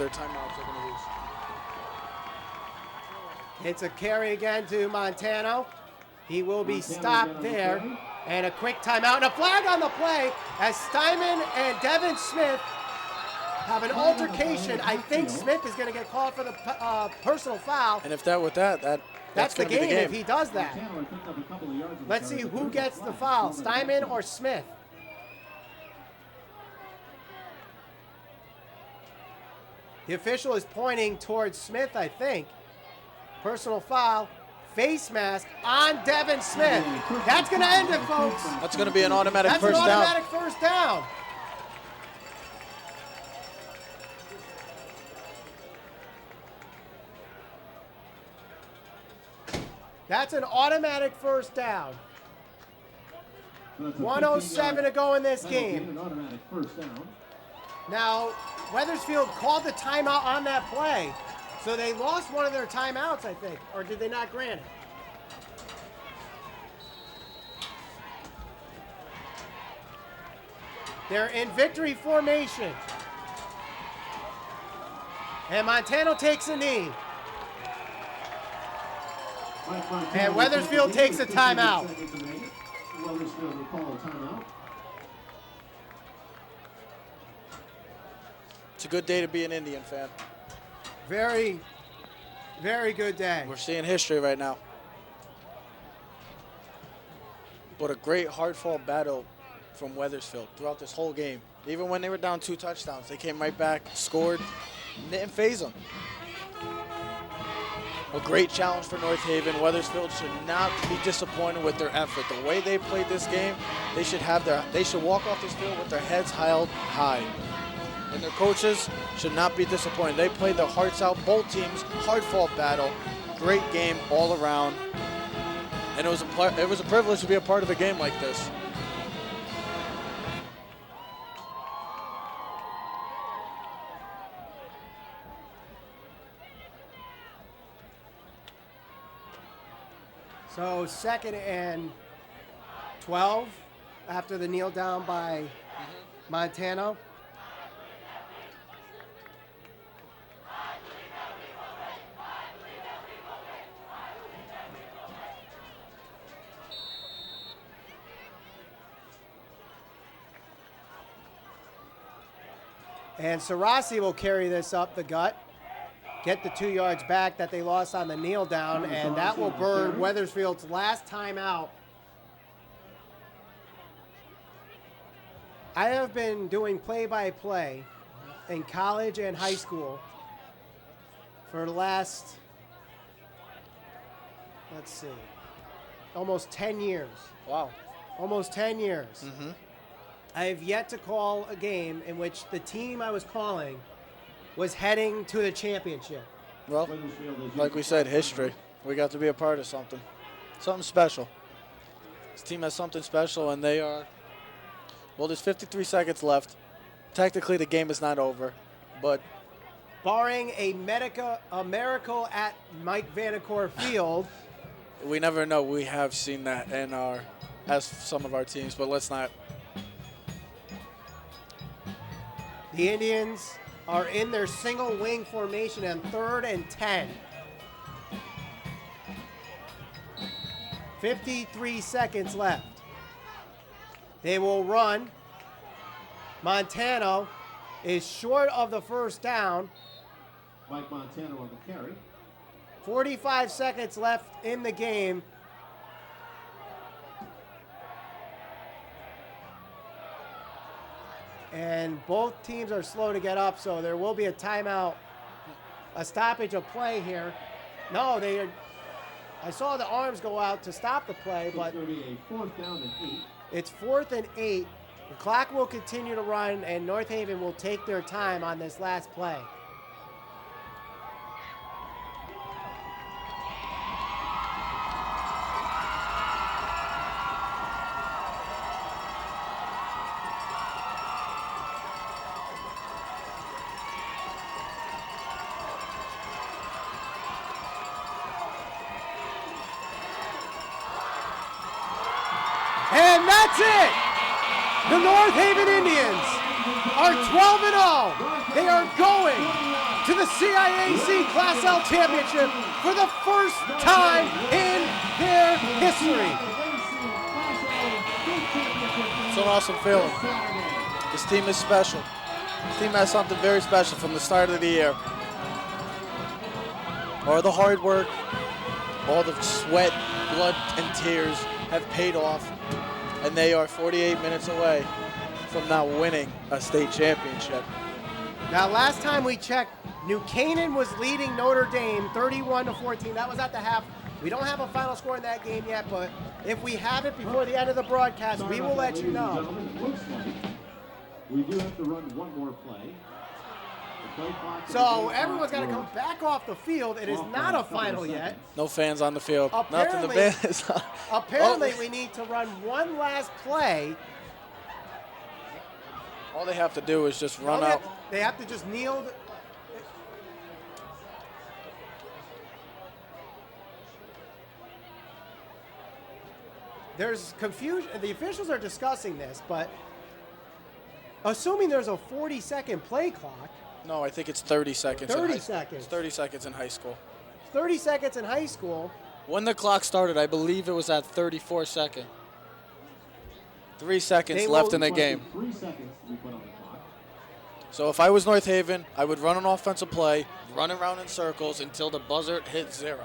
timeouts they're going to use. It's a carry again to Montano. He will be stopped there. And a quick timeout and a flag on the play as Steinman and Devin Smith have an altercation. I think Smith is going to get called for the personal foul. And if that's the going to be game the game if he does that. Let's see who gets the foul, Steinman or Smith. The official is pointing towards Smith, I think. Personal foul, face mask on Devin Smith. That's going to end it, folks. That's going to be an automatic That's first an down. automatic first down. That's an automatic first down. 1:07 to go in this game. Now, Wethersfield called the timeout on that play. So they lost one of their timeouts, I think. Or did they not grant it? They're in victory formation. And Montano takes a knee. And Wethersfield takes a timeout. Wethersfield will call a timeout. It's a good day to be an Indian fan. Very, very good day. We're seeing history right now. But a great hard-fought battle from Wethersfield throughout this whole game. Even when they were down 2 touchdowns, they came right back, scored, and didn't phase them. A great challenge for North Haven. Wethersfield should not be disappointed with their effort. The way they played this game, they should walk off this field with their heads held high. And their coaches should not be disappointed. They played their hearts out. Both teams, hard-fought battle. Great game all around. And it was a privilege to be a part of a game like this. So 2nd and 12 after the kneel down by Montano. And Sarasi will carry this up the gut, get the 2 yards back that they lost on the kneel down, and that will burn Wethersfield's last time out. I have been doing play-by-play in college and high school for the last, let's see, almost 10 years. Wow. Almost 10 years. I have yet to call a game in which the team I was calling was heading to the championship. Well, like we said, history. We got to be a part of something. Something special. This team has something special, and they are, well, there's 53 seconds left. Technically, the game is not over, but barring a miracle at Mike Vanacore Field. We never know. We have seen that in as some of our teams, but let's not. The Indians are in their single wing formation on 3rd and 10. 53 seconds left. They will run. Montano is short of the first down. Mike Montano on the carry. 45 seconds left in the game. And both teams are slow to get up, so there will be a timeout, a stoppage of play here. No, I saw the arms go out to stop the play, but it's going to be a 4th down and 8. It's 4th and 8. The clock will continue to run, and North Haven will take their time on this last play. And that's it. The North Haven Indians are 12-0. They are going to the CIAC Class L Championship for the first time in their history. It's an awesome feeling. This team is special. This team has something very special from the start of the year. All the hard work, all the sweat, blood, and tears have paid off, and they are 48 minutes away from now winning a state championship. Now, last time we checked, New Canaan was leading Notre Dame 31-14. That was at the half. We don't have a final score in that game yet, but if we have it before the end of the broadcast, we will let you know. Gentlemen, it looks like we do have to run one more play. So everyone's got to come back off the field. It is not a final yet. No fans on the field. Apparently, Nothing. The band is on. Apparently, we need to run one last play. All they have to do is just run out. They have to just kneel. There's confusion. The officials are discussing this, but assuming there's a 40-second play clock. No, I think it's 30 seconds. 30 seconds. It's 30 seconds in high school. 30 seconds in high school. When the clock started, I believe it was at 34 seconds. 3 seconds left in the game. 3 seconds to be put on the clock. So if I was North Haven, I would run an offensive play, run around in circles until the buzzer hit 0.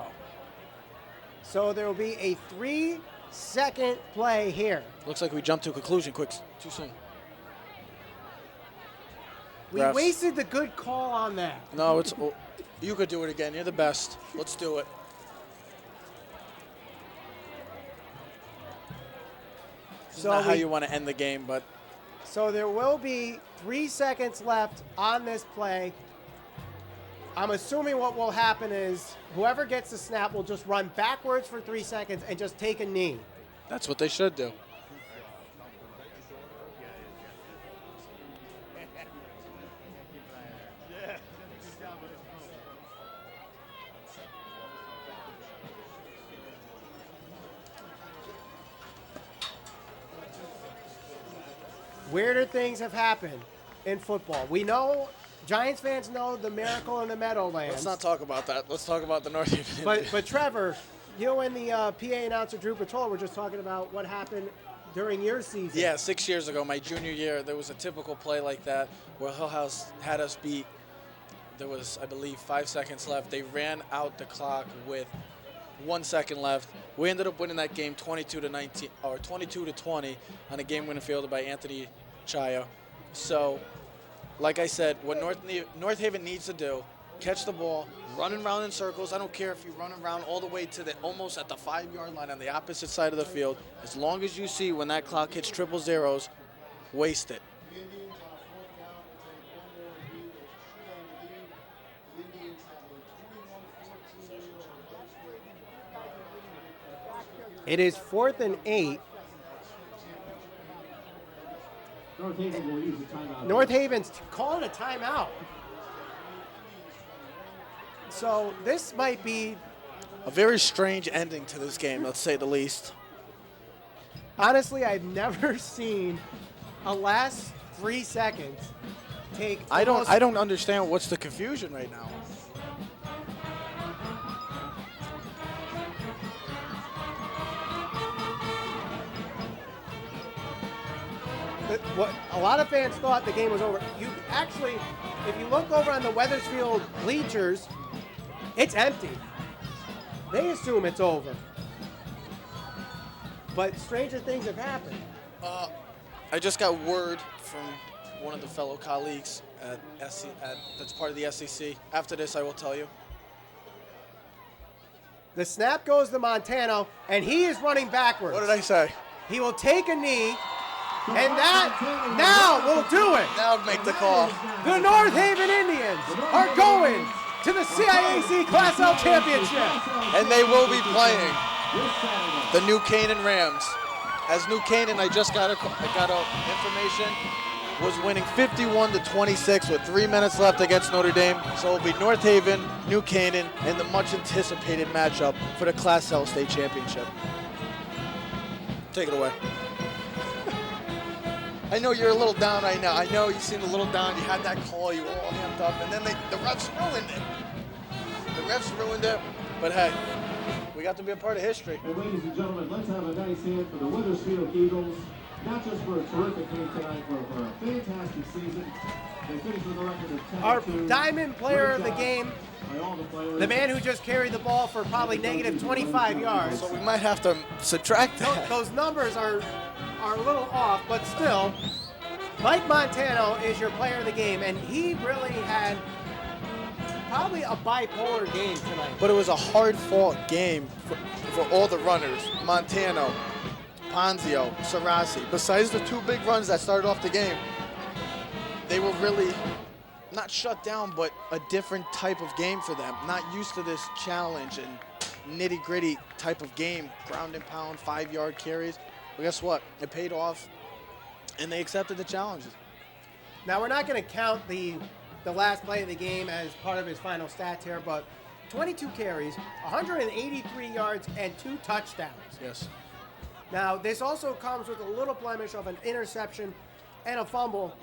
So there will be a 3-second play here. Looks like we jumped to a conclusion quick, too soon. We Refs. wasted the good call on that. No, it's you could do it again. You're the best. Let's do it. This is not how you want to end the game, but so there will be 3 seconds left on this play. I'm assuming what will happen is whoever gets the snap will just run backwards for 3 seconds and just take a knee. that's what they should do. Weirder things have happened in football. We know, Giants fans know the miracle in the Meadowlands. Let's not talk about that. Let's talk about the North Haven. But Trevor, you and the PA announcer Drew Patrol were just talking about what happened during your season. Yeah, 6 years ago, my junior year, there was a typical play like that where Hill House had us beat. There was, I believe, 5 seconds left. They ran out the clock with 1 second left. We ended up winning that game 22-19 or 22-20 on a game-winning field by Anthony Chaya. So, like I said, what North Haven needs to do, catch the ball, running around in circles. I don't care if you run around all the way to the almost at the 5-yard line on the opposite side of the field. As long as you see when that clock hits triple zeros, waste it. It is 4th and 8. North Haven will use a timeout. North Haven's calling a timeout. So this might be, A very strange ending to this game, let's say the least. honestly, I've never seen a last 3 seconds take. I don't understand what's the confusion right now. What a lot of fans thought the game was over. You actually, if you look over on the Wethersfield bleachers, it's empty. They assume it's over. But stranger things have happened. I just got word from one of the fellow colleagues at that's part of the SEC. After this, I will tell you. The snap goes to Montano, and he is running backwards. What did I say? He will take a knee, and that now will do it. Now make the call. The North Haven Indians are going to the CIAC Class L Championship. And they will be playing the New Canaan Rams. As New Canaan, I just got information, was winning 51-26 with 3 minutes left against Notre Dame. So it'll be North Haven, New Canaan, and the much anticipated matchup for the Class L State Championship. Take it away. I know you're a little down right now. I know you seem a little down. You had that call, you were all amped up, and then the refs ruined it. The refs ruined it, but hey, we got to be a part of history. And ladies and gentlemen, let's have a nice hand for the Wethersfield Eagles, not just for a terrific game tonight, but for a fantastic season. They finished with a record of 10-2. Our diamond player of the game, by all the players. the man who just carried the ball for probably negative 25 yards. So we might have to subtract that. Those numbers are a little off, but still, Mike Montano is your player of the game, and he really had probably a bipolar game tonight. But it was a hard-fought game for all the runners. Montano, Ponzio, Sarasi. Besides the two big runs that started off the game, they were really not shut down, but a different type of game for them. Not used to this challenge and nitty-gritty type of game. Ground and pound, 5-yard carries. But guess what? It paid off, and they accepted the challenges. Now, we're not going to count the last play of the game as part of his final stats here, but 22 carries, 183 yards, and 2 touchdowns. Yes. Now, this also comes with a little blemish of an interception and a fumble,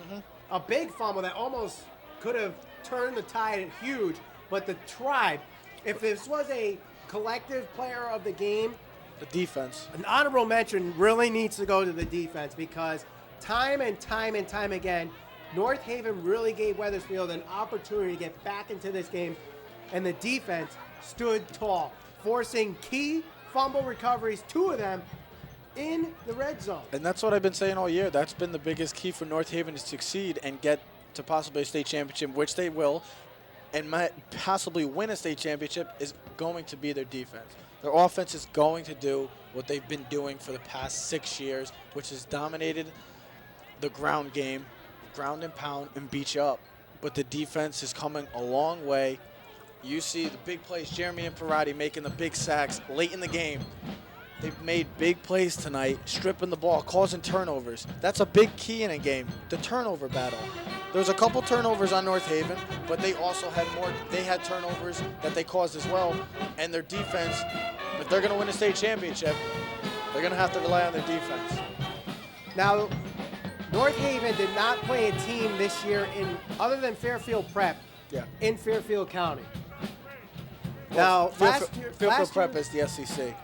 a big fumble that almost could have turned the tide huge, but the Tribe, if this was a collective player of the game, The defense. an honorable mention really needs to go to the defense, because time and time and time again, North Haven really gave Wethersfield an opportunity to get back into this game, and the defense stood tall, forcing key fumble recoveries, 2 of them, in the red zone. And that's what I've been saying all year. That's been the biggest key for North Haven to succeed and get to possibly a state championship, which they will, and might possibly win a state championship, is going to be their defense. Their offense is going to do what they've been doing for the past 6 years, which has dominated the ground game, ground and pound, and beat you up. But the defense is coming a long way. You see the big plays, Jeremy and Parati making the big sacks late in the game. They've made big plays tonight, stripping the ball, causing turnovers. That's a big key in a game, the turnover battle. There was a couple turnovers on North Haven, but they also had more. They had turnovers that they caused as well. And their defense, if they're going to win a state championship, they're going to have to rely on their defense. Now, North Haven did not play a team this year other than Fairfield Prep in Fairfield County. Now, Fairfield Prep is the SEC.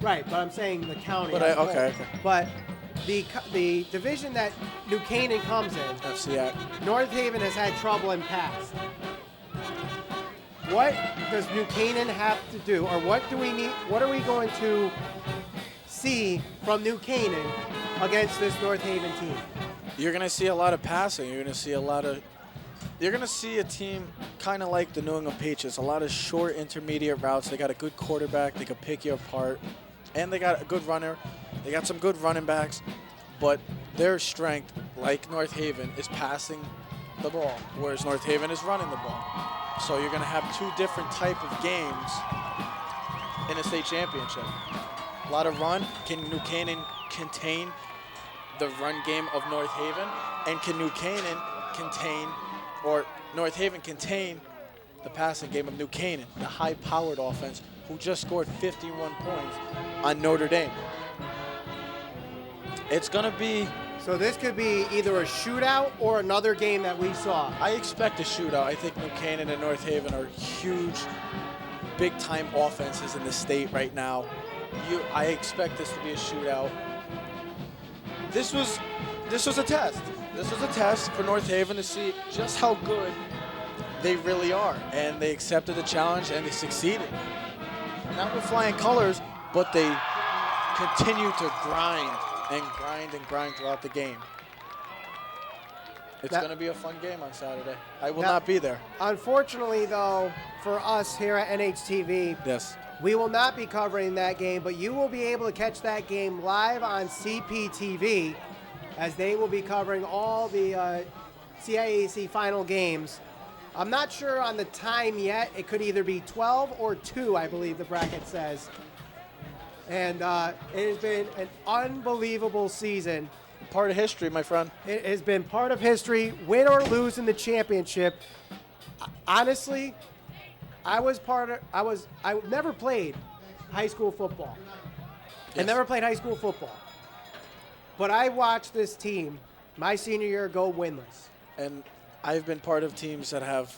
Right, but I'm saying the county. But okay. But the division that New Canaan comes in, CIAC. North Haven has had trouble in past. What does New Canaan have to do, or what do we need? What are we going to see from New Canaan against this North Haven team? You're going to see a lot of passing. You're going to see You're going to see a team kind of like the New England Patriots, a lot of short intermediate routes. They got a good quarterback. They can pick you apart. And they got a good runner. They got some good running backs. But their strength, like North Haven, is passing the ball, whereas North Haven is running the ball. So you're going to have 2 different type of games in a state championship. A lot of run. Can New Canaan contain the run game of North Haven? And can New Canaan contain, or North Haven contain, the passing game of New Canaan, the high-powered offense, who just scored 51 points on Notre Dame? It's going to be... So this could be either a shootout or another game that we saw. I expect a shootout. I think New Canaan and North Haven are huge, big-time offenses in the state right now. I expect this to be a shootout. This was a test. This was a test for North Haven to see just how good they really are. And they accepted the challenge and they succeeded. Not with flying colors, but they continue to grind and grind and grind throughout the game. It's going to be a fun game on Saturday. I will not be there. Unfortunately, though, for us here at NHTV, yes, we will not be covering that game, but you will be able to catch that game live on CPTV, as they will be covering all the CIAC final games. I'm not sure on the time yet. It could either be 12 or 2, I believe the bracket says. And it has been an unbelievable season. Part of history, my friend. It has been part of history, win or lose in the championship. Honestly, I never played high school football. Yes. I never played high school football. But I watched this team my senior year, go winless. And I've been part of teams that have.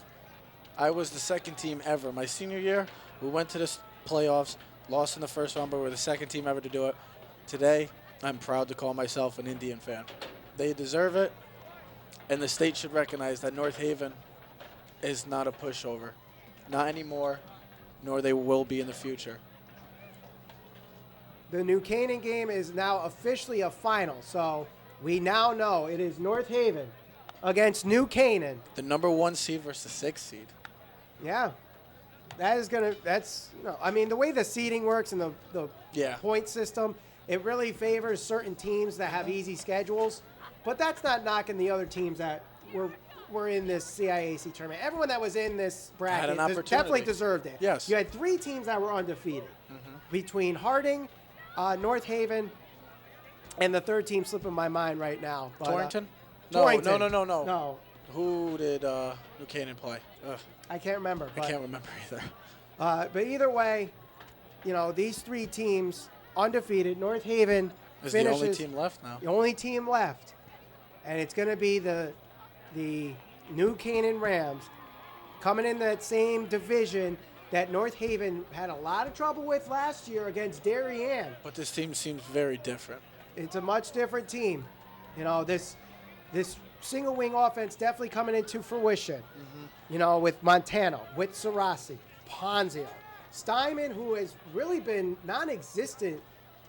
I was the second team ever. My senior year, we went to the playoffs, lost in the first round, but we're the second team ever to do it. Today, I'm proud to call myself an Indian fan. They deserve it, and the state should recognize that North Haven is not a pushover. Not anymore, nor they will be in the future. The New Canaan game is now officially a final, so we now know it is North Haven against New Canaan. The number 1 seed versus the 6th seed. Yeah. I mean, the way the seeding works and the point system, it really favors certain teams that have easy schedules. But that's not knocking the other teams that were in this CIAC tournament. Everyone that was in this bracket definitely deserved it. Yes. You had 3 teams that were undefeated. Between Harding, North Haven, and the third team slipping my mind right now. But, Torrington? Torrington. No. Who did New Canaan play? Ugh. I can't remember. I can't remember either. But either way, these 3 teams undefeated. North Haven is finishes the only team left now. The only team left, and it's going to be the New Canaan Rams coming in that same division that North Haven had a lot of trouble with last year against Darien. But this team seems very different. It's a much different team. This single wing offense definitely coming into fruition. With Montano, with Sarasi, Ponzio, Steinman, who has really been non-existent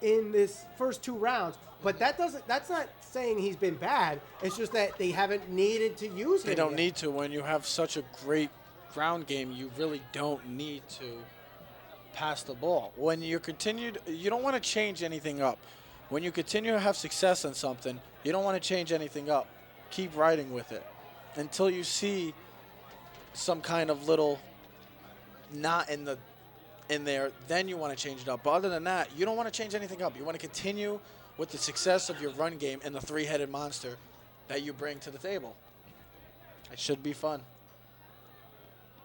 in this first 2 rounds. But that's not saying he's been bad. It's just that they haven't needed to use him. They don't need to. When you have such a great ground game, you really don't need to pass the ball. When you don't want to change anything up. When you continue to have success on something, you don't want to change anything up. Keep riding with it until you see some kind of little knot in there, then you want to change it up. But other than that, you don't want to change anything up. You want to continue with the success of your run game and the 3-headed monster that you bring to the table. It should be fun.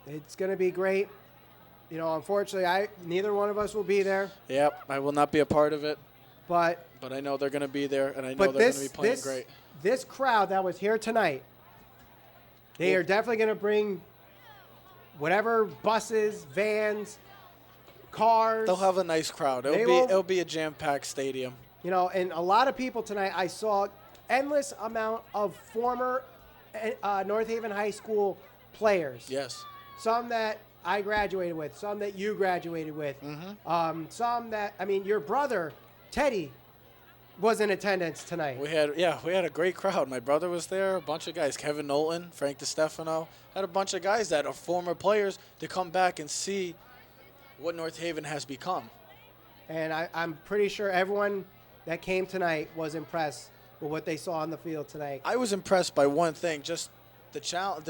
It's going to be great. Unfortunately, neither one of us will be there. Yep, I will not be a part of it. But I know they're going to be there, and I know they're going to be playing great. This crowd that was here tonight, they are definitely going to bring whatever buses, vans, cars. They'll have a nice crowd. It'll be a jam-packed stadium. And a lot of people tonight, I saw endless amount of former North Haven High School players. Yes. Some that I graduated with, some that you graduated with, some that, your brother, Teddy, was in attendance tonight. We had a great crowd. My brother was there, a bunch of guys, Kevin Knowlton, Frank DiStefano, had a bunch of guys that are former players to come back and see what North Haven has become. And I'm pretty sure everyone that came tonight was impressed with what they saw on the field tonight. I was impressed by one thing, just the challenge,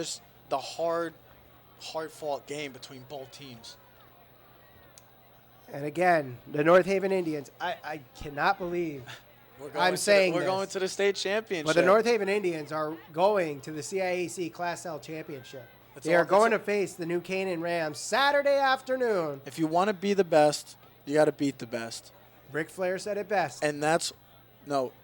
the hard-fought game between both teams. And again, the North Haven Indians, I cannot believe I'm saying we're going to the state championship. But the North Haven Indians are going to the CIAC Class L championship. They are going to face the New Canaan Rams Saturday afternoon. If you want to be the best, you got to beat the best. Ric Flair said it best. And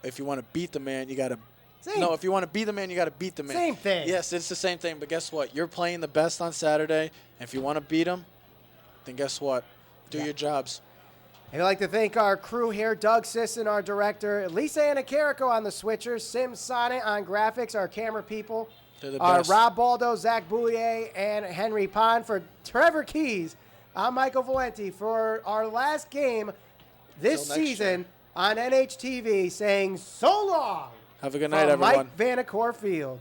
if you want to beat the man, you got to. If you want to be the man, you got to beat the man. Same thing. Yes, it's the same thing. But guess what? You're playing the best on Saturday. And if you want to beat them, then guess what? Do your jobs. I'd like to thank our crew here, Doug Sisson, our director, Lisa Anacarico on the switchers, Sim Sonnet on graphics, our camera people, They're the best. Rob Baldo, Zach Boulier, and Henry Pond. For Trevor Keys, I'm Michael Valente for our last game this season on NHTV, saying so long. Have a good night, everyone. Mike Vanacore Field.